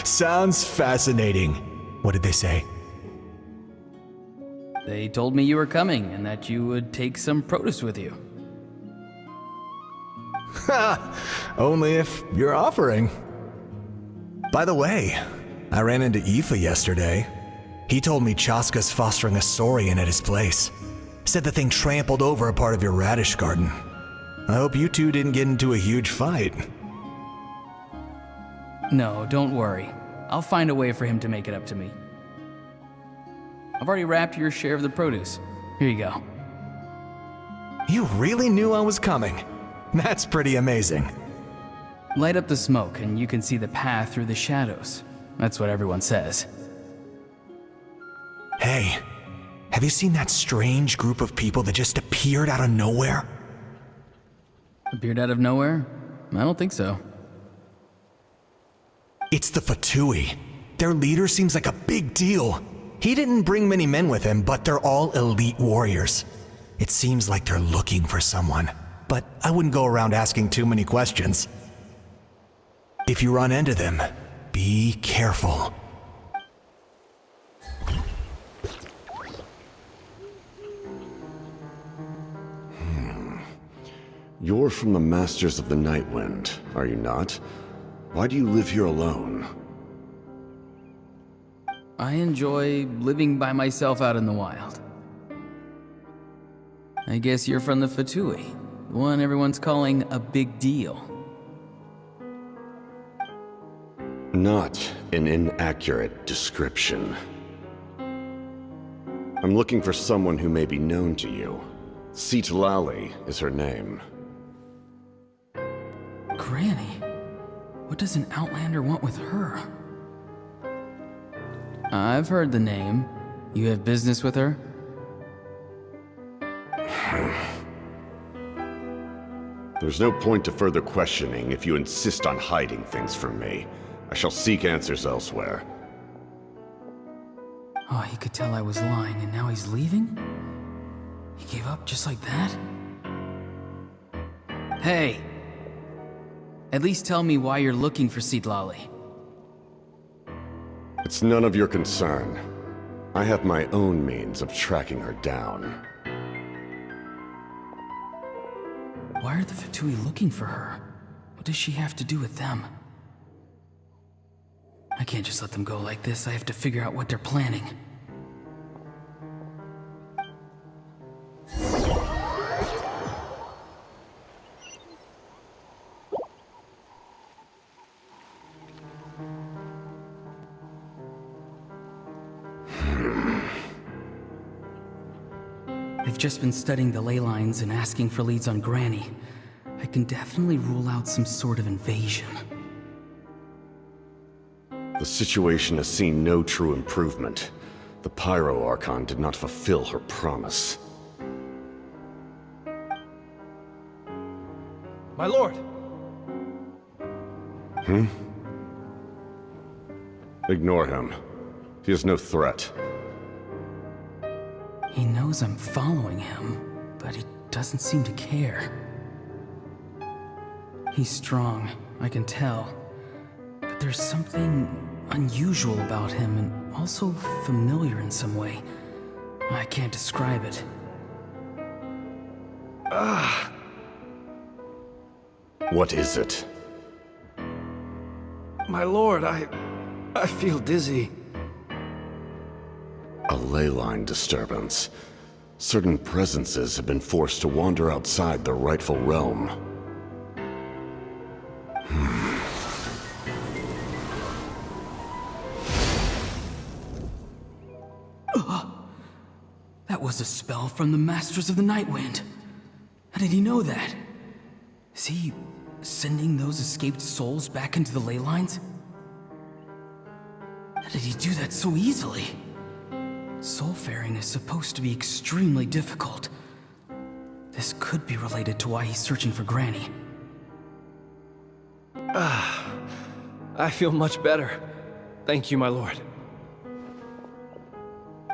Sounds fascinating. What did they say? They told me you were coming and that you would take some produce with you. Only if you're offering. By the way, I ran into Aoife yesterday. He told me Chaska's fostering a saurian at his place. Said the thing trampled over a part of your radish garden. I hope you two didn't get into a huge fight. No, don't worry. I'll find a way for him to make it up to me. I've already wrapped your share of the produce. Here you go. You really knew I was coming. That's pretty amazing. Light up the smoke and you can see the path through the shadows. That's what everyone says. Hey, have you seen that strange group of people that just appeared out of nowhere? Appeared out of nowhere? I don't think so. It's the Fatui. Their leader seems like a big deal. He didn't bring many men with him, but they're all elite warriors. It seems like they're looking for someone, but I wouldn't go around asking too many questions. If you run into them, be careful. You're from the Masters of the Nightwind, are you not? Why do you live here alone? I enjoy living by myself out in the wild. I guess you're from the Fatui, the one everyone's calling a big deal. Not an inaccurate description. I'm looking for someone who may be known to you. Citlali is her name. Granny? What does an Outlander want with her? I've heard the name. You have business with her? There's no point to further questioning if you insist on hiding things from me. I shall seek answers elsewhere. Oh, he could tell I was lying and now he's leaving? He gave up just like that? Hey! At least tell me why you're looking for Citlali. It's none of your concern. I have my own means of tracking her down. Why are the Fatui looking for her? What does she have to do with them? I can't just let them go like this. I have to figure out what they're planning. I've just been studying the ley lines and asking for leads on Granny. I can definitely rule out some sort of invasion. The situation has seen no true improvement. The Pyro Archon did not fulfill her promise. My lord! Ignore him. He is no threat. He knows I'm following him, but he doesn't seem to care. He's strong, I can tell. But But there's something unusual about him and also familiar in some way. I can't describe it. What is it? My lord, I feel dizzy. A ley line disturbance. Certain presences have been forced to wander outside their rightful realm. That was a spell from the Masters of the Night Wind. How did he know that? Is he sending those escaped souls back into the ley lines? How did he do that so easily? Soulfaring is supposed to be extremely difficult. This could be related to why he's searching for Granny. I feel much better. Thank you, my lord.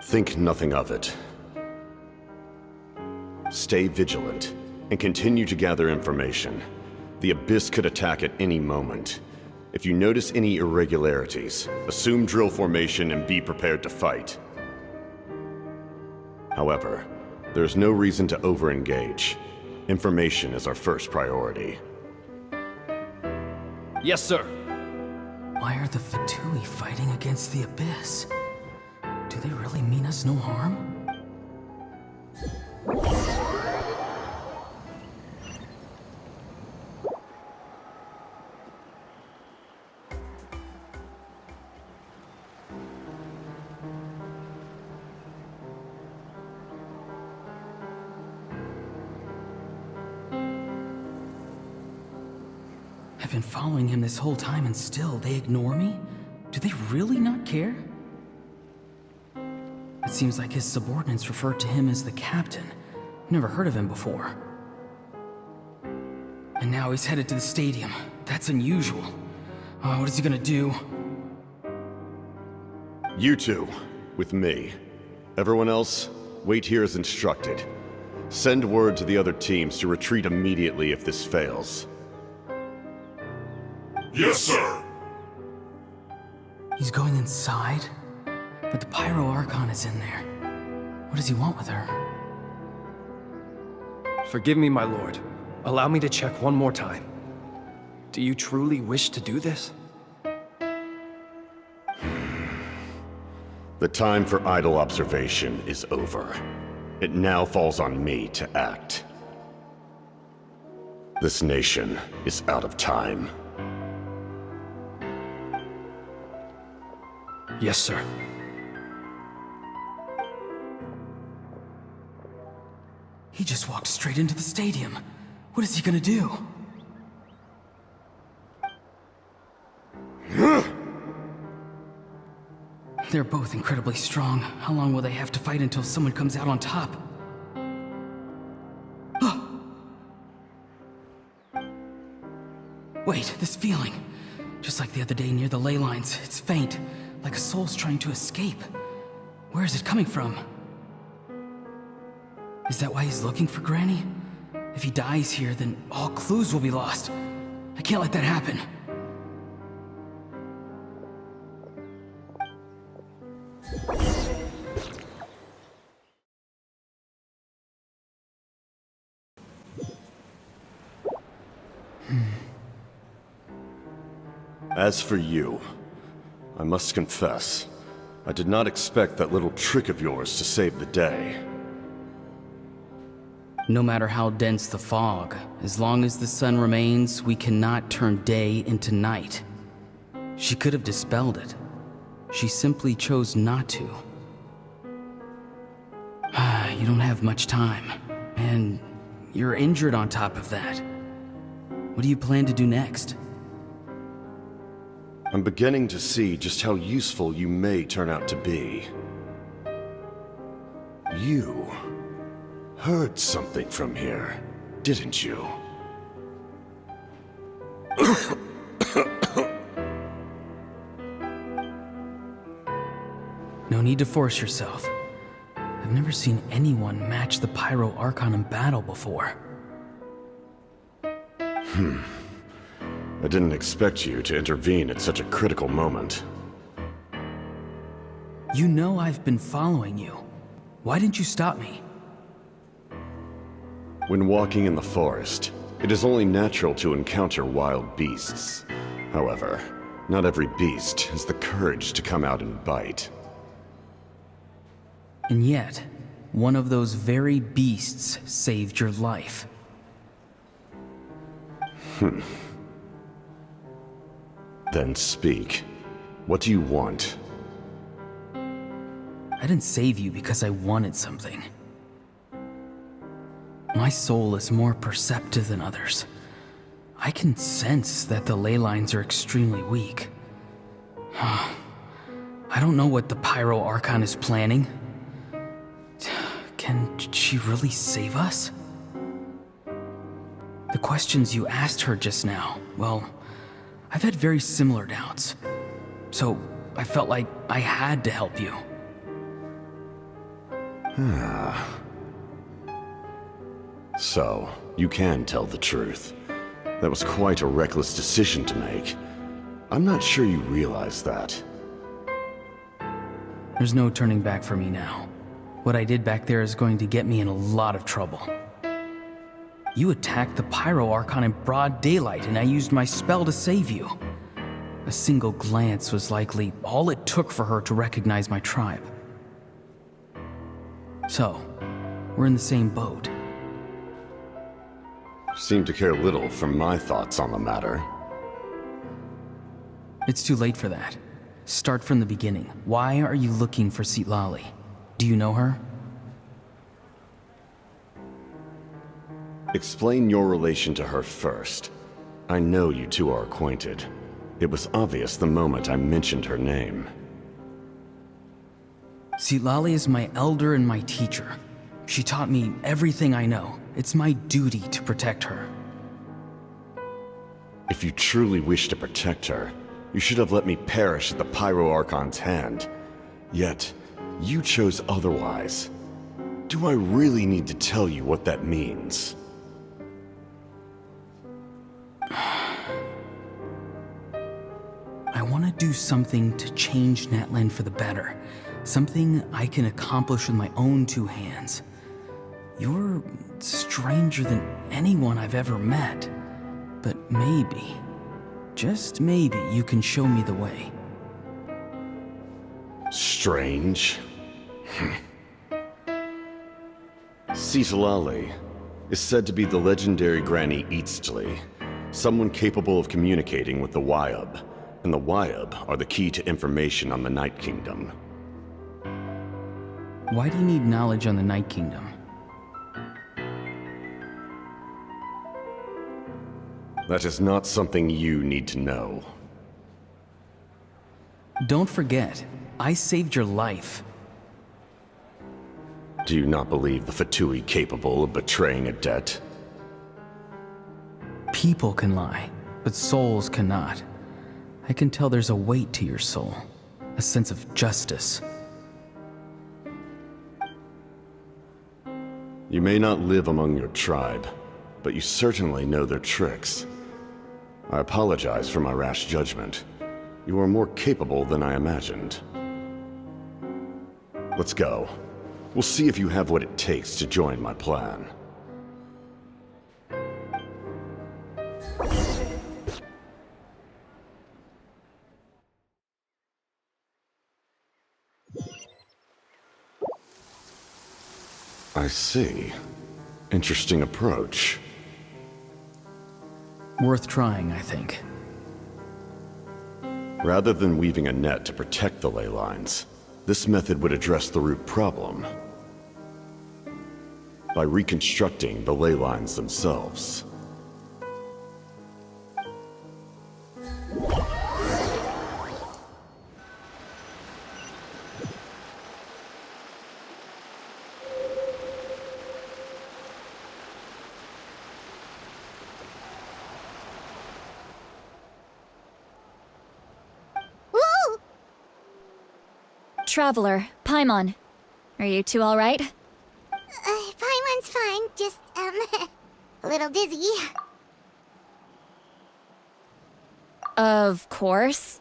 Think nothing of it. Stay vigilant, and continue to gather information. The Abyss could attack at any moment. If you notice any irregularities, assume drill formation and be prepared to fight. However, there's no reason to over-engage. Information is our first priority. Yes, sir. Why are the Fatui fighting against the Abyss? Do they really mean us no harm? I've been following him this whole time and still they ignore me? Do they really not care? It seems like his subordinates referred to him as the captain. Never heard of him before. And now he's headed to the stadium. That's unusual. What is he gonna do? You two, with me. Everyone else, wait here as instructed. Send word to the other teams to retreat immediately if this fails. Yes, sir. He's going inside? But the Pyro Archon is in there. What does he want with her? Forgive me, my lord. Allow me to check one more time. Do you truly wish to do this? The time for idle observation is over. It now falls on me to act. This nation is out of time. Yes, sir. He just walked straight into the stadium. What is he gonna do? They're both incredibly strong. How long will they have to fight until someone comes out on top? Wait, this feeling. Just like the other day near the ley lines, it's faint, like a soul's trying to escape. Where is it coming from? Is that why he's looking for Granny? If he dies here, then all clues will be lost. I can't let that happen. As for you, I must confess, I did not expect that little trick of yours to save the day. No matter how dense the fog, as long as the sun remains, we cannot turn day into night. She could have dispelled it. She simply chose not to. You don't have much time, and you're injured on top of that. What do you plan to do next? I'm beginning to see just how useful you may turn out to be. You heard something from here, didn't you? No need to force yourself. I've never seen anyone match the Pyro Archon in battle before. I didn't expect you to intervene at such a critical moment. You know I've been following you. Why didn't you stop me? When walking in the forest, it is only natural to encounter wild beasts. However, not every beast has the courage to come out and bite. And yet, one of those very beasts saved your life. Then speak. What do you want? I didn't save you because I wanted something. My soul is more perceptive than others. I can sense that the ley lines are extremely weak. I don't know what the Pyro Archon is planning. Can she really save us? The questions you asked her just now, well, I've had very similar doubts. So I felt like I had to help you. So, you can tell the truth. That was quite a reckless decision to make. I'm not sure you realize that. There's no turning back for me now. What I did back there is going to get me in a lot of trouble. You attacked the Pyro Archon in broad daylight, and I used my spell to save you. A single glance was likely all it took for her to recognize my tribe. So, we're in the same boat. Seem to care little for my thoughts on the matter. It's too late for that. Start from the beginning. Why are you looking for Citlali? Do you know her? Explain your relation to her first. I know you two are acquainted. It was obvious the moment I mentioned her name. Citlali is my elder and my teacher. She taught me everything I know. It's my duty to protect her. If you truly wish to protect her, you should have let me perish at the Pyro Archon's hand. Yet, you chose otherwise. Do I really need to tell you what that means? I want to do something to change Natland for the better. Something I can accomplish with my own two hands. You're stranger than anyone I've ever met. But maybe, just maybe, you can show me the way. Strange. Citlali is said to be the legendary Granny Eastly, someone capable of communicating with the Wyub, and the Wyub are the key to information on the Night Kingdom. Why do you need knowledge on the Night Kingdom? That is not something you need to know. Don't forget, I saved your life. Do you not believe the Fatui capable of betraying a debt? People can lie, but souls cannot. I can tell there's a weight to your soul, a sense of justice. You may not live among your tribe, but you certainly know their tricks. I apologize for my rash judgment. You are more capable than I imagined. Let's go. We'll see if you have what it takes to join my plan. I see. Interesting approach. Worth trying, I think. Rather than weaving a net to protect the ley lines, this method would address the root problem by reconstructing the ley lines themselves. Woo! Traveler, Paimon. Are you two alright? Paimon's fine, just, a little dizzy. Of course.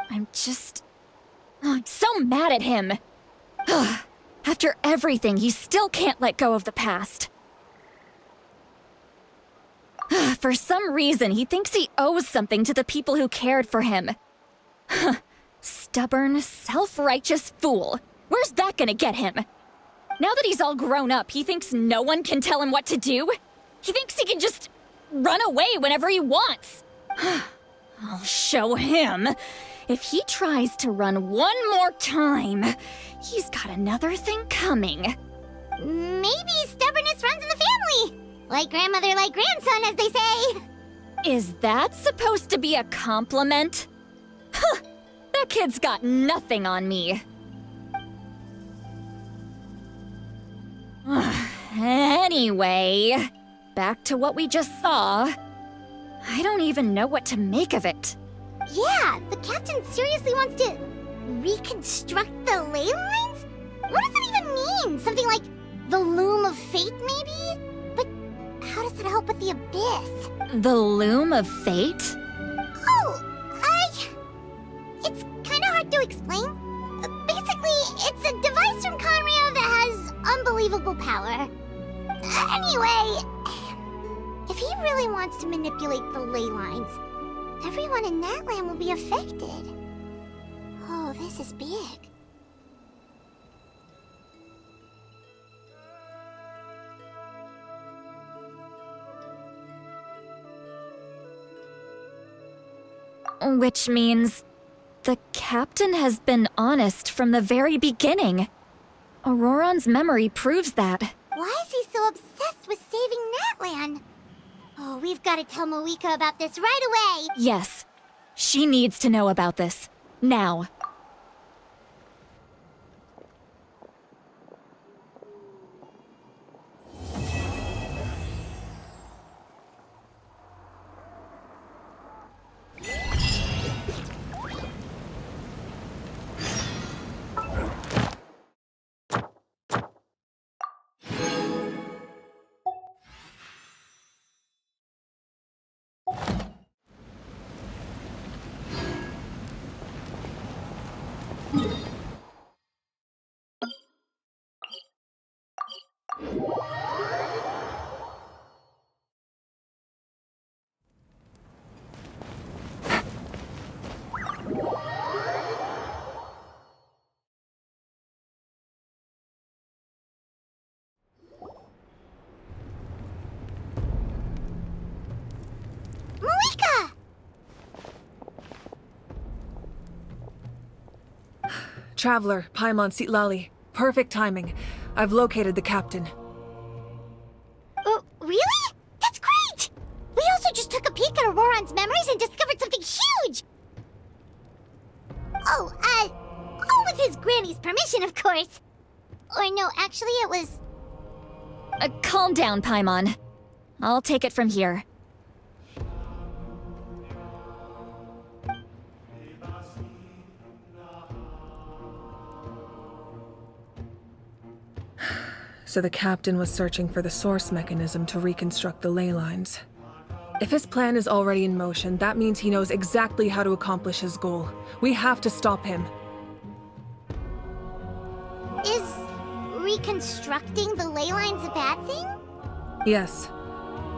I'm so mad at him. After everything, he still can't let go of the past. For some reason, he thinks he owes something to the people who cared for him. Stubborn, self-righteous fool. Where's that gonna get him? Now that he's all grown up, he thinks no one can tell him what to do? He thinks he can just run away whenever he wants. I'll show him. If he tries to run one more time, he's got another thing coming. Maybe stubbornness runs in the family. Like grandmother, like grandson, as they say. Is that supposed to be a compliment? That kid's got nothing on me. Anyway, back to what we just saw. I don't even know what to make of it. Yeah, the captain seriously wants to reconstruct the ley lines? What does that even mean? Something like the loom of fate, maybe? But how does that help with the abyss? The loom of fate? Oh, it's kind of hard to explain. Basically, it's a device from Conqueror that has unbelievable power. Anyway, if he really wants to manipulate the ley lines, everyone in that land will be affected. Oh, this is big. Which means the captain has been honest from the very beginning. Auroron's memory proves that. Why is he so obsessed with saving Natlan? Oh, we've got to tell Moika about this right away. Yes, she needs to know about this. Now. Moika! Traveler, Paimon Sitlali. Perfect timing. I've located the captain. Really? That's great! We also just took a peek at Auroron's memories and discovered something huge! Oh, with his granny's permission, of course. Or no, actually it was... Calm down, Paimon. I'll take it from here. So the captain was searching for the source mechanism to reconstruct the ley lines. If his plan is already in motion, that means he knows exactly how to accomplish his goal. We have to stop him. Is reconstructing the ley lines a bad thing? Yes.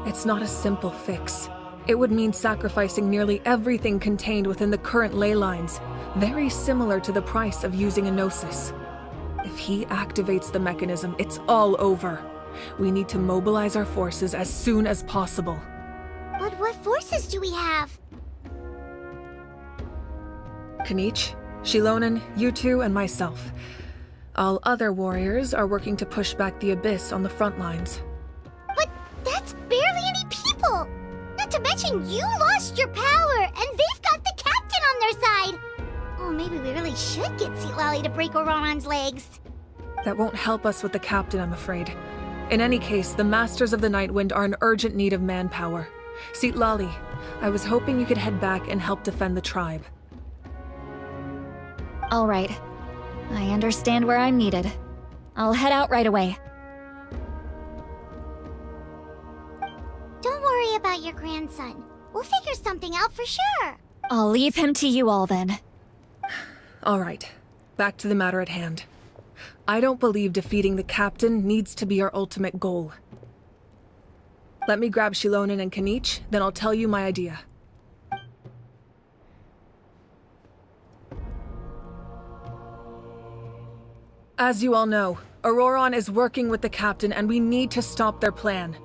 It's not a simple fix. It would mean sacrificing nearly everything contained within the current ley lines, very similar to the price of using a Gnosis. If he activates the mechanism, it's all over. We need to mobilize our forces as soon as possible. But what forces do we have? Kanich, Shilonen, you two, and myself. All other warriors are working to push back the Abyss on the front lines. But that's barely any people! Not to mention you lost your power, and they've got the captain on their side! Oh, maybe we really should get Sitlali to break Auroron's legs. That won't help us with the captain, I'm afraid. In any case, the Masters of the Nightwind are in urgent need of manpower. Sitlali, I was hoping you could head back and help defend the tribe. All right. I understand where I'm needed. I'll head out right away. Don't worry about your grandson. We'll figure something out for sure. I'll leave him to you all then. All right, back to the matter at hand. I don't believe defeating the captain needs to be our ultimate goal. Let me grab Shilonen and Kanich, then I'll tell you my idea. As you all know, Auroron is working with the captain and we need to stop their plan.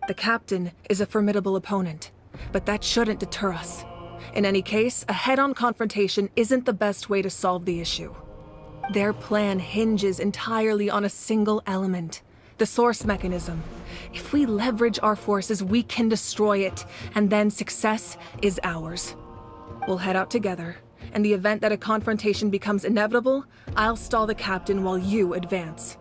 The captain is a formidable opponent, but that shouldn't deter us. In any case, a head-on confrontation isn't the best way to solve the issue. Their plan hinges entirely on a single element, the source mechanism. If we leverage our forces, we can destroy it, and then success is ours. We'll head out together. In the event that a confrontation becomes inevitable, I'll stall the captain while you advance.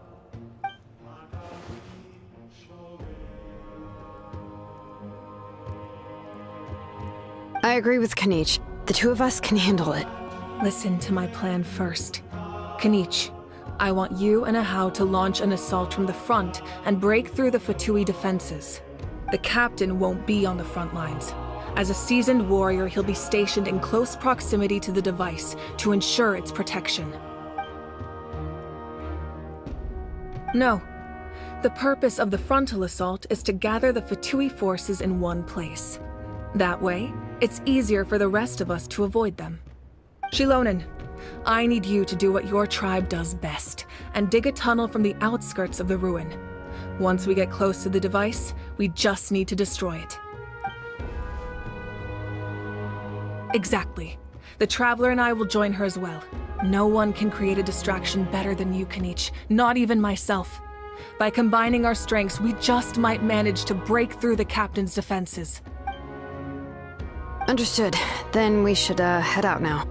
I agree with Kanich. The two of us can handle it. Listen to my plan first. Kanich, I want you and Ahau to launch an assault from the front and break through the Fatui defenses. The captain won't be on the front lines. As a seasoned warrior, he'll be stationed in close proximity to the device to ensure its protection. No. The purpose of the frontal assault is to gather the Fatui forces in one place. That way, it's easier for the rest of us to avoid them. Shilonen, I need you to do what your tribe does best, and dig a tunnel from the outskirts of the ruin. Once we get close to the device, we just need to destroy it. Exactly. The Traveler and I will join her as well. No one can create a distraction better than you, Kanich, not even myself. By combining our strengths, we just might manage to break through the captain's defenses. Understood. Then we should head out now.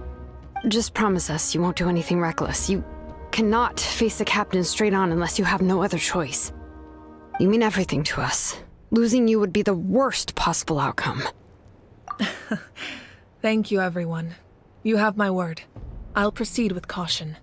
Just promise us you won't do anything reckless. You cannot face the captain straight on unless you have no other choice. You mean everything to us. Losing you would be the worst possible outcome. Thank you, everyone. You have my word. I'll proceed with caution.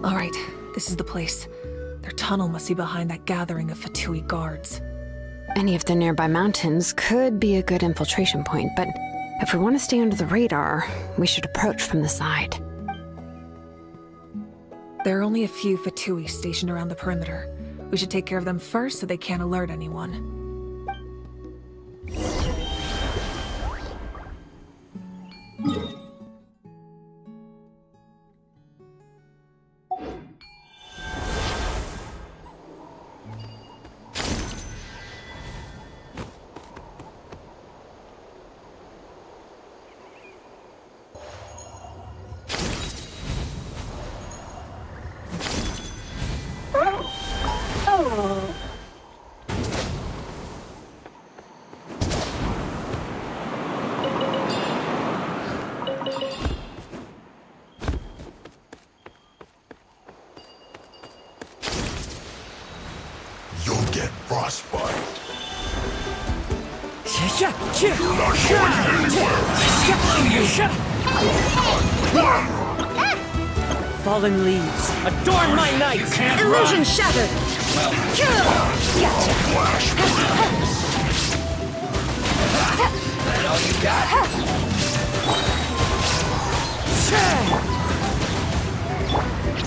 All right, this is the place. Their tunnel must be behind that gathering of Fatui guards. Any of the nearby mountains could be a good infiltration point, but if we want to stay under the radar, we should approach from the side. There are only a few Fatui stationed around the perimeter. We should take care of them first so they can't alert anyone. frostbite. You're not going anywhere! Fallen leaves, adorn my night! Illusion shattered! Gotcha! That all you got?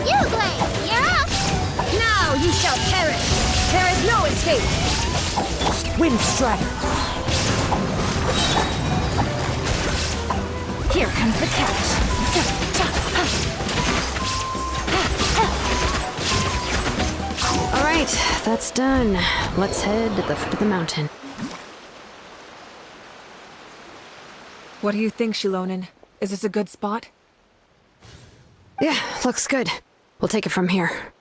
You, Blade, you're up! Now you shall perish! There is no escape! Wind Strider! Here comes the cash. All right, that's done. Let's head to the foot of the mountain. What do you think, Shilonen? Is this a good spot? Yeah, looks good. We'll take it from here.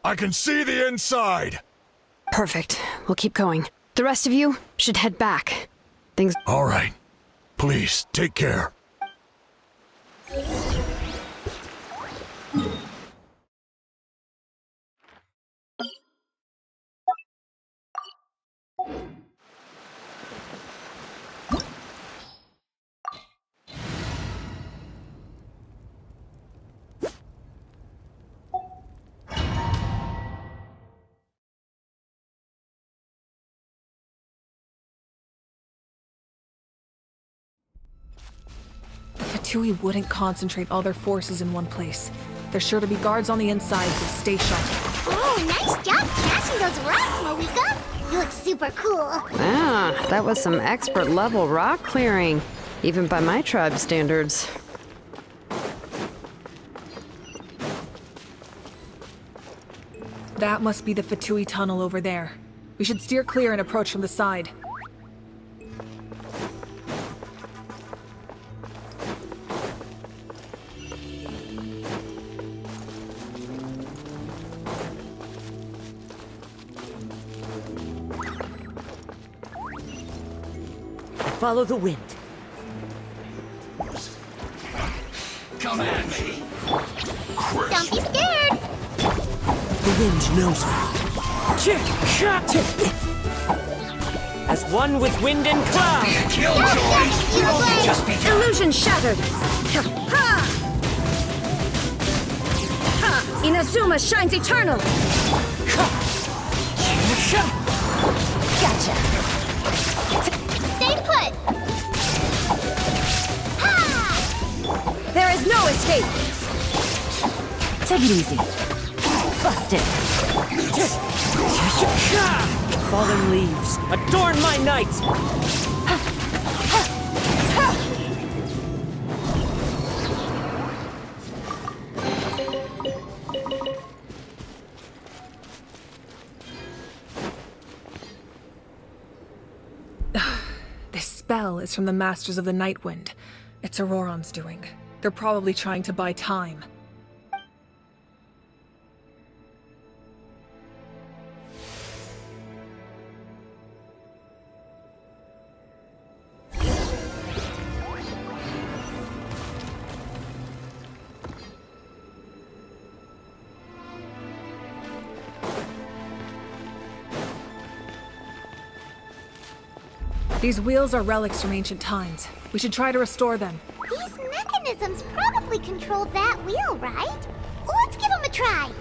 I can see the inside! Perfect. We'll keep going. The rest of you should head back. Things... All right. Please, take care. Fatui wouldn't concentrate all their forces in one place. There's sure to be guards on the inside, so stay sharp. Oh, nice job smashing those rocks, Moika! You look super cool. Ah, that was some expert level rock clearing, even by my tribe standards. That must be the Fatui tunnel over there. We should steer clear and approach from the side. Follow the wind. Come at me! Don't be scared! The wind knows me. As one with wind and cloud. Just be Illusion shattered. Inazuma shines eternal. Gotcha. Stay put! There is no escape. Take it easy. Busted. Fallen leaves, adorn my night. This spell is from the Masters of the Night Wind. It's Auroron's doing. They're probably trying to buy time. These wheels are relics from ancient times. We should try to restore them. These mechanisms probably control that wheel, right? Let's give them a try.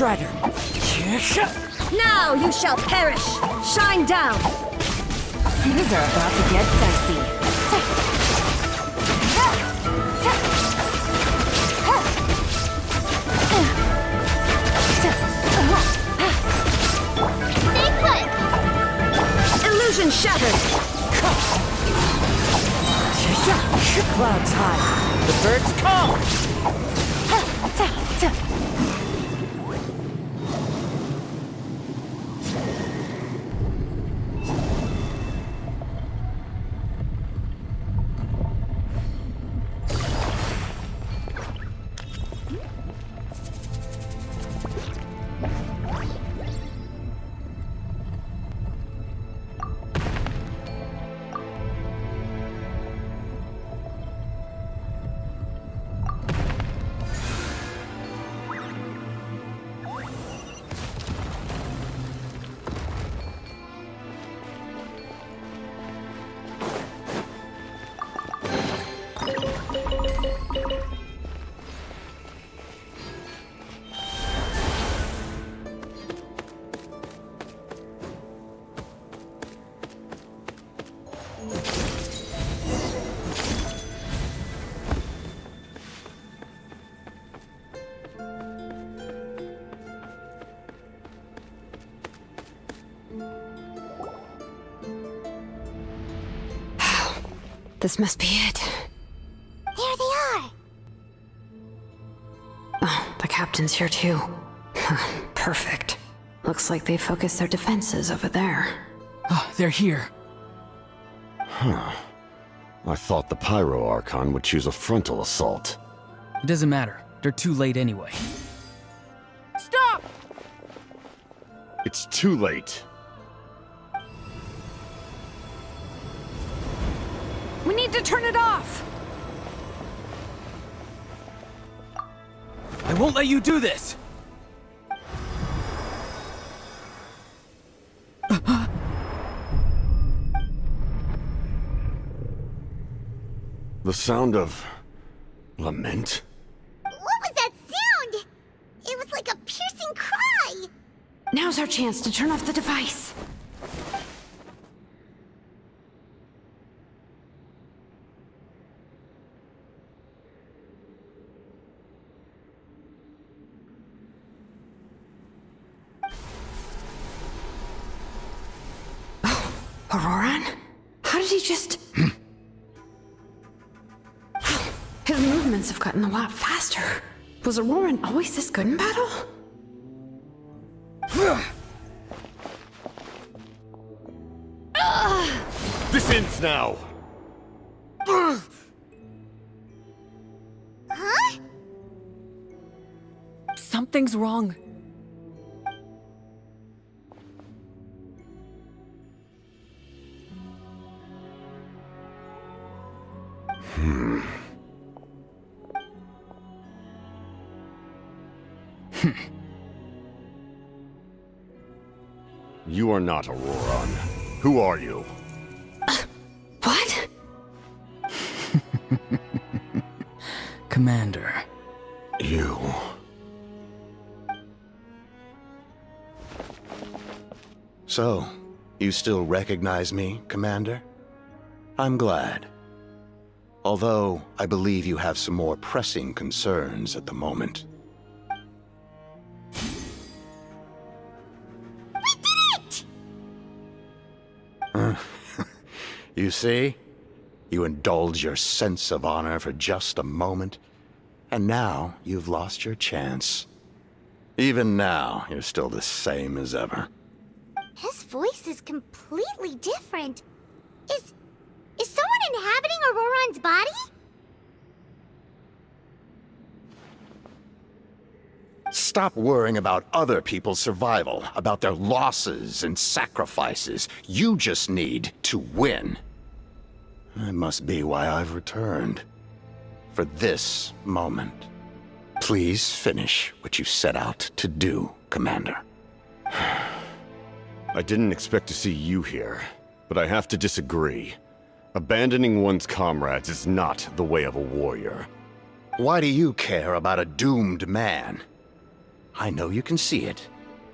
Strider! Now you shall perish! Shine down! These are about to get dicey. Stay put! Illusion shattered! Clouds high. The birds come! This must be it. There they are! Oh, the captain's here too. Perfect. Looks like they focused their defenses over there. Oh, they're here. Huh. I thought the Pyro Archon would choose a frontal assault. It doesn't matter. They're too late anyway. Stop! It's too late. We need to turn it off! I won't let you do this! The sound of lament? What was that sound? It was like a piercing cry! Now's our chance to turn off the device. Auroran? How did he just... His movements have gotten a lot faster. Was Auroran always this good in battle? This ends now! Huh? Something's wrong. You are not Auroran. Who are you? What? Commander. You... So, you still recognize me, Commander? I'm glad. Although, I believe you have some more pressing concerns at the moment. You see? You indulge your sense of honor for just a moment, and now you've lost your chance. Even now, you're still the same as ever. His voice is completely different. Is someone inhabiting Auroran's body? Stop worrying about other people's survival, about their losses and sacrifices. You just need to win. That must be why I've returned. For this moment. Please finish what you set out to do, Commander. I didn't expect to see you here, but I have to disagree. Abandoning one's comrades is not the way of a warrior. Why do you care about a doomed man? I know you can see it.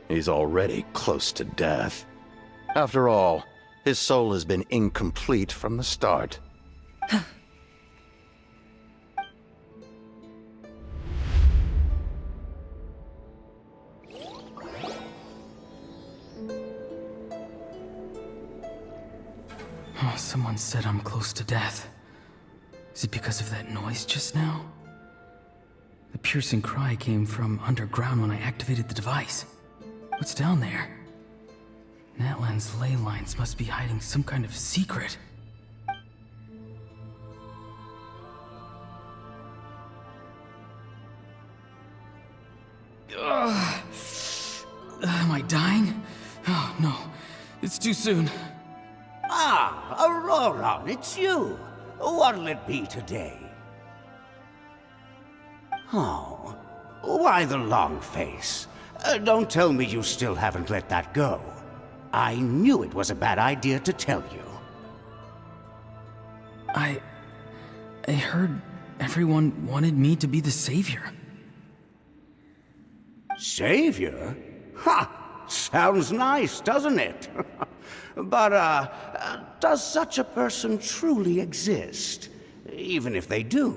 He's already close to death. After all, his soul has been incomplete from the start. Oh, someone said I'm close to death. Is it because of that noise just now? The piercing cry came from underground when I activated the device. What's down there? Natlan's ley lines must be hiding some kind of secret. Ugh. Am I dying? Oh, no. It's too soon. Ah, Aurora, it's you. What'll it be today? Oh, why the long face? Don't tell me you still haven't let that go. I knew it was a bad idea to tell you. I heard everyone wanted me to be the savior. Savior? Ha! Sounds nice, doesn't it? But, does such a person truly exist? Even if they do,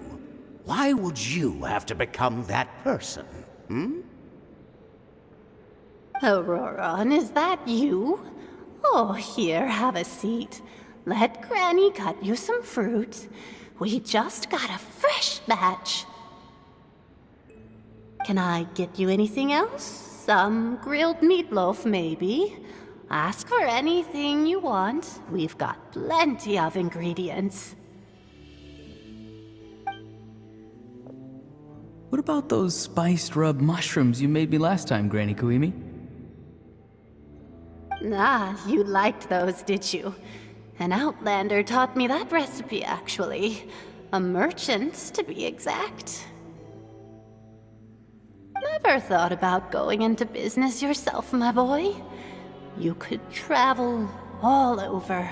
why would you have to become that person, hmm? Aurora, is that you? Oh, here, have a seat. Let Granny cut you some fruit. We just got a fresh batch. Can I get you anything else? Some grilled meatloaf, maybe? Ask for anything you want. We've got plenty of ingredients. What about those spiced rub mushrooms you made me last time, Granny Kuimi? Ah, you liked those, did you? An outlander taught me that recipe, actually. A merchant, to be exact. Never thought about going into business yourself, my boy? You could travel all over.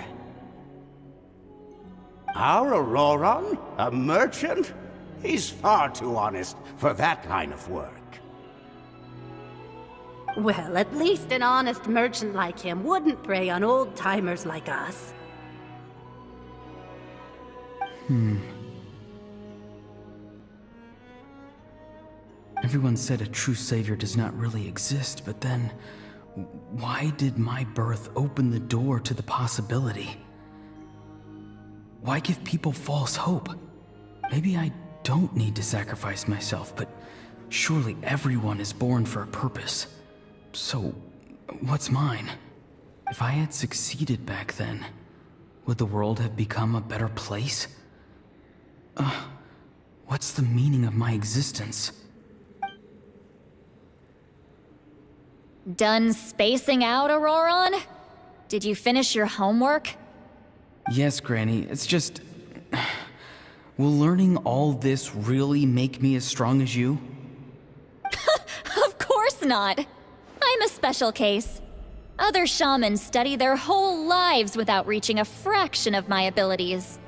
Our Auroron? A merchant? He's far too honest for that line of work. Well, at least an honest merchant like him wouldn't prey on old-timers like us. Everyone said a true savior does not really exist, but then why did my birth open the door to the possibility? Why give people false hope? Maybe I don't need to sacrifice myself, but surely everyone is born for a purpose. So, what's mine? If I had succeeded back then, would the world have become a better place? What's the meaning of my existence? Done spacing out, Auroron? Did you finish your homework? Yes, Granny, it's just... Will learning all this really make me as strong as you? Of course not. I'm a special case. Other shamans study their whole lives without reaching a fraction of my abilities.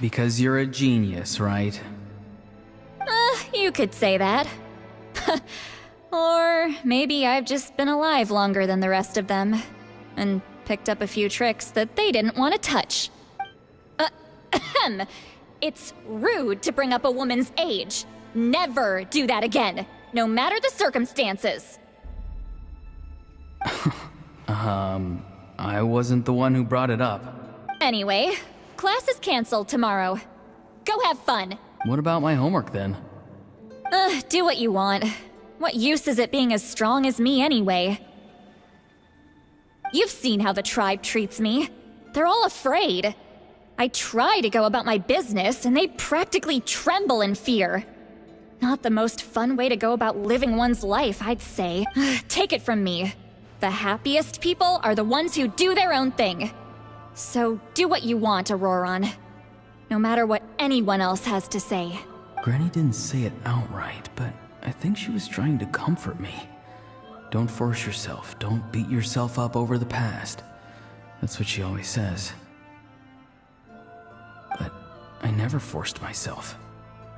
Because you're a genius, right? You could say that. Or maybe I've just been alive longer than the rest of them, and picked up a few tricks that they didn't want to touch. It's rude to bring up a woman's age. Never do that again, no matter the circumstances. I wasn't the one who brought it up. Anyway, class is canceled tomorrow. Go have fun. What about my homework then? Do what you want. What use is it being as strong as me anyway? You've seen how the tribe treats me. They're all afraid. I try to go about my business, and they practically tremble in fear. Not the most fun way to go about living one's life, I'd say. Take it from me. The happiest people are the ones who do their own thing. So do what you want, Auroron. No matter what anyone else has to say. Granny didn't say it outright, but I think she was trying to comfort me. Don't force yourself. Don't beat yourself up over the past. That's what she always says. But I never forced myself.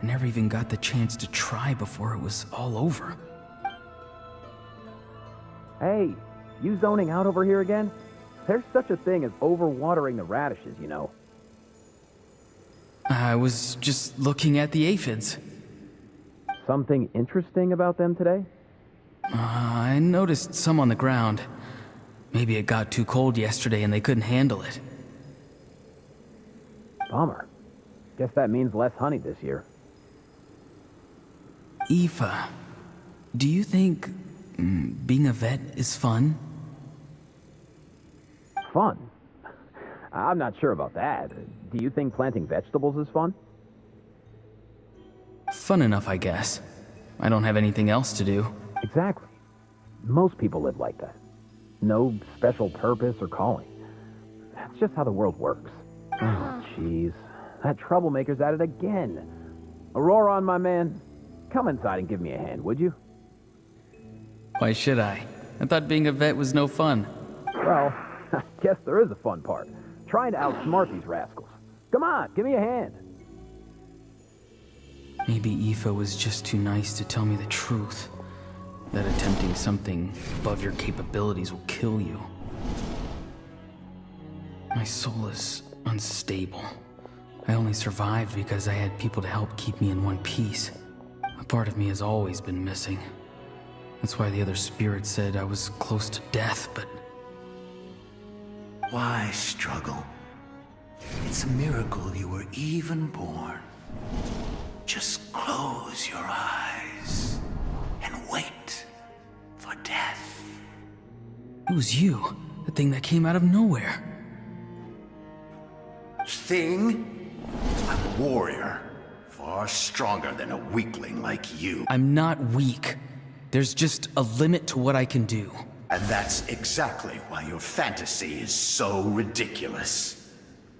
I never even got the chance to try before it was all over. Hey, you zoning out over here again? There's such a thing as overwatering the radishes, you know. I was just looking at the aphids. Something interesting about them today? I noticed some on the ground. Maybe it got too cold yesterday and they couldn't handle it. Bummer. Guess that means less honey this year. Aoife, do you think being a vet is fun? Fun? I'm not sure about that. Do you think planting vegetables is fun? Fun enough, I guess. I don't have anything else to do. Exactly. Most people live like that. No special purpose or calling. That's just how the world works. Oh, jeez. That troublemaker's at it again. Auroron, my man, come inside and give me a hand, would you? Why should I? I thought being a vet was no fun. Well, I guess there is a fun part. Trying to outsmart these rascals. Come on, give me a hand. Maybe Aoife was just too nice to tell me the truth. That attempting something above your capabilities will kill you. My soul is unstable. I only survived because I had people to help keep me in one piece. A part of me has always been missing. That's why the other spirits said I was close to death, but... Why struggle? It's a miracle you were even born. Just close your eyes and wait for death. It was you, the thing that came out of nowhere. Thing? I'm a warrior, far stronger than a weakling like you. I'm not weak. There's just a limit to what I can do. And that's exactly why your fantasy is so ridiculous.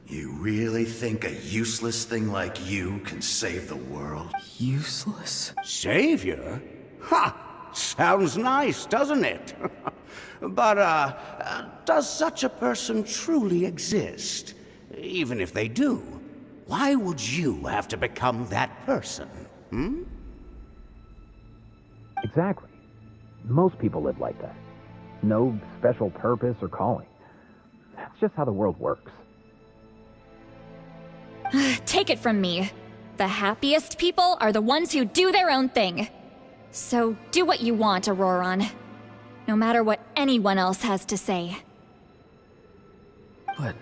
You really think a useless thing like you can save the world? Useless? Savior? Ha! Sounds nice, doesn't it? But, does such a person truly exist? Even if they do, why would you have to become that person? Hmm? Exactly. Most people live like that. No special purpose or calling. That's just how the world works. Take it from me. The happiest people are the ones who do their own thing. So do what you want, Auroron. No matter what anyone else has to say. But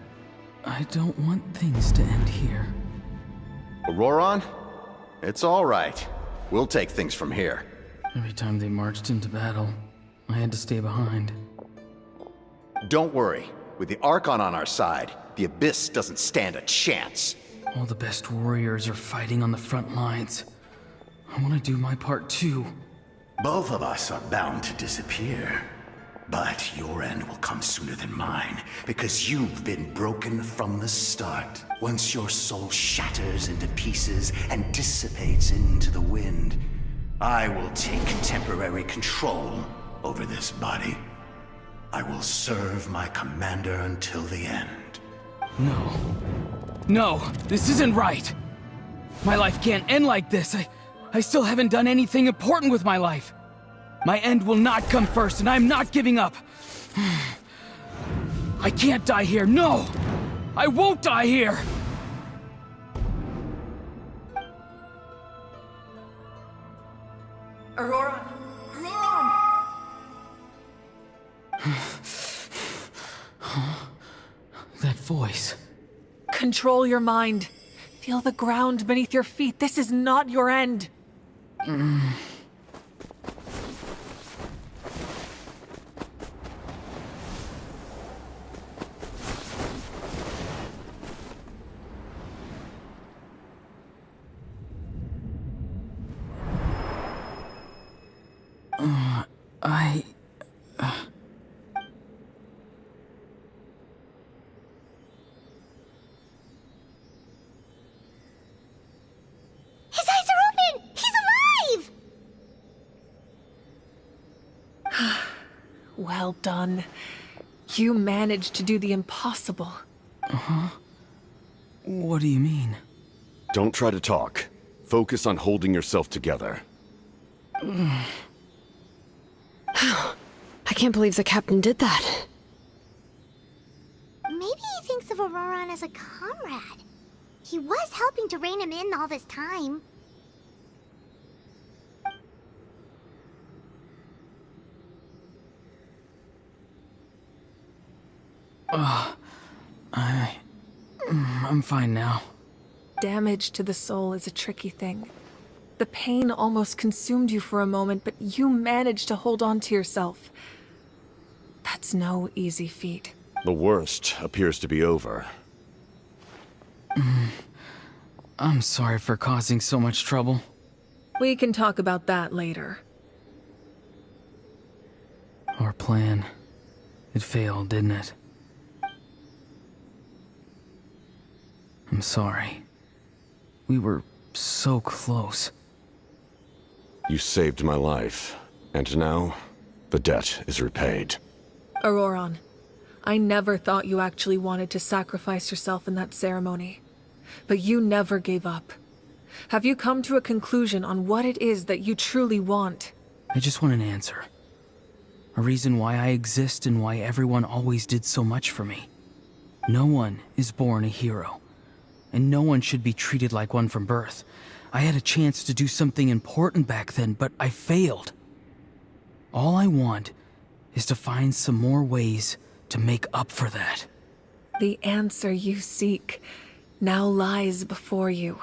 I don't want things to end here. Auroron? It's all right. We'll take things from here. Every time they marched into battle, I had to stay behind. Don't worry. With the Archon on our side, the Abyss doesn't stand a chance. All the best warriors are fighting on the front lines. I want to do my part too. Both of us are bound to disappear. But your end will come sooner than mine, because you've been broken from the start. Once your soul shatters into pieces and dissipates into the wind, I will take temporary control over this body. I will serve my commander until the end. No. No, this isn't right. My life can't end like this. I still haven't done anything important with my life. My end will not come first, and I'm not giving up. I can't die here, no! I won't die here! Auroron! That voice. Control your mind. Feel the ground beneath your feet. This is not your end. His eyes are open! He's alive! Well done. You managed to do the impossible. Uh-huh. What do you mean? Don't try to talk. Focus on holding yourself together. I can't believe the captain did that. Maybe he thinks of Auroran as a comrade. He was helping to rein him in all this time. I'm fine now. Damage to the soul is a tricky thing. The pain almost consumed you for a moment, but you managed to hold on to yourself. That's no easy feat. The worst appears to be over. I'm sorry for causing so much trouble. We can talk about that later. Our plan, it failed, didn't it? I'm sorry. We were so close. You saved my life, and now the debt is repaid. Auroran, I never thought you actually wanted to sacrifice yourself in that ceremony. But you never gave up. Have you come to a conclusion on what it is that you truly want? I just want an answer. A reason why I exist and why everyone always did so much for me. No one is born a hero. And no one should be treated like one from birth. I had a chance to do something important back then, but I failed. All I want is to find some more ways to make up for that. The answer you seek now lies before you.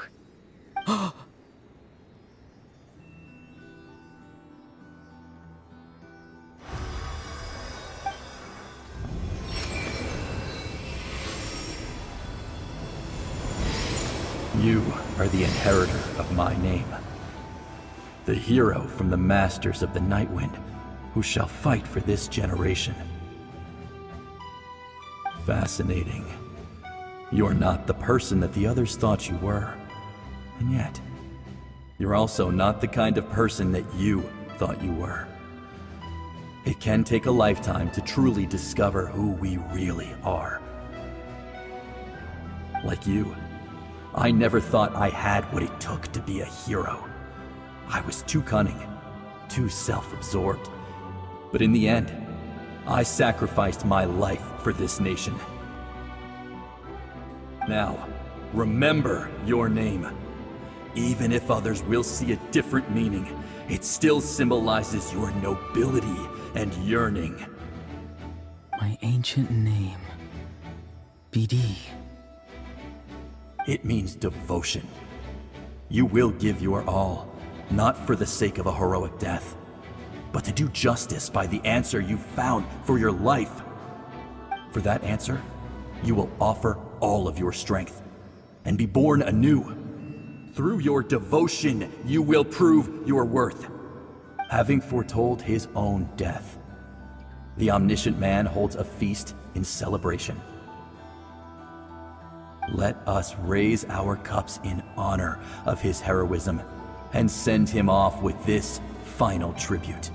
You are the inheritor of my name. The hero from the Masters of the Nightwind, who shall fight for this generation. Fascinating. You're not the person that the others thought you were. And yet, you're also not the kind of person that you thought you were. It can take a lifetime to truly discover who we really are. Like you, I never thought I had what it took to be a hero. I was too cunning, too self-absorbed. But in the end, I sacrificed my life for this nation. Now, remember your name. Even if others will see a different meaning, it still symbolizes your nobility and yearning. My ancient name. BD. It means devotion. You will give your all, not for the sake of a heroic death, but to do justice by the answer you found for your life. For that answer, you will offer all of your strength and be born anew. Through your devotion, you will prove your worth. Having foretold his own death, the omniscient man holds a feast in celebration. Let us raise our cups in honor of his heroism and send him off with this final tribute.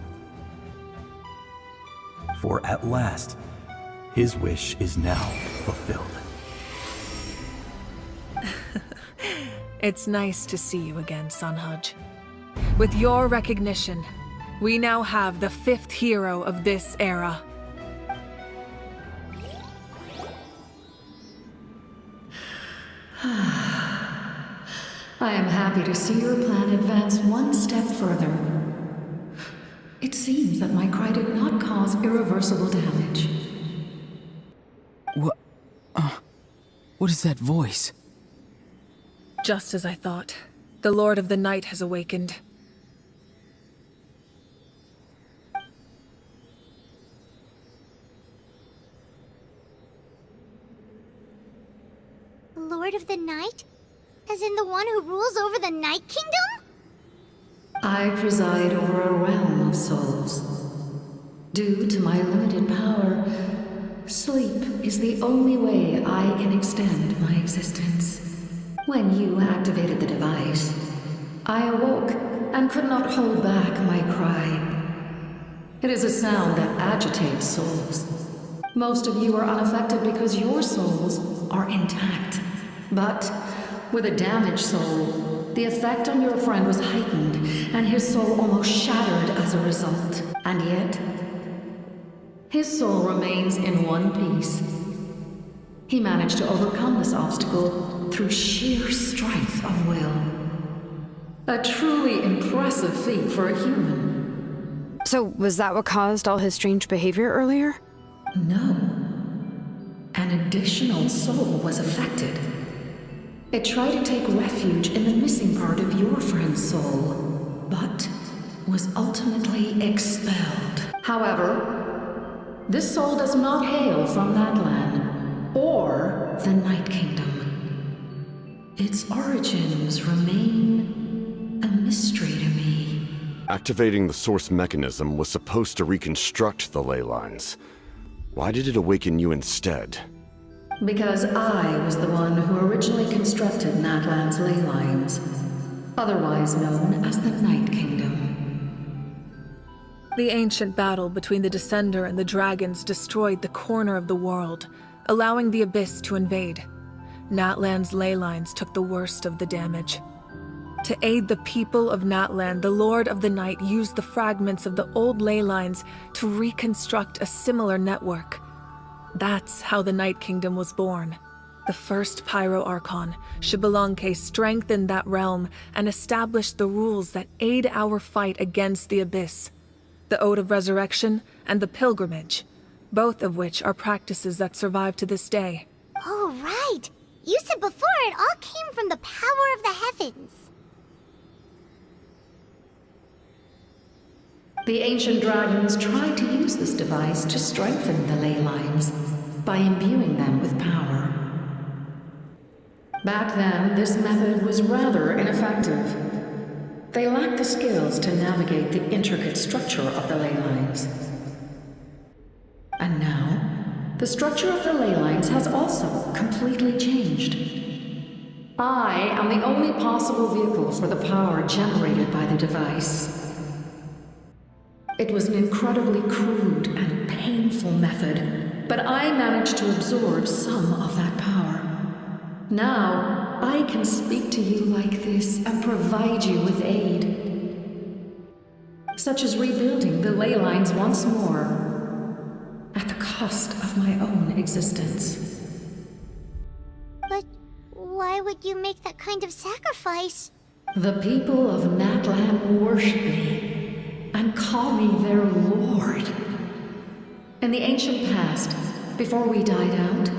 For at last, his wish is now fulfilled. It's nice to see you again, Sunhudge. With your recognition, we now have the 5th hero of this era. I am happy to see your plan advance one step further. It seems that my cry did not cause irreversible damage. What is that voice? Just as I thought. The Lord of the Night has awakened. Lord of the Night? As in the one who rules over the Night Kingdom? I preside over a realm of souls. Due to my limited power, sleep is the only way I can extend my existence. When you activated the device, I awoke and could not hold back my cry. It is a sound that agitates souls. Most of you are unaffected because your souls are intact. But with a damaged soul, the effect on your friend was heightened, and his soul almost shattered as a result. And yet, his soul remains in one piece. He managed to overcome this obstacle through sheer strength of will. A truly impressive feat for a human. So, was that what caused all his strange behavior earlier? No. An additional soul was affected. It tried to take refuge in the missing part of your friend's soul, but was ultimately expelled. However, this soul does not hail from that land, or the Night Kingdom. Its origins remain a mystery to me. Activating the source mechanism was supposed to reconstruct the ley lines. Why did it awaken you instead? Because I was the one who originally constructed Natlan's ley lines, otherwise known as the Night Kingdom. The ancient battle between the Descender and the dragons destroyed the corner of the world, allowing the Abyss to invade. Natlan's ley lines took the worst of the damage. To aid the people of Natlan, the Lord of the Night used the fragments of the old ley lines to reconstruct a similar network. That's how the Night Kingdom was born. The first Pyro Archon, Xbalanque, strengthened that realm and established the rules that aid our fight against the Abyss. The Ode of Resurrection and the Pilgrimage, both of which are practices that survive to this day. Oh, right! You said before it all came from the power of the heavens. The ancient dragons tried to use this device to strengthen the ley lines by imbuing them with power. Back then, this method was rather ineffective. They lacked the skills to navigate the intricate structure of the ley lines. And now, the structure of the ley lines has also completely changed. I am the only possible vehicle for the power generated by the device. It was an incredibly crude and painful method, but I managed to absorb some of that power. Now, I can speak to you like this and provide you with aid, such as rebuilding the ley lines once more, at the cost of my own existence. But why would you make that kind of sacrifice? The people of Natlan worship me and call me their lord. In the ancient past, before we died out,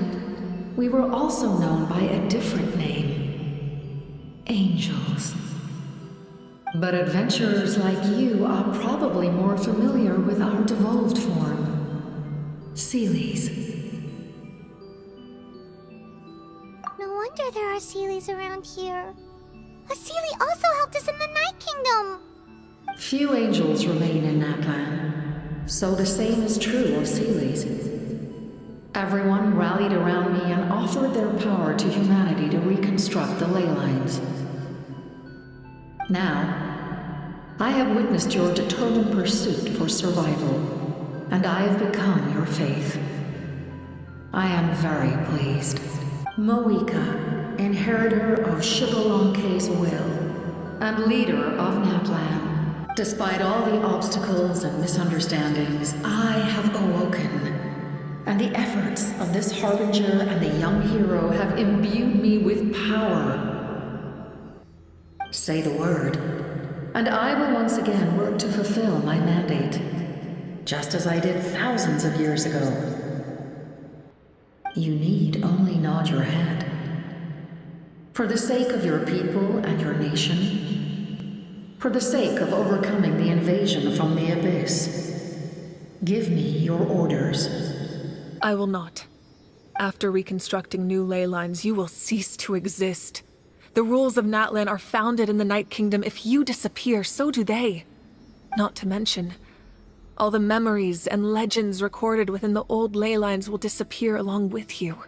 we were also known by a different name: angels. But adventurers like you are probably more familiar with our devolved form, Seelies. No wonder there are Seelies around here. A Seelie also helped us in the Night Kingdom. Few angels remain in Natlan, so the same is true of Seelies. Everyone rallied around me and offered their power to humanity to reconstruct the ley lines. Now, I have witnessed your determined pursuit for survival, and I have become your faith. I am very pleased. Moika, inheritor of Xbalanque's will, and leader of Natlan. Despite all the obstacles and misunderstandings, I have awoken. And the efforts of this harbinger and the young hero have imbued me with power. Say the word, and I will once again work to fulfill my mandate, just as I did thousands of years ago. You need only nod your head. For the sake of your people and your nation, for the sake of overcoming the invasion from the Abyss, give me your orders. I will not. After reconstructing new ley lines, you will cease to exist. The rules of Natlan are founded in the Night Kingdom. If you disappear, so do they. Not to mention, all the memories and legends recorded within the old ley lines will disappear along with you.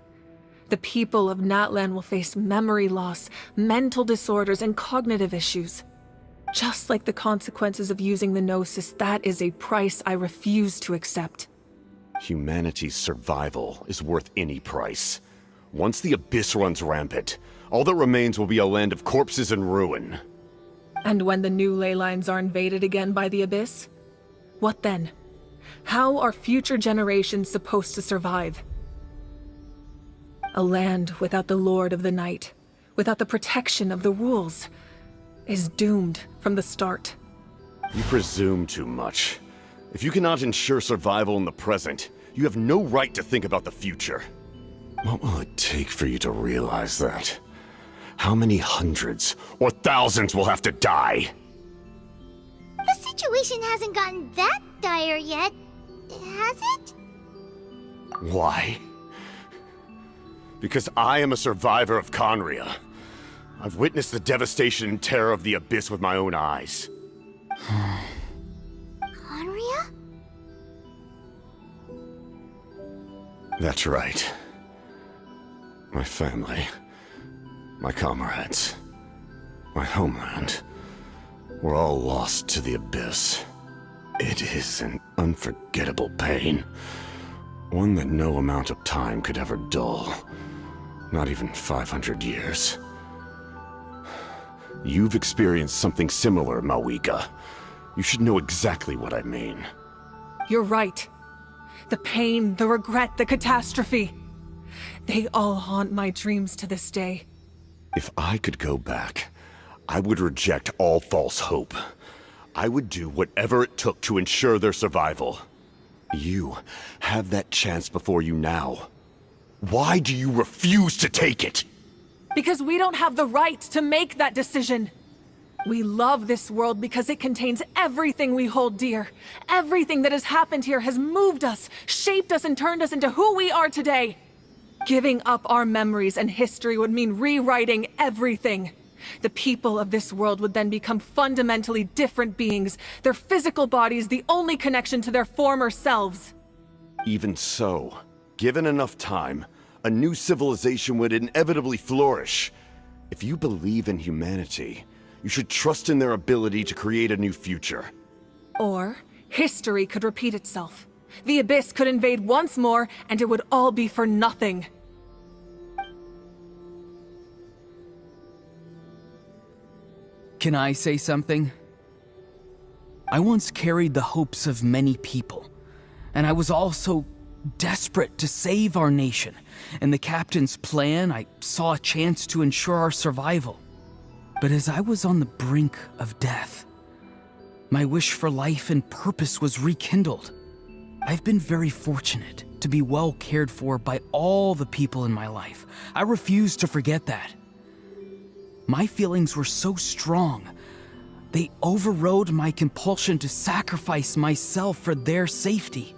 The people of Natlan will face memory loss, mental disorders, and cognitive issues. Just like the consequences of using the Gnosis, that is a price I refuse to accept. Humanity's survival is worth any price. Once the Abyss runs rampant, All that remains will be a land of corpses and ruin. And when the new ley lines are invaded again by the Abyss? What then? How are future generations supposed to survive? A land without the Lord of the Night, without the protection of the rules, is doomed from the start. You presume too much. If you cannot ensure survival in the present, you have no right to think about the future. What will it take for you to realize that? How many hundreds or thousands will have to die? The situation hasn't gotten that dire yet, has it? Why? Because I am a survivor of Conqueror. I've witnessed the devastation and terror of the Abyss with my own eyes. Conqueror? That's right. My family, my comrades, my homeland, were all lost to the Abyss. It is an unforgettable pain. One that no amount of time could ever dull. Not even 500 years. You've experienced something similar, Mawika. You should know exactly what I mean. You're right. The pain, the regret, the catastrophe. They all haunt my dreams to this day. If I could go back, I would reject all false hope. I would do whatever it took to ensure their survival. You have that chance before you now. Why do you refuse to take it? Because we don't have the right to make that decision. We love this world because it contains everything we hold dear. Everything that has happened here has moved us, shaped us, and turned us into who we are today. Giving up our memories and history would mean rewriting everything. The people of this world would then become fundamentally different beings, their physical bodies the only connection to their former selves. Even so, given enough time, a new civilization would inevitably flourish. If you believe in humanity, you should trust in their ability to create a new future. Or, history could repeat itself. The Abyss could invade once more, and it would all be for nothing. Can I say something? I once carried the hopes of many people, and I was also desperate to save our nation. In the captain's plan, I saw a chance to ensure our survival. But as I was on the brink of death, my wish for life and purpose was rekindled. I've been very fortunate to be well cared for by all the people in my life. I refuse to forget that. My feelings were so strong, they overrode my compulsion to sacrifice myself for their safety.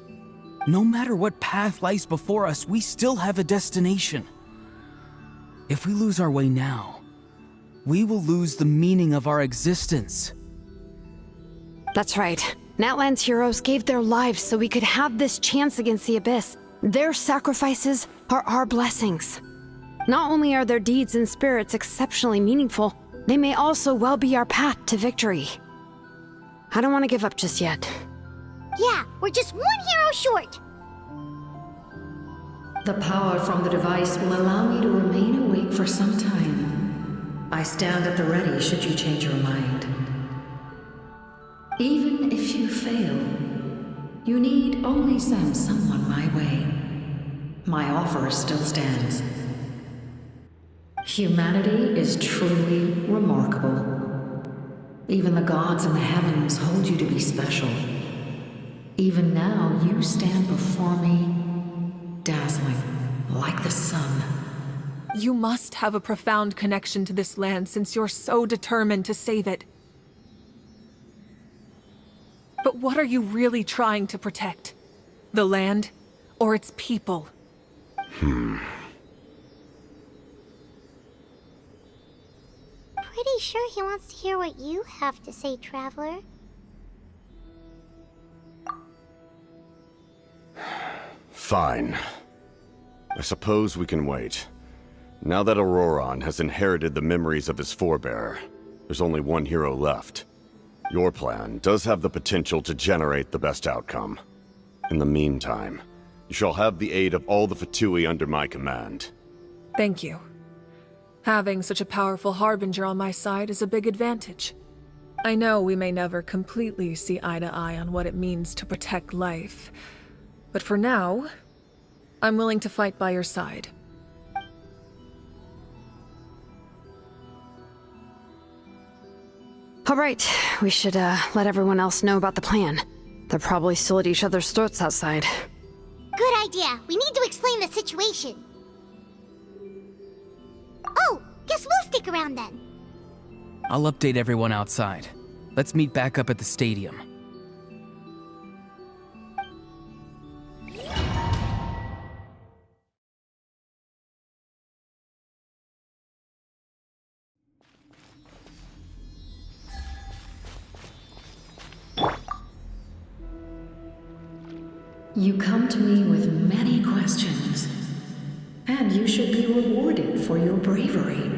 No matter what path lies before us, we still have a destination. If we lose our way now, we will lose the meaning of our existence. That's right. Natlan's heroes gave their lives so we could have this chance against the Abyss. Their sacrifices are our blessings. Not only are their deeds and spirits exceptionally meaningful, they may also well be our path to victory. I don't want to give up just yet. Yeah, we're just one hero short. The power from the device will allow me to remain awake for some time. I stand at the ready should you change your mind. Even if you fail, you need only send someone my way. My offer still stands. Humanity is truly remarkable. Even the gods in the heavens hold you to be special. Even now, you stand before me, dazzling, like the sun. You must have a profound connection to this land since you're so determined to save it. But what are you really trying to protect? The land, or its people? Pretty sure he wants to hear what you have to say, Traveler. Fine. I suppose we can wait. Now that Auroran has inherited the memories of his forebearer, there's only one hero left. Your plan does have the potential to generate the best outcome. In the meantime, you shall have the aid of all the Fatui under my command. Thank you. Having such a powerful harbinger on my side is a big advantage. I know we may never completely see eye to eye on what it means to protect life, but for now, I'm willing to fight by your side. All right, we should let everyone else know about the plan. They're probably still at each other's throats outside. Good idea. We need to explain the situation. Oh, guess we'll stick around then. I'll update everyone outside. Let's meet back up at the stadium. You come to me with many questions, and you should be rewarded for your bravery.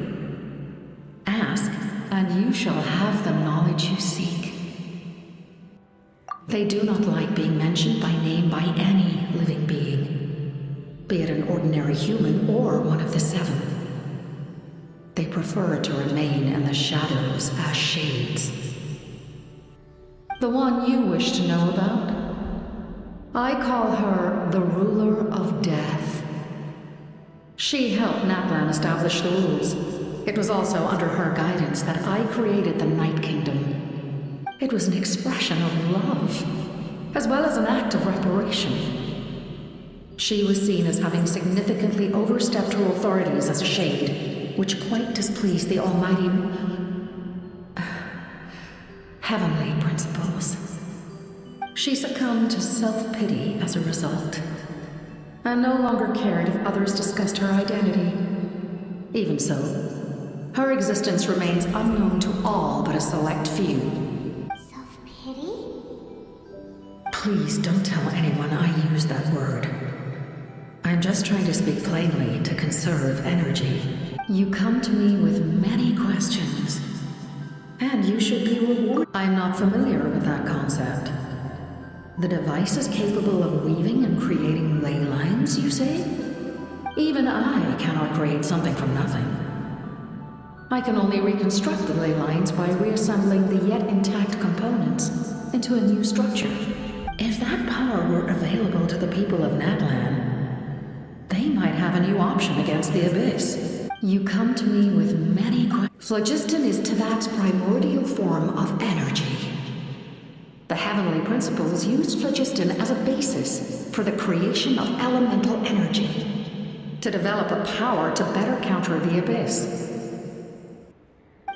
Ask, and you shall have the knowledge you seek. They do not like being mentioned by name by any living being, be it an ordinary human or one of the seven. They prefer to remain in the shadows as shades. The one you wish to know about? I call her the Ruler of Death. She helped Natlan establish the rules. It was also under her guidance that I created the Night Kingdom. It was an expression of love, as well as an act of reparation. She was seen as having significantly overstepped her authorities as a shade, which quite displeased the almighty heavenly principles. She succumbed to self-pity as a result, and no longer cared if others discussed her identity. Even so, her existence remains unknown to all but a select few. Self-pity? Please don't tell anyone I use that word. I'm just trying to speak plainly to conserve energy. You come to me with many questions, and you should be rewarded. I'm not familiar with that concept. The device is capable of weaving and creating ley lines, you say? Even I cannot create something from nothing. I can only reconstruct the ley lines by reassembling the yet intact components into a new structure. If that power were available to the people of Natlan, they might have a new option against the Abyss. You come to me with many questions. Phlogiston is Teyvat's primordial form of energy. The heavenly principles used phlogiston as a basis for the creation of elemental energy, to develop a power to better counter the Abyss.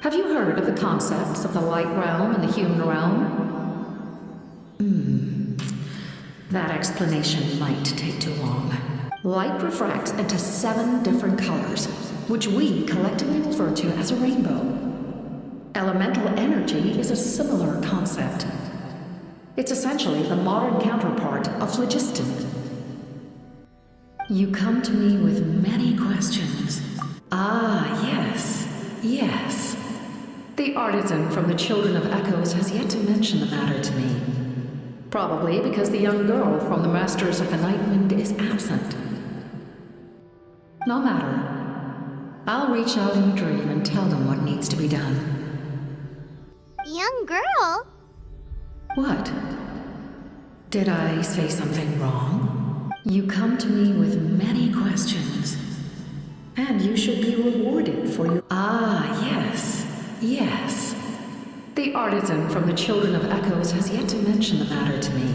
Have you heard of the concepts of the light realm and the human realm? That explanation might take too long. Light refracts into 7 different colors, which we collectively refer to as a rainbow. Elemental energy is a similar concept. It's essentially the modern counterpart of phlogiston. You come to me with many questions. Ah, yes, yes. The artisan from the Children of Echoes has yet to mention the matter to me. Probably because the young girl from the Masters of the Night Wind is absent. No matter. I'll reach out in a dream and tell them what needs to be done. Young girl? What? Did I say something wrong? You come to me with many questions, and you should be rewarded for your— Ah, yes, yes. The artisan from the Children of Echoes has yet to mention the matter to me.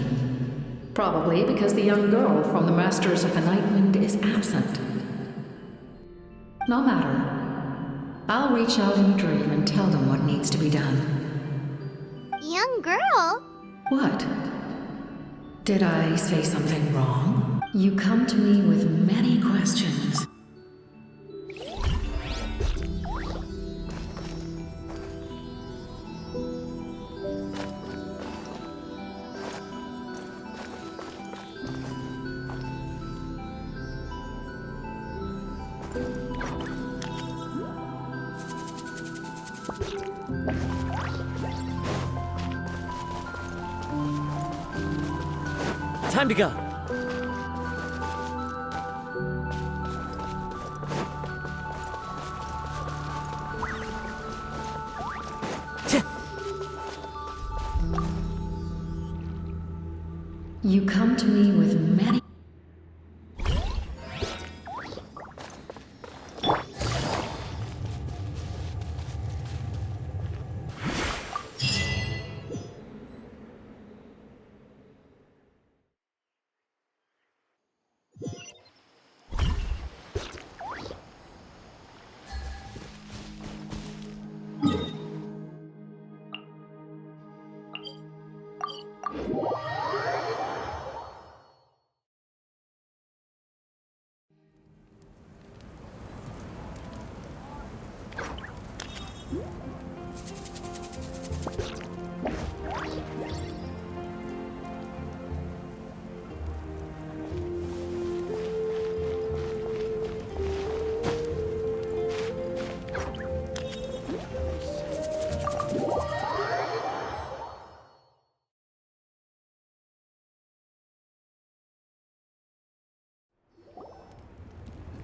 Probably because the young girl from the Masters of the Night Wind is absent. No matter. I'll reach out in a dream and tell them what needs to be done. Young girl? What? Did I say something wrong? You come to me with many questions. Time to go. You come to me with many...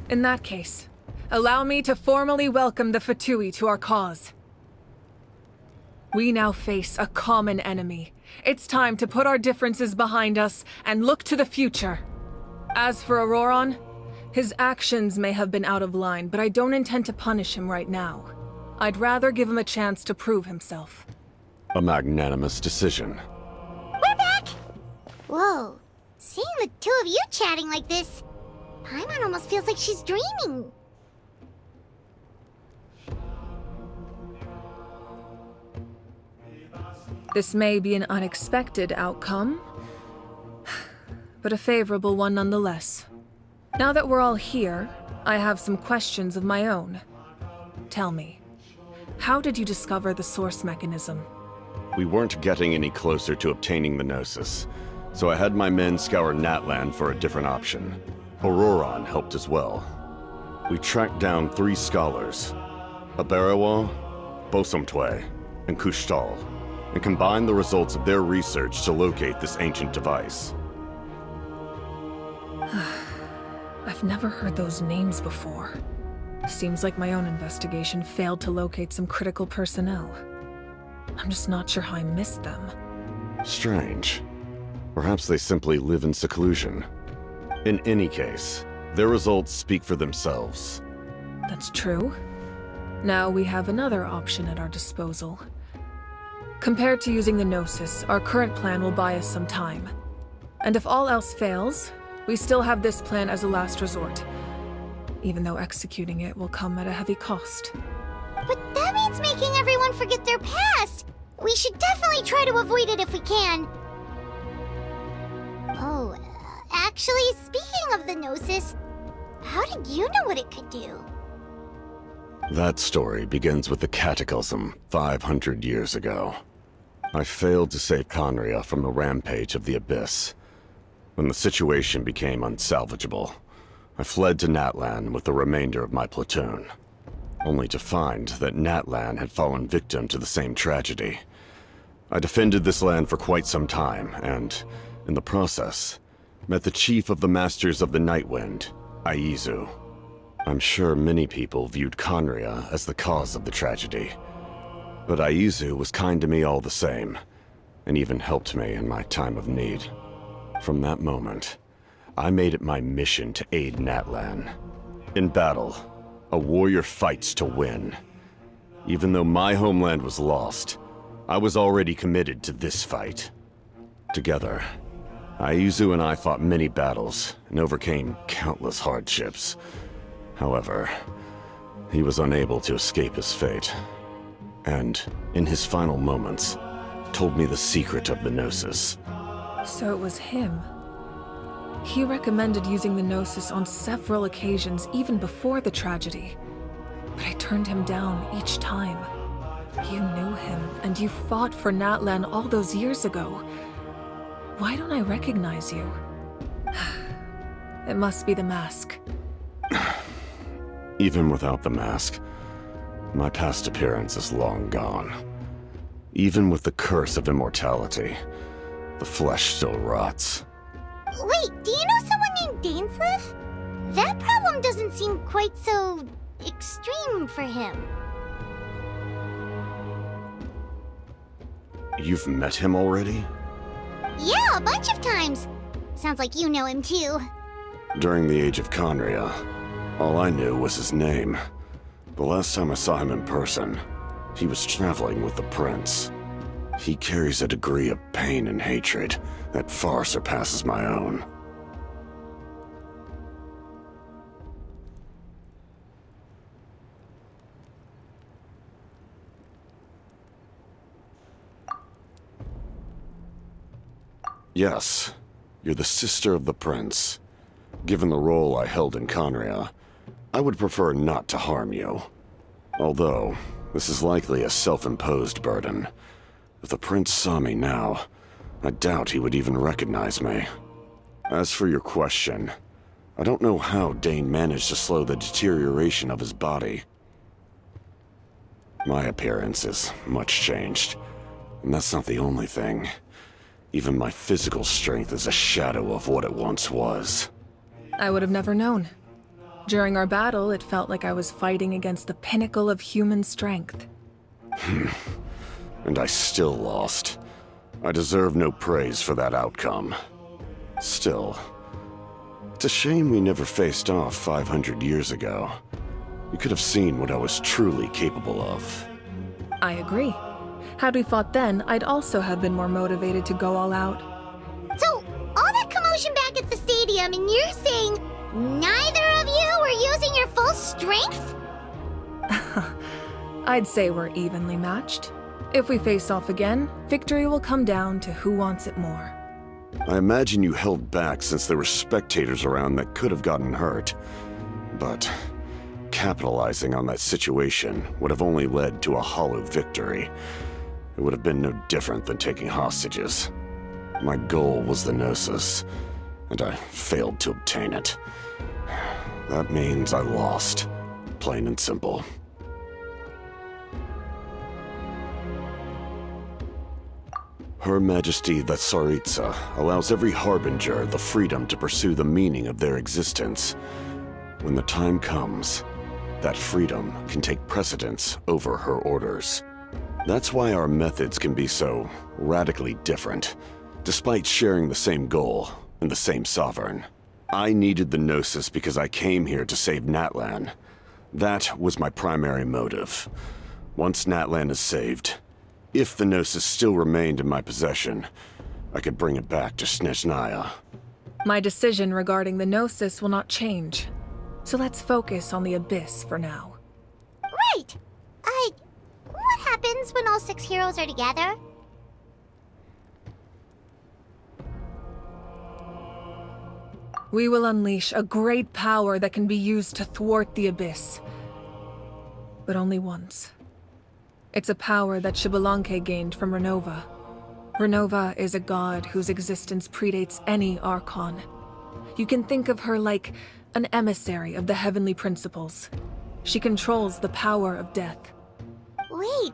In that case, allow me to formally welcome the Fatui to our cause. We now face a common enemy. It's time to put our differences behind us and look to the future. As for Auroron, his actions may have been out of line, but I don't intend to punish him right now. I'd rather give him a chance to prove himself. A magnanimous decision. We're back! Whoa. Seeing the two of you chatting like this, Paimon almost feels like she's dreaming. This may be an unexpected outcome, but a favorable one nonetheless. Now that we're all here, I have some questions of my own. Tell me, how did you discover the source mechanism? We weren't getting any closer to obtaining the Gnosis, so I had my men scour Natlan for a different option. Auroron helped as well. We tracked down 3 scholars, Aberawa, Bosomtwe, and Kushtal, and combined the results of their research to locate this ancient device. I've never heard those names before. Seems like my own investigation failed to locate some critical personnel. I'm just not sure how I missed them. Strange. Perhaps they simply live in seclusion. In any case, their results speak for themselves. That's true. Now we have another option at our disposal. Compared to using the Gnosis, our current plan will buy us some time. And if all else fails, we still have this plan as a last resort, even though executing it will come at a heavy cost. But that means making everyone forget their past! We should definitely try to avoid it if we can. Oh, actually, speaking of the Gnosis, how did you know what it could do? That story begins with the Cataclysm 500 years ago. I failed to save Conria from the rampage of the Abyss. When the situation became unsalvageable, I fled to Natlan with the remainder of my platoon, only to find that Natlan had fallen victim to the same tragedy. I defended this land for quite some time, and, in the process, met the chief of the Masters of the Nightwind, Aizu. I'm sure many people viewed Conria as the cause of the tragedy, but Aizu was kind to me all the same, and even helped me in my time of need. From that moment, I made it my mission to aid Natlan. In battle, a warrior fights to win. Even though my homeland was lost, I was already committed to this fight. Together, Aizu and I fought many battles and overcame countless hardships. However, he was unable to escape his fate, and, in his final moments, told me the secret of the Gnosis. So it was him. He recommended using the Gnosis on several occasions, even before the tragedy. But I turned him down each time. You knew him, and you fought for Natlan all those years ago. Why don't I recognize you? It must be the mask. Even without the mask, my past appearance is long gone. Even with the curse of immortality, the flesh still rots. Wait, do you know someone named Dainsleif? That problem doesn't seem quite so extreme for him. You've met him already? Yeah, a bunch of times. Sounds like you know him too. During the age of Conria, all I knew was his name. The last time I saw him in person, he was traveling with the prince. He carries a degree of pain and hatred that far surpasses my own. Yes, you're the sister of the prince. Given the role I held in Conria, I would prefer not to harm you. Although, this is likely a self-imposed burden. If the prince saw me now, I doubt he would even recognize me. As for your question, I don't know how Dane managed to slow the deterioration of his body. My appearance is much changed, and that's not the only thing. Even my physical strength is a shadow of what it once was. I would have never known. During our battle, it felt like I was fighting against the pinnacle of human strength. And I still lost. I deserve no praise for that outcome. Still, it's a shame we never faced off 500 years ago. You could have seen what I was truly capable of. I agree. Had we fought then, I'd also have been more motivated to go all out. So, all that commotion back at the stadium, and you're saying neither of you were using your full strength? I'd say we're evenly matched. If we face off again, victory will come down to who wants it more. I imagine you held back since there were spectators around that could have gotten hurt. But capitalizing on that situation would have only led to a hollow victory. It would have been no different than taking hostages. My goal was the Gnosis, and I failed to obtain it. That means I lost, plain and simple. Her Majesty the Tsaritsa allows every Harbinger the freedom to pursue the meaning of their existence. When the time comes, that freedom can take precedence over her orders. That's why our methods can be so radically different, despite sharing the same goal and the same sovereign. I needed the Gnosis because I came here to save Natlan. That was my primary motive. Once Natlan is saved, if the Gnosis still remained in my possession, I could bring it back to Snezhnaya. My decision regarding the Gnosis will not change. So let's focus on the Abyss for now. Right! What happens when all 6 heroes are together? We will unleash a great power that can be used to thwart the Abyss. But only once. It's a power that Xbalanque gained from Renova. Renova is a god whose existence predates any Archon. You can think of her like an emissary of the heavenly principles. She controls the power of death. Wait,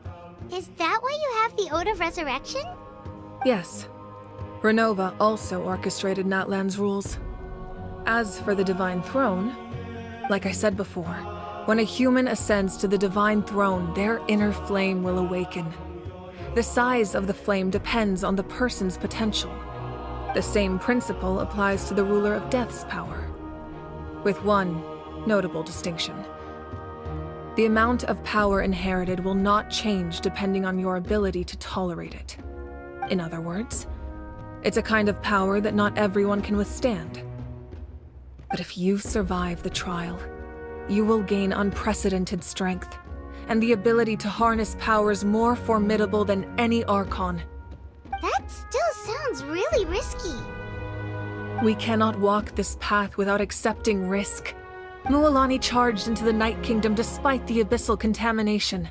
is that why you have the Ode of Resurrection? Yes. Renova also orchestrated Natlan's rules. As for the Divine Throne, like I said before, when a human ascends to the Divine Throne, their inner flame will awaken. The size of the flame depends on the person's potential. The same principle applies to the ruler of Death's power, with one notable distinction. The amount of power inherited will not change depending on your ability to tolerate it. In other words, it's a kind of power that not everyone can withstand. But if you survive the trial, you will gain unprecedented strength, and the ability to harness powers more formidable than any Archon. That still sounds really risky. We cannot walk this path without accepting risk. Mualani charged into the Night Kingdom despite the abyssal contamination.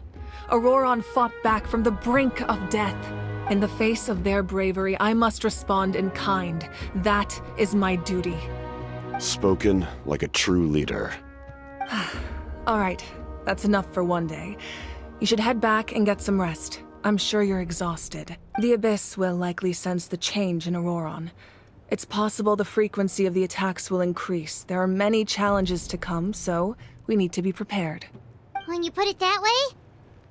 Auroran fought back from the brink of death. In the face of their bravery, I must respond in kind. That is my duty. Spoken like a true leader. All right, that's enough for one day. You should head back and get some rest. I'm sure you're exhausted. The Abyss will likely sense the change in Auroran. It's possible the frequency of the attacks will increase. There are many challenges to come, so we need to be prepared. When you put it that way,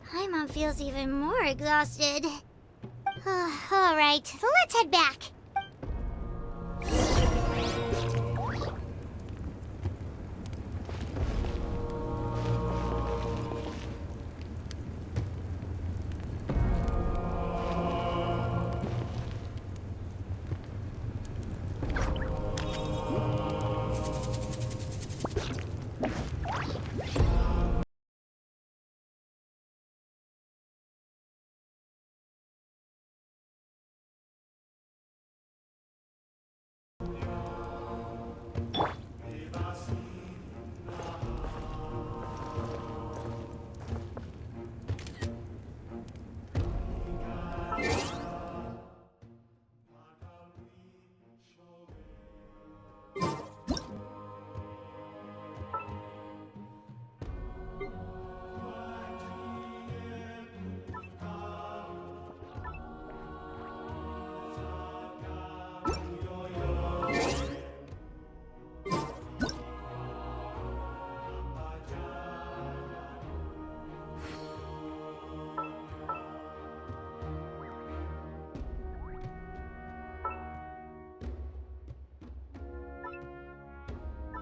Paimon feels even more exhausted. All right, let's head back.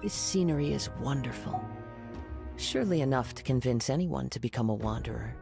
This scenery is wonderful. Surely enough to convince anyone to become a wanderer.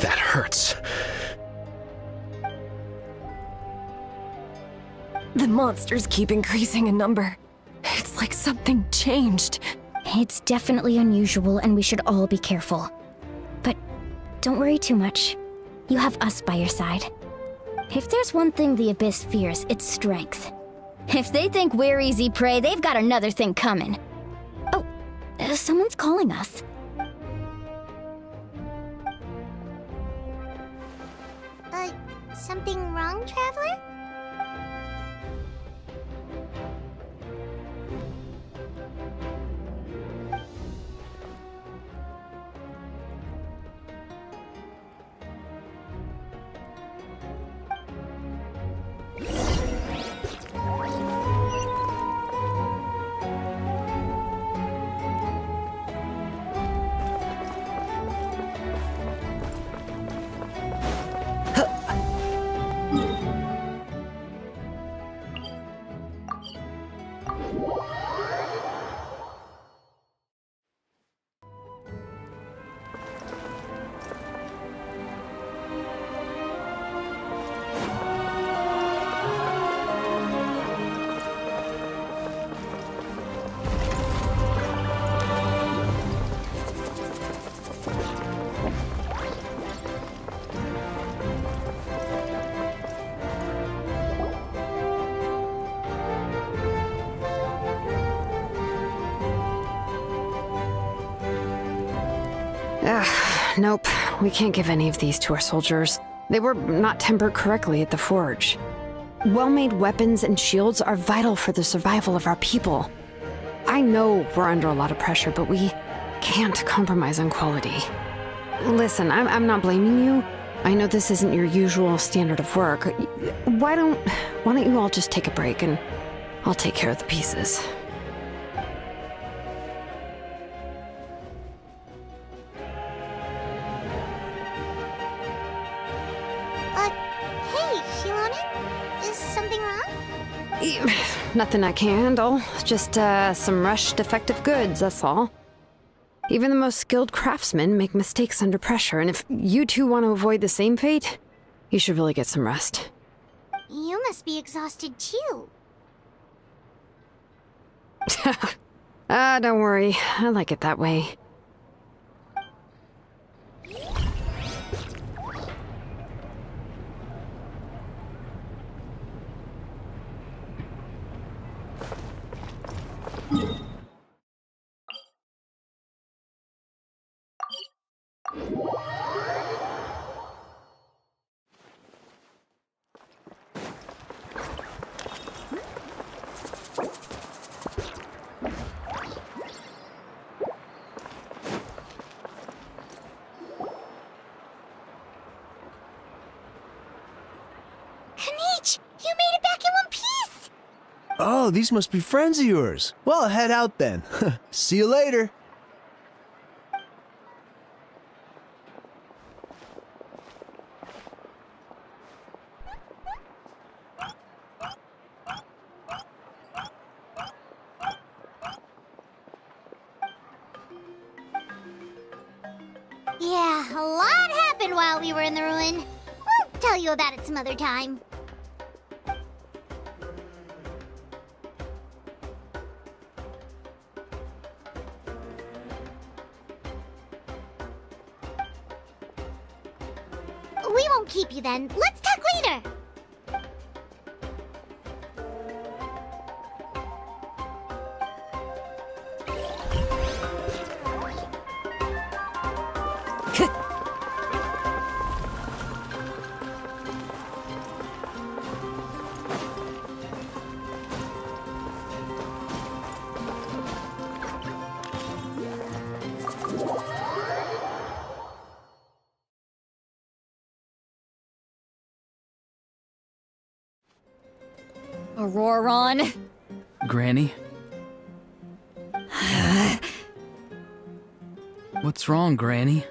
That hurts. The monsters keep increasing in number. It's like something changed. It's definitely unusual, and we should all be careful. But don't worry too much. You have us by your side. If there's one thing the Abyss fears, it's strength. If they think we're easy prey, they've got another thing coming. Oh, someone's calling us. Something wrong, Traveler? Nope. We can't give any of these to our soldiers. They were not tempered correctly at the forge. Well-made weapons and shields are vital for the survival of our people. I know we're under a lot of pressure, but we can't compromise on quality. Listen, I'm not blaming you. I know this isn't your usual standard of work. Why don't you all just take a break and I'll take care of the pieces. Hey, Shilona? Is something wrong? Nothing I can handle. Just some rushed defective goods, that's all. Even the most skilled craftsmen make mistakes under pressure, and if you two want to avoid the same fate, you should really get some rest. You must be exhausted too. Don't worry. I like it that way. Oh, these must be friends of yours. Well, head out then. See you later. Yeah, a lot happened while we were in the ruin. We'll tell you about it some other time. We won't keep you then. Let's talk later. Auroron. Granny? What's wrong, Granny?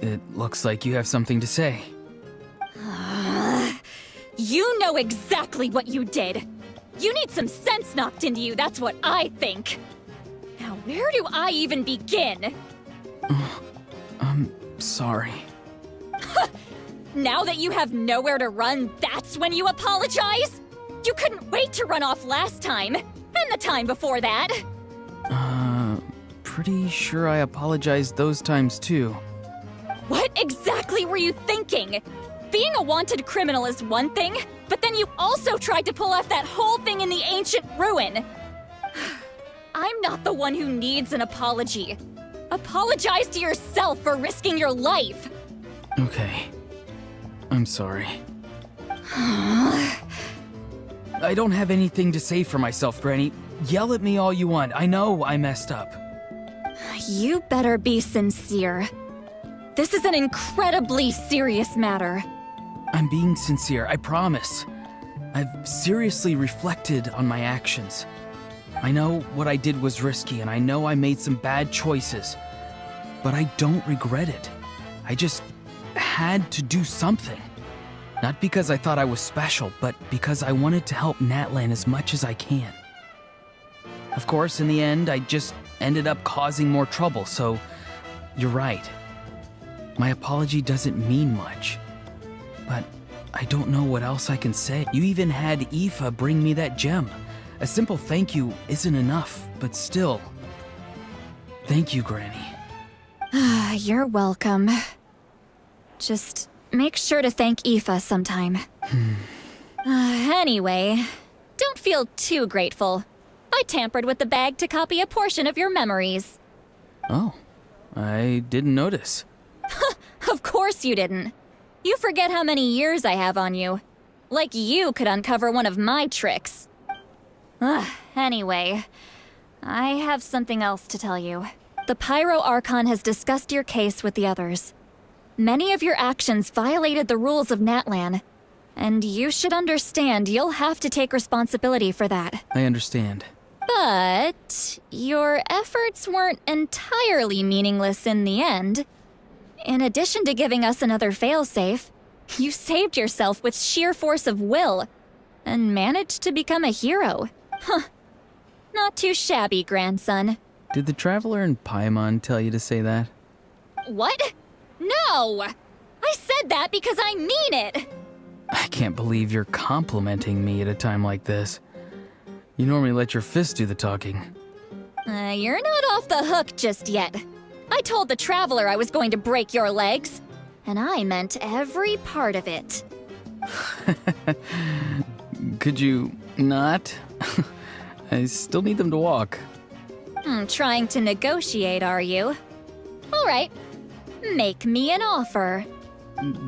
It looks like you have something to say. You know exactly what you did. You need some sense knocked into you, that's what I think. Now, where do I even begin? I'm sorry. Now that you have nowhere to run, that's when you apologize? You couldn't wait to run off last time, and the time before that. Pretty sure I apologized those times too. What exactly were you thinking? Being a wanted criminal is one thing, but then you also tried to pull off that whole thing in the ancient ruin. I'm not the one who needs an apology. Apologize to yourself for risking your life. Okay. I'm sorry. I don't have anything to say for myself, Granny. Yell at me all you want. I know I messed up. You better be sincere. This is an incredibly serious matter. I'm being sincere, I promise. I've seriously reflected on my actions. I know what I did was risky, and I know I made some bad choices. But I don't regret it. I just had to do something. Not because I thought I was special, but because I wanted to help Natlan as much as I can. Of course, in the end, I just ended up causing more trouble, so you're right. My apology doesn't mean much, but I don't know what else I can say. You even had Aoife bring me that gem. A simple thank you isn't enough, but still. Thank you, Granny. You're welcome. Just make sure to thank Aoife sometime. Anyway, don't feel too grateful. I tampered with the bag to copy a portion of your memories. Oh, I didn't notice. Of course you didn't. You forget how many years I have on you. Like you could uncover one of my tricks. Anyway, I have something else to tell you. The Pyro Archon has discussed your case with the others. Many of your actions violated the rules of Natlan, and you should understand you'll have to take responsibility for that. I understand. But your efforts weren't entirely meaningless in the end. In addition to giving us another failsafe, you saved yourself with sheer force of will and managed to become a hero. Not too shabby, grandson. Did the Traveler and Paimon tell you to say that? What? No! I said that because I mean it! I can't believe you're complimenting me at a time like this. You normally let your fist do the talking. You're not off the hook just yet. I told the Traveler I was going to break your legs, and I meant every part of it. Could you not? I still need them to walk. Trying to negotiate, are you? All right. Make me an offer.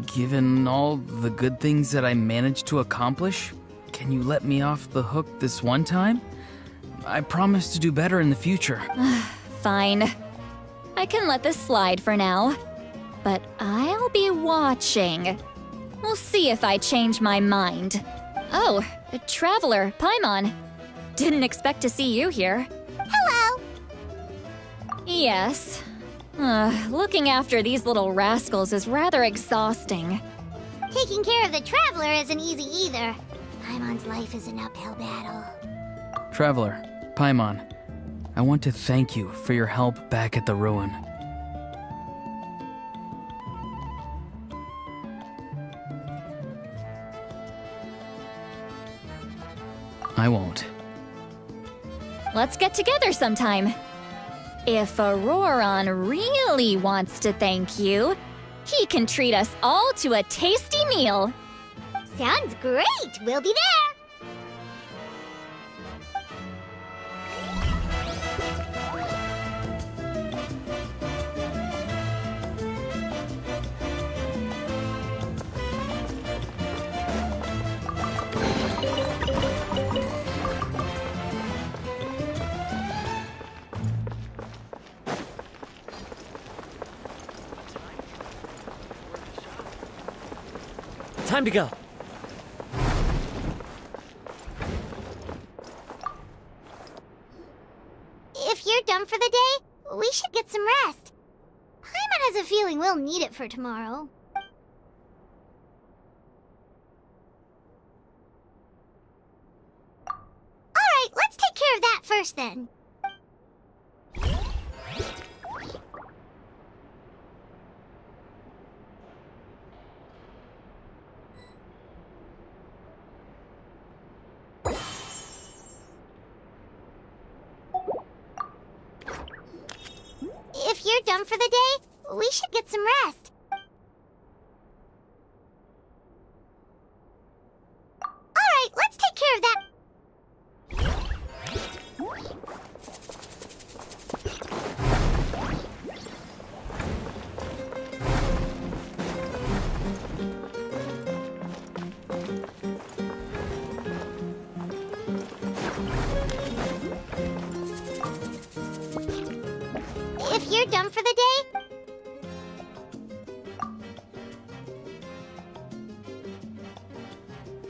Given all the good things that I managed to accomplish, can you let me off the hook this one time? I promise to do better in the future. Fine. I can let this slide for now. But I'll be watching. We'll see if I change my mind. Oh, Traveler, Paimon. Didn't expect to see you here. Hello! Yes. Looking after these little rascals is rather exhausting. Taking care of the Traveler isn't easy either. Paimon's life is an uphill battle. Traveler, Paimon, I want to thank you for your help back at the ruin. I won't. Let's get together sometime. If Auroron really wants to thank you, he can treat us all to a tasty meal. Sounds great! We'll be there! Time to go. If you're done for the day, we should get some rest. Paimon has a feeling we'll need it for tomorrow. Alright, let's take care of that first then. If you're done for the day, we should get some rest. Alright, let's take care of that. If you're done for the day,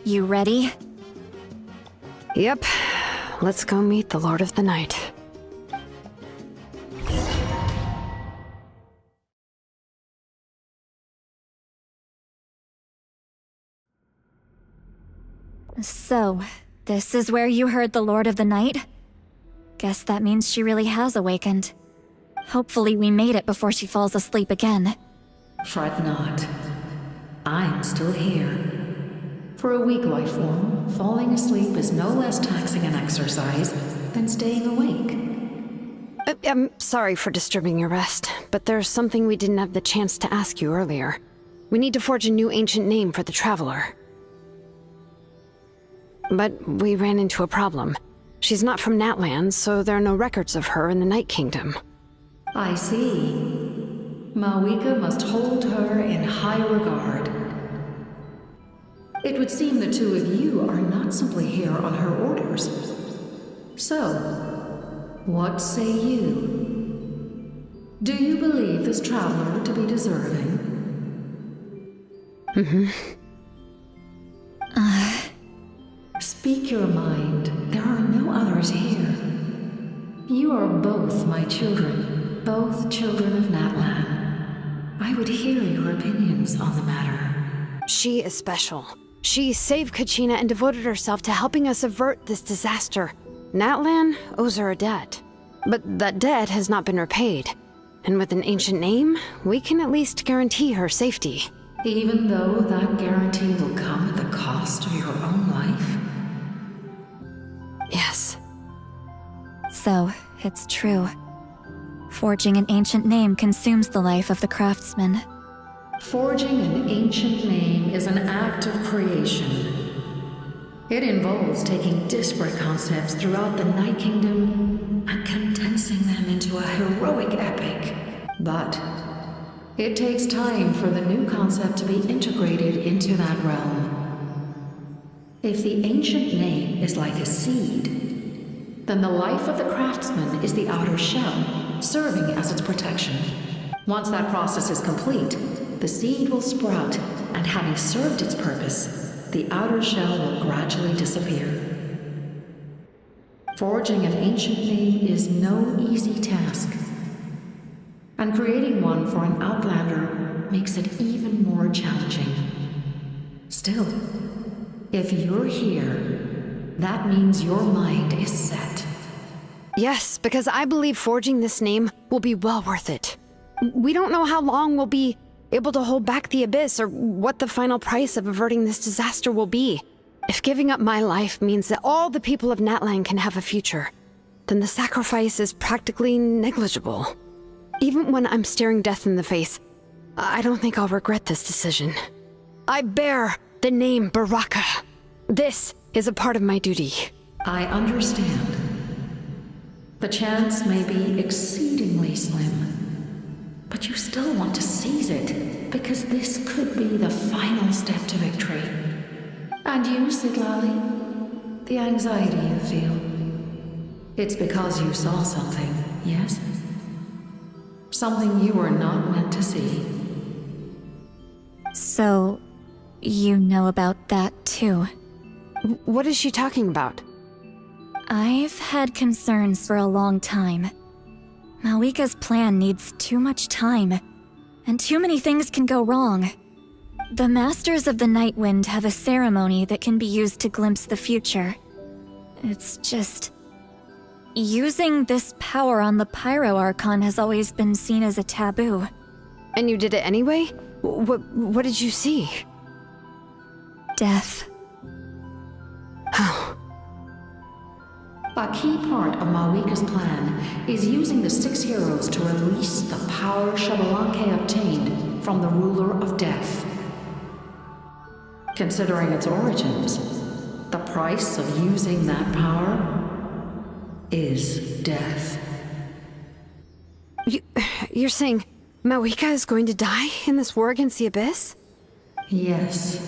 you ready? Yep. Let's go meet the Lord of the Night. So, this is where you heard the Lord of the Night? Guess that means she really has awakened. Hopefully we made it before she falls asleep again. Fret not. I'm still here. For a weak life form, falling asleep is no less taxing an exercise than staying awake. I'm sorry for disturbing your rest, but there's something we didn't have the chance to ask you earlier. We need to forge a new ancient name for the Traveler. But we ran into a problem. She's not from Natland, so there are no records of her in the Night Kingdom. I see. Mawika must hold her in high regard. It would seem the two of you are not simply here on her orders. So, what say you? Do you believe this traveler to be deserving? Speak your mind. There are no others here. You are both my children, both children of Natlan. I would hear your opinions on the matter. She is special. She saved Kachina and devoted herself to helping us avert this disaster. Natlan owes her a debt. But that debt has not been repaid. And with an ancient name, we can at least guarantee her safety. Even though that guarantee will come at the cost of your own life? Yes. So, it's true. Forging an ancient name consumes the life of the craftsman. Forging an ancient name is an act of creation. It involves taking disparate concepts throughout the Night Kingdom and condensing them into a heroic epic. But it takes time for the new concept to be integrated into that realm. If the ancient name is like a seed, then the life of the craftsman is the outer shell, serving as its protection. Once that process is complete, the seed will sprout, and having served its purpose, the outer shell will gradually disappear. Forging an ancient name is no easy task, and creating one for an outlander makes it even more challenging. Still, if you're here, that means your mind is set. Yes, because I believe forging this name will be well worth it. We don't know how long we'll be able to hold back the abyss or what the final price of averting this disaster will be. If giving up my life means that all the people of Natlan can have a future, then the sacrifice is practically negligible. Even when I'm staring death in the face, I don't think I'll regret this decision. I bear the name Baraka. This is a part of my duty. I understand. The chance may be exceedingly slim, but you still want to seize it, because this could be the final step to victory. And you, Siglali, the anxiety you feel, it's because you saw something, yes? Something you were not meant to see. So, you know about that too. What is she talking about? I've had concerns for a long time. Malika's plan needs too much time, and too many things can go wrong. The Masters of the Nightwind have a ceremony that can be used to glimpse the future. It's just... using this power on the Pyro Archon has always been seen as a taboo. And you did it anyway? What did you see? Death. Oh. A key part of Malika's plan is using the 6 heroes to release the power Xbalanque obtained from the ruler of death. Considering its origins, the price of using that power is death. You're saying Malika is going to die in this war against the Abyss? Yes.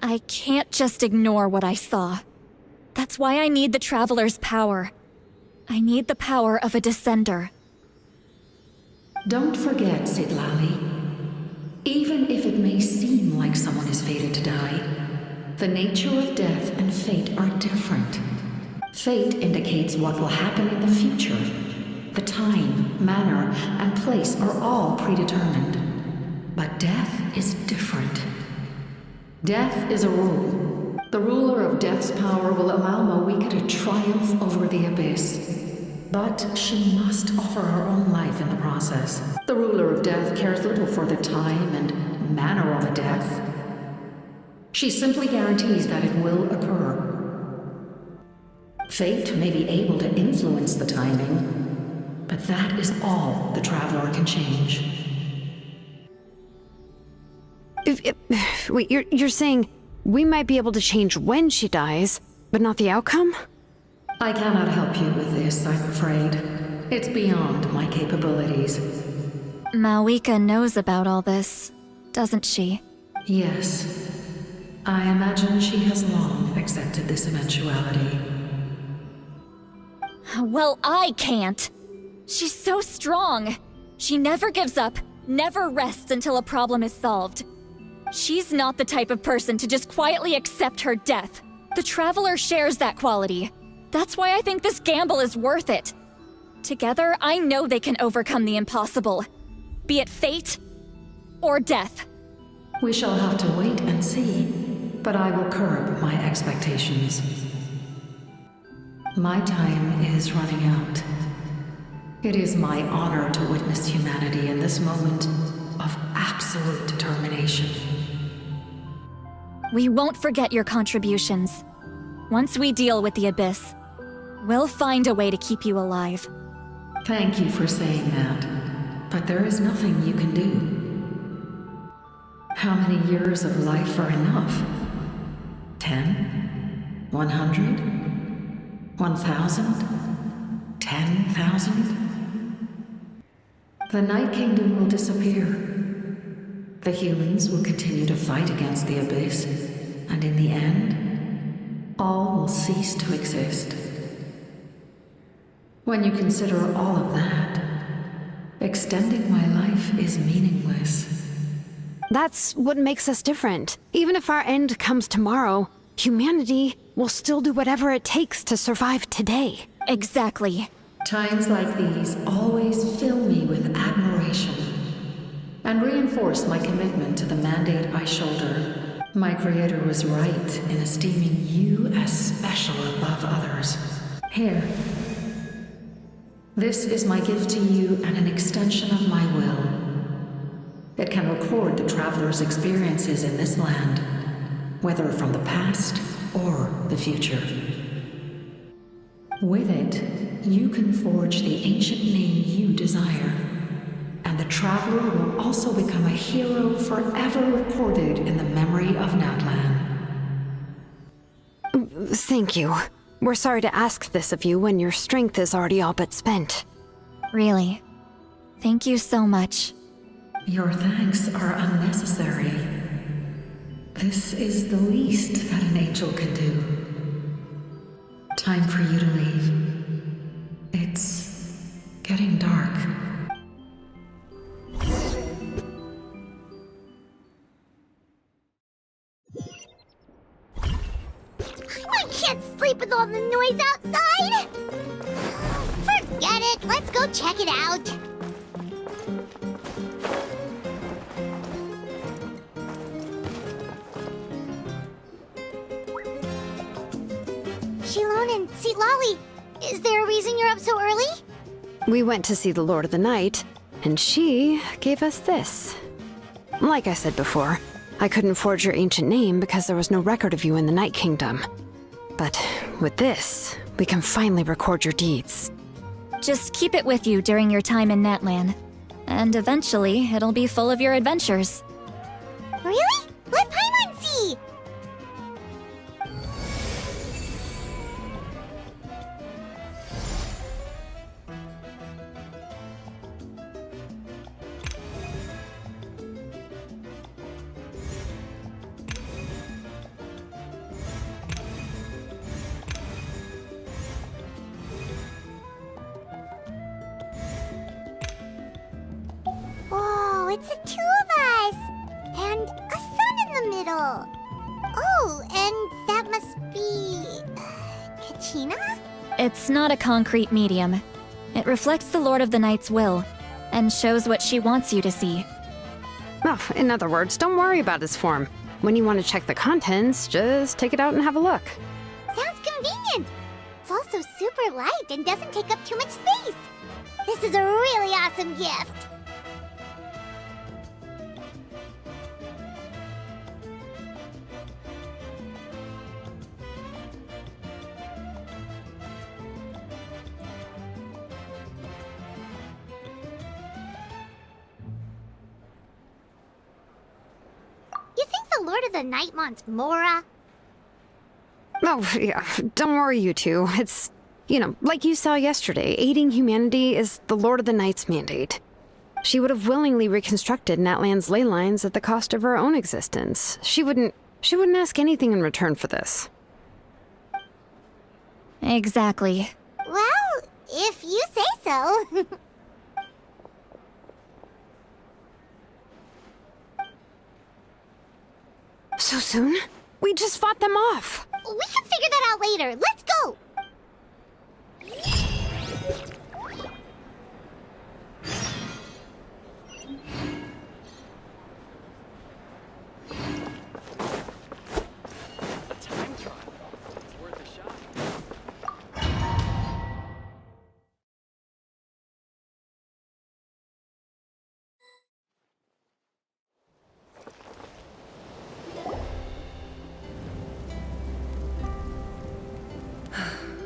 I can't just ignore what I saw. That's why I need the Traveler's power. I need the power of a Descender. Don't forget, Siglali. Even if it may seem like someone is fated to die, the nature of death and fate are different. Fate indicates what will happen in the future. The time, manner, and place are all predetermined. But death is different. Death is a rule. The ruler of death's power will allow Malika to triumph over the Abyss. But she must offer her own life in the process. The ruler of death cares little for the time and manner of a death. She simply guarantees that it will occur. Fate may be able to influence the timing, but that is all the Traveler can change. Wait, you're saying we might be able to change when she dies, but not the outcome? I cannot help you with this, I'm afraid. It's beyond my capabilities. Malika knows about all this, doesn't she? Yes. I imagine she has long accepted this eventuality. Well, I can't. She's so strong. She never gives up, never rests until a problem is solved. She's not the type of person to just quietly accept her death. The Traveler shares that quality. That's why I think this gamble is worth it. Together, I know they can overcome the impossible. Be it fate or death. We shall have to wait and see, but I will curb my expectations. My time is running out. It is my honor to witness humanity in this moment of absolute determination. We won't forget your contributions. Once we deal with the Abyss, we'll find a way to keep you alive. Thank you for saying that, but there is nothing you can do. How many years of life are enough? 10? 100? 1,000? 10,000? The Night Kingdom will disappear. The humans will continue to fight against the Abyss, and in the end, all will cease to exist. When you consider all of that, extending my life is meaningless. That's what makes us different. Even if our end comes tomorrow, humanity will still do whatever it takes to survive today. Exactly. Times like these always fill me with admiration and reinforce my commitment to the mandate I shoulder. My creator was right in esteeming you as special above others. Here. This is my gift to you and an extension of my will. It can record the Traveler's experiences in this land whether from the past or the future. With it, you can forge the ancient name you desire, and the Traveler will also become a hero forever recorded in the memory of Natlan. Thank you. We're sorry to ask this of you when your strength is already all but spent. Really. Thank you so much. Your thanks are unnecessary. This is the least that an angel can do. Time for you to leave. It's getting dark. I can't sleep with all the noise outside! Forget it, let's go check it out. Shilon and Lolly, is there a reason you're up so early? We went to see the Lord of the Night, and she gave us this. Like I said before, I couldn't forge your ancient name because there was no record of you in the Night Kingdom. But with this, we can finally record your deeds. Just keep it with you during your time in Natlan. And eventually, it'll be full of your adventures. Really? Let Paimon see! Whoa, it's the two of us! And a sun in the middle! Oh, and that must be... Kachina? It's not a concrete medium. It reflects the Lord of the Night's will, and shows what she wants you to see. Oh, in other words, don't worry about his form. When you want to check the contents, just take it out and have a look. Sounds convenient! It's also super light and doesn't take up too much space. This is a really awesome gift! You think the Lord of the Night wants Mora? Oh, yeah, don't worry, you two. It's, like you saw yesterday, aiding humanity is the Lord of the Night's mandate. She would have willingly reconstructed Natlan's ley lines at the cost of her own existence. She wouldn't ask anything in return for this. Exactly. Well, if you say so. So soon? We just fought them off. We can figure that out later. Let's go!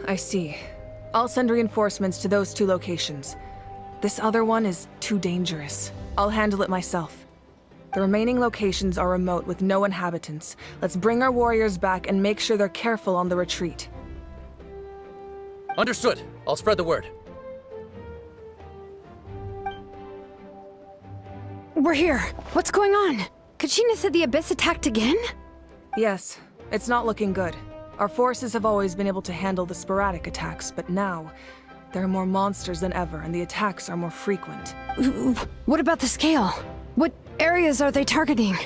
I see. I'll send reinforcements to those two locations. This other one is too dangerous. I'll handle it myself. The remaining locations are remote with no inhabitants. Let's bring our warriors back and make sure they're careful on the retreat. Understood. I'll spread the word. We're here. What's going on? Kachina said the Abyss attacked again? Yes, it's not looking good. Our forces have always been able to handle the sporadic attacks, but now, there are more monsters than ever, and the attacks are more frequent. What about the scale? What areas are they targeting?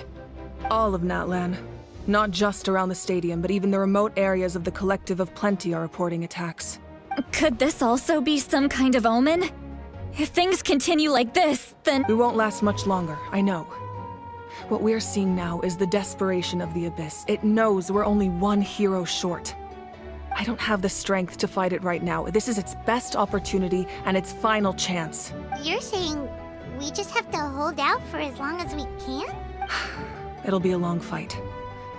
All of Natlan. Not just around the stadium, but even the remote areas of the Collective of Plenty are reporting attacks. Could this also be some kind of omen? If things continue like this, then... We won't last much longer, I know. What we're seeing now is the desperation of the Abyss. It knows we're only one hero short. I don't have the strength to fight it right now. This is its best opportunity and its final chance. You're saying we just have to hold out for as long as we can? It'll be a long fight.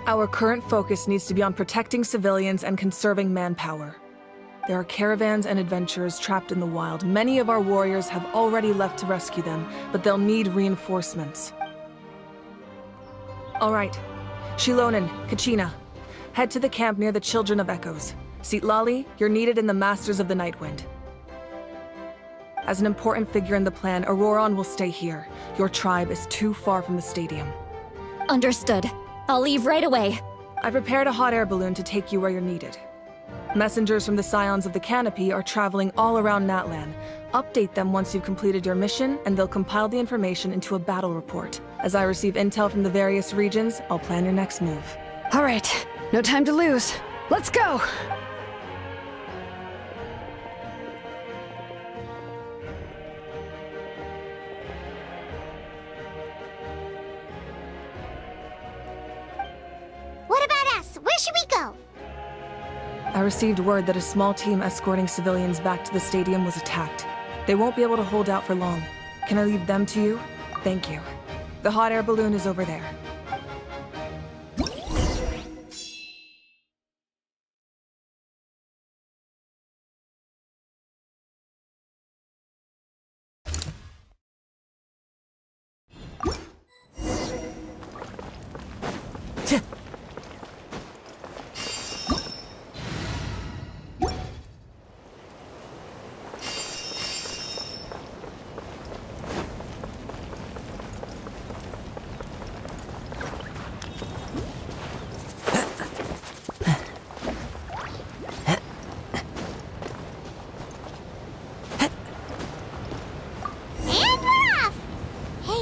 Our current focus needs to be on protecting civilians and conserving manpower. There are caravans and adventurers trapped in the wild. Many of our warriors have already left to rescue them, but they'll need reinforcements. All right. Shilonen, Kachina, head to the camp near the Children of Echoes. Sitlali, you're needed in the Masters of the Nightwind. As an important figure in the plan, Auroron will stay here. Your tribe is too far from the stadium. Understood. I'll leave right away. I prepared a hot air balloon to take you where you're needed. Messengers from the Scions of the Canopy are traveling all around Natlan. Update them once you've completed your mission, and they'll compile the information into a battle report. As I receive intel from the various regions, I'll plan your next move. All right, no time to lose. Let's go! What about us? Where should we go? I received word that a small team escorting civilians back to the stadium was attacked. They won't be able to hold out for long. Can I leave them to you? Thank you. The hot air balloon is over there.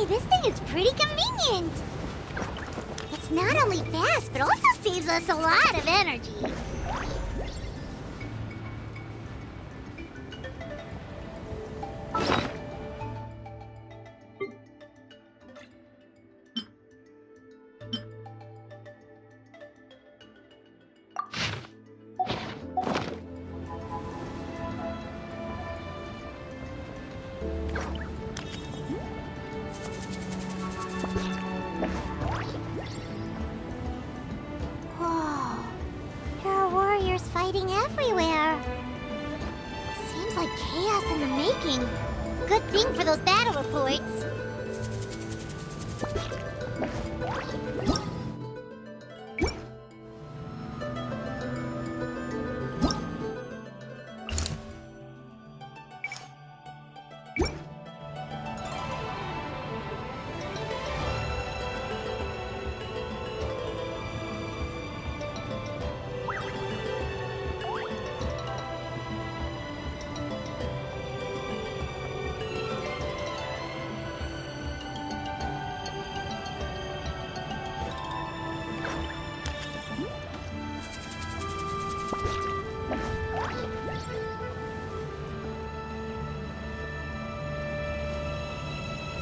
This thing is pretty convenient. It's not only fast, but also saves us a lot of energy. Fighting everywhere. Seems like chaos in the making. Good thing for those battle reports.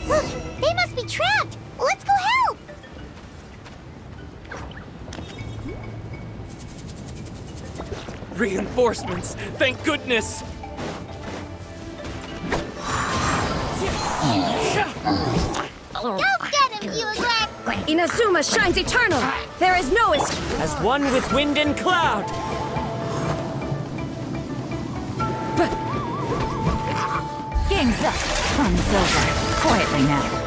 Look, they must be trapped! Let's go help! Reinforcements! Thank goodness! Go get him, you rat! Inazuma shines eternal! There is no escape! As one with wind and cloud! Game's up. Fun's over. Quietly now.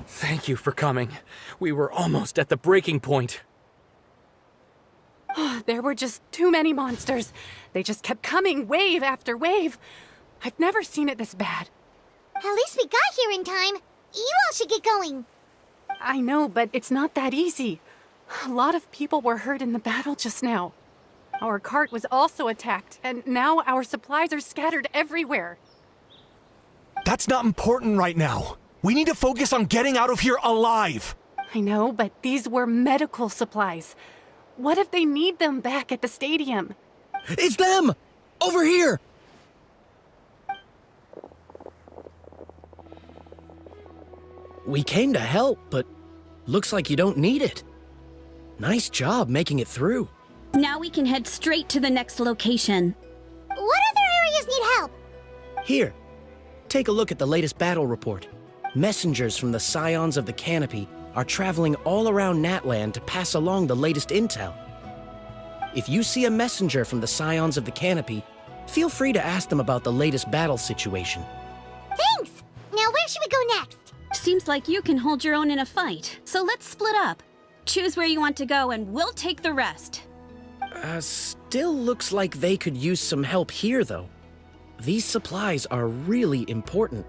Thank you for coming. We were almost at the breaking point. There were just too many monsters. They just kept coming, wave after wave. I've never seen it this bad. At least we got here in time. You all should get going. I know, but it's not that easy. A lot of people were hurt in the battle just now. Our cart was also attacked, and now our supplies are scattered everywhere. That's not important right now. We need to focus on getting out of here alive. I know, but these were medical supplies. What if they need them back at the stadium? It's them! Over here! We came to help, but looks like you don't need it. Nice job making it through. Now we can head straight to the next location. What other areas need help? Here, Take a look at the latest battle report. Messengers from the Scions of the Canopy are traveling all around Natland to pass along the latest intel. If you see a messenger from the Scions of the Canopy, feel free to ask them about the latest battle situation. Thanks! Now where should we go next? Seems like you can hold your own in a fight, so let's split up. Choose where you want to go and we'll take the rest. Still looks like they could use some help here, though. These supplies are really important.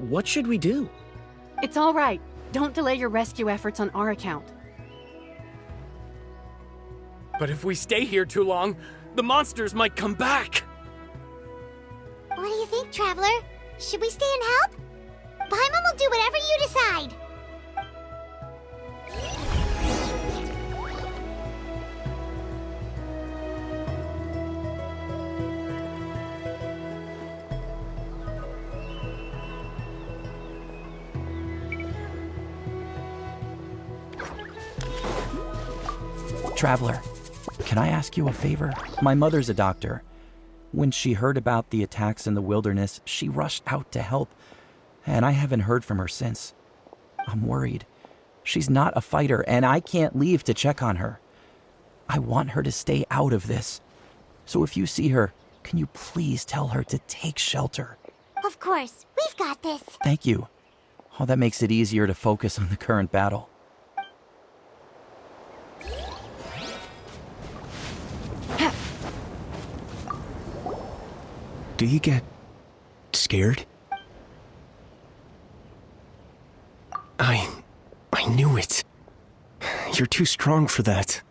What should we do? It's all right. Don't delay your rescue efforts on our account. But if we stay here too long, the monsters might come back! What do you think, Traveler? Should we stay and help? Paimon will do whatever you decide. Traveler, can I ask you a favor? My mother's a doctor. When she heard about the attacks in the wilderness, she rushed out to help, and I haven't heard from her since. I'm worried. She's not a fighter, and I can't leave to check on her. I want her to stay out of this. So if you see her, can you please tell her to take shelter? Of course, we've got this. Thank you. Oh, that makes it easier to focus on the current battle. Do you get scared? I knew it. You're too strong for that.